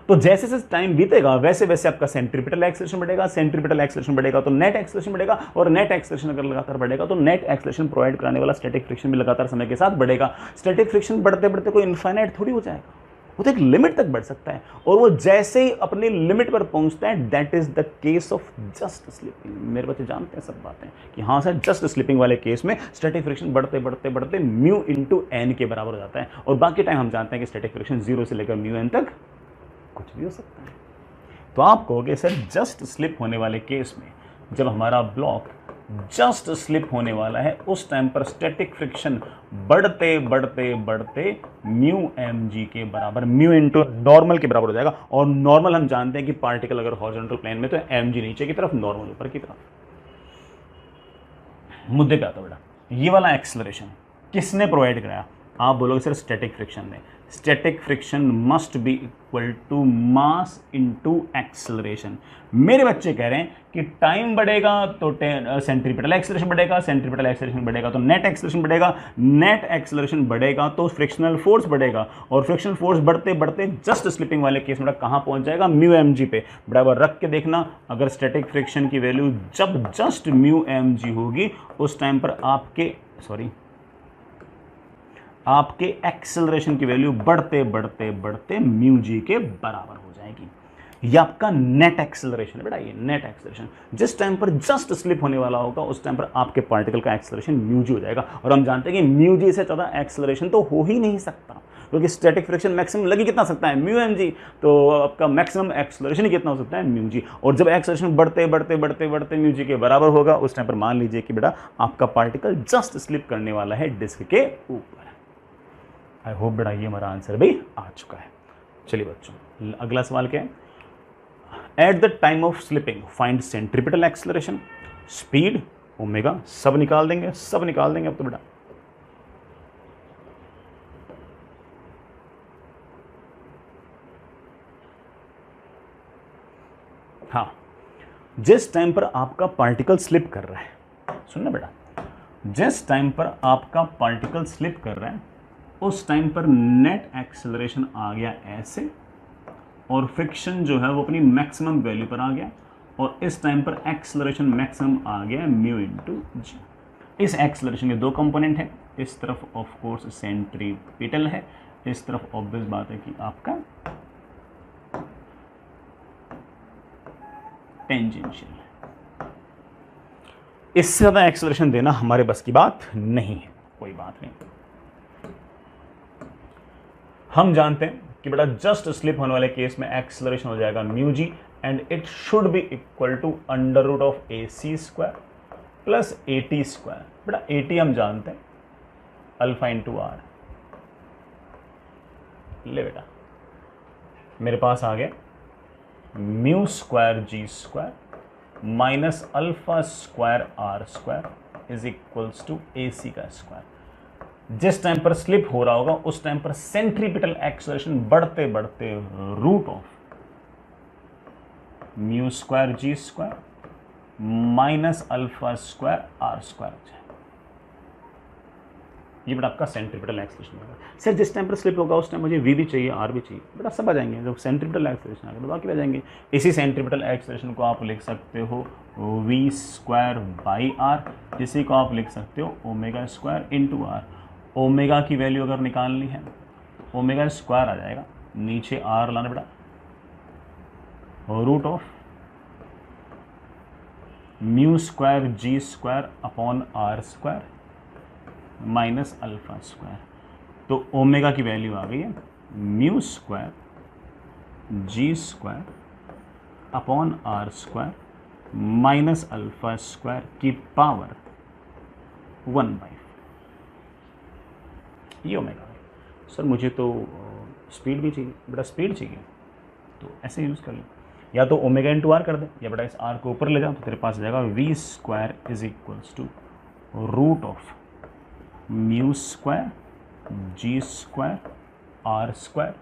तो जैसे जैसे टाइम बीतेगा वैसे वैसे आपका सेंट्रीपिटल एक्सेलरेशन बढ़ेगा, सेंट्रीपिटल एक्सेलरेशन बढ़ेगा तो नेट एक्सेलरेशन बढ़ेगा, और नेट एक्सेलरेशन अगर लगातार बढ़ेगा तो नेट एक्सेलरेशन प्रोवाइड कराने वाला स्टैटिक फ्रिक्शन भी लगातार समय के साथ बढ़ेगा। स्टैटिक फ्रिक्शन बढ़ते बढ़ते कोई इनफाइनाइट थोड़ी हो जाएगा, वो तो एक लिमिट तक बढ़ सकता है, और वो जैसे ही अपनी लिमिट पर पहुंचता है that is the case of just slipping. मेरे बच्चे जानते हैं सब बातें कि हाँ सर जस्ट स्लिपिंग वाले केस में स्टैटिक फ्रिक्शन बढ़ते बढ़ते बढ़ते म्यू इंटू एन के बराबर हो जाता है, और बाकी टाइम हम जानते हैं कि स्टैटिक फ्रिक्शन 0 से लेकर म्यू एन तक कुछ भी हो सकता है। तो आप कहोगे सर जस्ट स्लिप होने वाले केस में जब हमारा ब्लॉक जस्ट स्लिप होने वाला है उस टाइम पर स्टैटिक फ्रिक्शन बढ़ते बढ़ते बढ़ते म्यू एम जी के बराबर, म्यू इंटू नॉर्मल के बराबर हो जाएगा। और नॉर्मल हम जानते हैं कि पार्टिकल अगर हॉरिजॉन्टल प्लेन में तो एम जी नीचे की तरफ, नॉर्मल ऊपर की तरफ। मुद्दे पे आता बेटा, ये वाला एक्सेलरेशन किसने प्रोवाइड कराया, आप बोलोगे सर स्टैटिक फ्रिक्शन ने। Static friction must be equal to mass into acceleration. मेरे बच्चे कह रहे हैं कि टाइम बढ़ेगा तो सेंट्रीपिटल एक्सेलरेशन बढ़ेगा, सेंट्रीपिटल एक्सेलरेशन बढ़ेगा तो नेट एक्सेलरेशन बढ़ेगा, नेट एक्सेलरेशन बढ़ेगा तो फ्रिक्शनल फोर्स बढ़ेगा, और फ्रिक्शनल फोर्स बढ़ते बढ़ते जस्ट स्लिपिंग वाले केस में कहाँ पहुंच जाएगा, म्यू एम जी पे। बराबर रख के देखना, अगर स्टैटिक फ्रिक्शन की वैल्यू जब जस्ट म्यू एम जी होगी उस टाइम पर आपके एक्सेलरेशन की वैल्यू बढ़ते बढ़ते बढ़ते म्यू जी के बराबर हो जाएगी। ये आपका नेट एक्सेलरेशन है बेटा, ये नेट एक्सेलरेशन जिस टाइम पर जस्ट स्लिप होने वाला होगा उस टाइम पर आपके पार्टिकल का एक्सेलरेशन म्यू जी हो जाएगा। और हम जानते हैं कि म्यू जी से ज़्यादा एक्सेलरेशन तो हो ही नहीं सकता, क्योंकि स्टैटिक फ्रिक्शन मैक्सिमम लगी कितना सकता है, म्यू एम जी, तो आपका मैक्सिमम एक्सेलरेशन ही कितना हो सकता है, म्यू जी। और जब एक्सेलरेशन बढ़ते बढ़ते बढ़ते बढ़ते म्यू जी के बराबर होगा उस टाइम पर मान लीजिए कि बेटा आपका पार्टिकल जस्ट स्लिप करने वाला है डिस्क के ऊपर। आई होप बेटा ये हमारा आंसर भी आ चुका है। चलिए बच्चों अगला सवाल क्या है, at the time of slipping find centripetal acceleration, speed, omega, सब निकाल देंगे अब तो बेटा। हाँ, जिस टाइम पर आपका पार्टिकल स्लिप कर रहा है, सुनना बेटा, जिस टाइम पर आपका पार्टिकल स्लिप कर रहा है उस टाइम पर नेट एक्सेलरेशन आ गया ऐसे, और फ्रिक्शन जो है वो अपनी मैक्सिमम वैल्यू पर आ गया, और इस टाइम पर एक्सेलरेशन मैक्सिमम आ गया म्यू इंटू जी। इस एक्सेलरेशन के दो कंपोनेंट हैं, इस तरफ ऑफ कोर्स सेंट्रीपिटल है, इस तरफ ऑब्वियस बात है कि आपका टेंजेंशियल है। इससे ज़्यादा एक्सेलरेशन देना हमारे बस की बात नहीं है, कोई बात नहीं। हम जानते हैं कि बेटा जस्ट स्लिप होने वाले केस में एक्सेलरेशन हो जाएगा mu G, and it should be equal to under root of A C square plus A T square. बेटा ए टी हम जानते हैं अल्फा इंटू आर। ले बेटा मेरे पास आ गया mu square ji square minus alpha square are square is equals to a c का स्क्वायर। जिस टाइम पर स्लिप हो रहा होगा उस टाइम पर सेंट्रीपिटल एक्सेलरेशन बढ़ते बढ़ते root of mu square ji square minus alpha square are square हो जाए। ये बेटा आपका सेंट्रीपिटल एक्सेलरेशन होगा। सर जिस टाइम पर स्लिप होगा उस टाइम मुझे वी भी चाहिए आर भी चाहिए, बेटा सब आ जाएंगे। जब सेंट्रीपिटल एक्सेलरेशन आ गया तो बाकी आ जाएंगे। इसी सेंट्रीपिटल एक्सेलरेशन को आप लिख सकते हो वी स्क्वायर बाई आर, इसी को आप लिख सकते हो omega square into R. Omega की वैल्यू अगर निकालनी है ओमेगा स्क्वायर आ जाएगा, नीचे आर लाना बेटा root of mu square ji square upon are square minus alpha square. तो ओमेगा की वैल्यू आ गई है mu square ji square upon are square minus alpha square की पावर 1/4। ये ओमेगा है। सर मुझे तो स्पीड भी चाहिए, बेटा स्पीड चाहिए तो ऐसे यूज़ कर लो, या तो ओमेगा इंटू आर कर दे, या बेटा इस आर को ऊपर ले जाओ तो तेरे पास आ जाएगा V square is equals to root of mu square ji square are square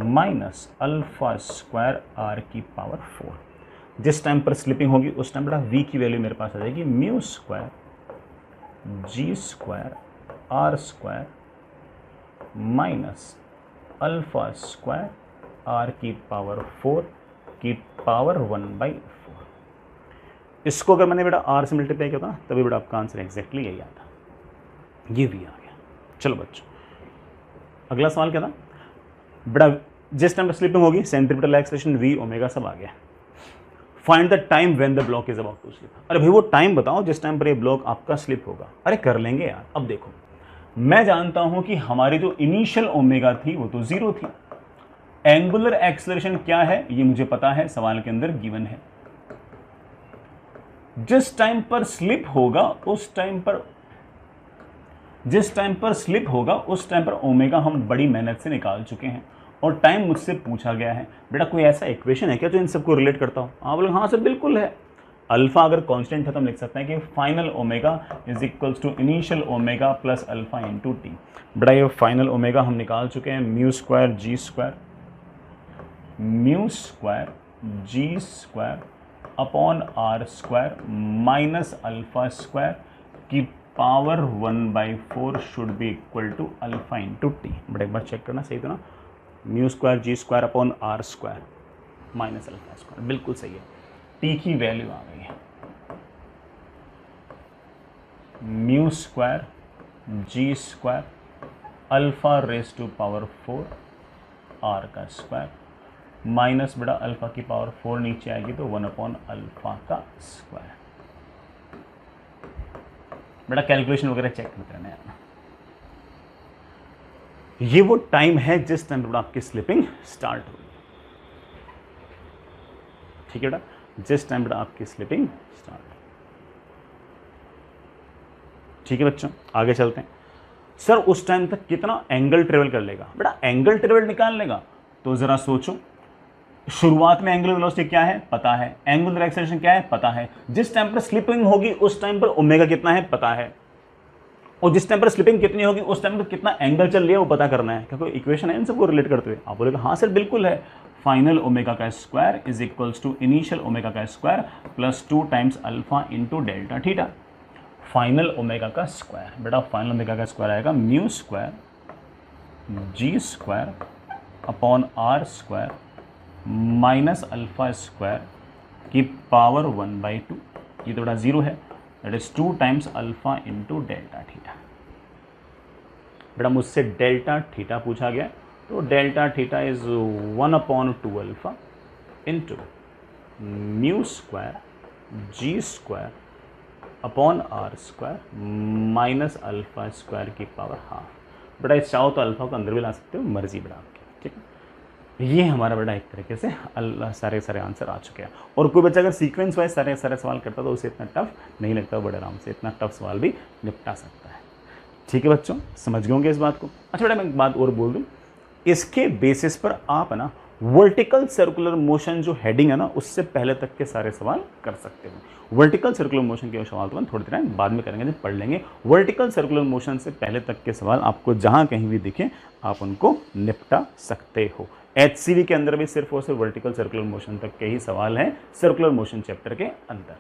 minus alpha square R की पावर 4। जिस टाइम पर स्लिपिंग होगी उस टाइम बेटा वी की वैल्यू मेरे पास आ जाएगी mu square ji square are square minus alpha square R की पावर 4 की पावर 1/4। इसको अगर मैंने बेटा आर से मल्टीप्लाई किया था तभी बेटा आपका आंसर एग्जैक्टली यही आता। ये भी आ गया। चलो बच्चों अगला सवाल क्या था बेटा, जिस टाइम पर स्लिपिंग होगी सेंट्रीपिटल एक्सेलरेशन वी ओमेगा सब आ गया। Find the time when the block is about to slip. अरे भाई वो टाइम बताओ जिस टाइम पर ये ब्लॉक आपका स्लिप होगा। अरे कर लेंगे यार। अब देखो मैं जानता हूं कि हमारी जो इनिशियल ओमेगा थी वो तो 0 थी। एंगुलर एक्सेलरेशन क्या है ये मुझे पता है, सवाल के अंदर गिवन है। जिस टाइम पर स्लिप होगा उस टाइम पर उस टाइम पर ओमेगा हम बड़ी मेहनत से निकाल चुके हैं, और टाइम मुझसे पूछा गया है। बेटा कोई ऐसा इक्वेशन है क्या जो इन सबको रिलेट करता हो? आप बोले हाँ सर बिल्कुल है। अल्फा अगर कांस्टेंट है तो हम लिख सकते हैं कि final omega is equals to initial omega plus alpha into t. बेटा ये फाइनल ओमेगा हम निकाल चुके हैं mu square ji square upon are square minus alpha square की power 1/4 should be equal to alpha into t. But एक बार check करना सही तो ना, mu square ji square upon are square minus alpha square, बिल्कुल सही है। टी की वैल्यू आ गई है mu square ji square alpha raise to power 4 are का स्क्वायर माइनस बेटा अल्फा की पावर 4 नीचे आएगी तो 1 अल्फा का स्क्वायर। बेटा कैलकुलेशन वगैरह चेक करते रहना है। ये वो टाइम है जिस टाइम पर आपकी स्लिपिंग स्टार्ट होगी। ठीक है बेटा, जिस टाइम पर आपकी स्लिपिंग स्टार्ट। ठीक है बच्चों आगे चलते हैं। सर उस टाइम तक कितना एंगल ट्रेवल कर लेगा? बेटा एंगल ट्रेवल निकाल लेगा तो जरा सोचो। शुरुआत में एंगुलर वेलोसिटी क्या है पता है, एंगुलर एक्सेलरेशन क्या है पता है, जिस टाइम पर स्लिपिंग होगी उस टाइम पर ओमेगा कितना है पता है, और जिस टाइम पर स्लिपिंग कितनी होगी उस टाइम पर कितना एंगल चल रही है वो पता करना है। क्या कोई इक्वेशन है इन सबको रिलेट करते हुए? आप बोलेगा हाँ सर बिल्कुल है। फाइनल ओमेगा का square is equals to initial omega का square plus 2 times alpha into delta theta. Final omega का स्क्वायर। बेटा फाइनल ओमेगा का स्क्वायर आएगा mu square ji square upon are square minus alpha square की power 1/2। ये तो बेटा 0 है, that is 2 times alpha into delta theta. बेटा मुझसे डेल्टा थीटा पूछा गया, तो delta theta is 1/2 alpha into mu square ji square upon are square minus alpha square की पावर हाफ। बेटा इस चाहो तो अल्फा को अंदर भी ला सकते हो, मर्जी बेटा आपकी, ठीक है। ये हमारा बेटा एक तरीके से सारे आंसर आ चुके हैं। और कोई बच्चा अगर सीक्वेंस वाइज सारे सवाल करता तो उसे इतना टफ नहीं लगता, बड़े आराम से इतना टफ सवाल भी निपटा सकता है। ठीक है बच्चों, समझ गए होंगे इस बात को। अच्छा बेटा मैं एक बात और बोल दूं, इसके बेसिस पर आप है ना वर्टिकल सर्कुलर मोशन जो हेडिंग है ना उससे पहले तक के सारे सवाल कर सकते हो। वर्टिकल सर्कुलर मोशन के सवाल तो हम थोड़ी देर बाद में करेंगे, जब पढ़ लेंगे। वर्टिकल सर्कुलर मोशन से पहले तक के सवाल आपको जहां कहीं भी दिखे आप उनको निपटा सकते हो। HCV के अंदर भी सिर्फ और सिर्फ वर्टिकल सर्कुलर मोशन तक के ही सवाल हैं सर्कुलर मोशन चैप्टर के अंदर।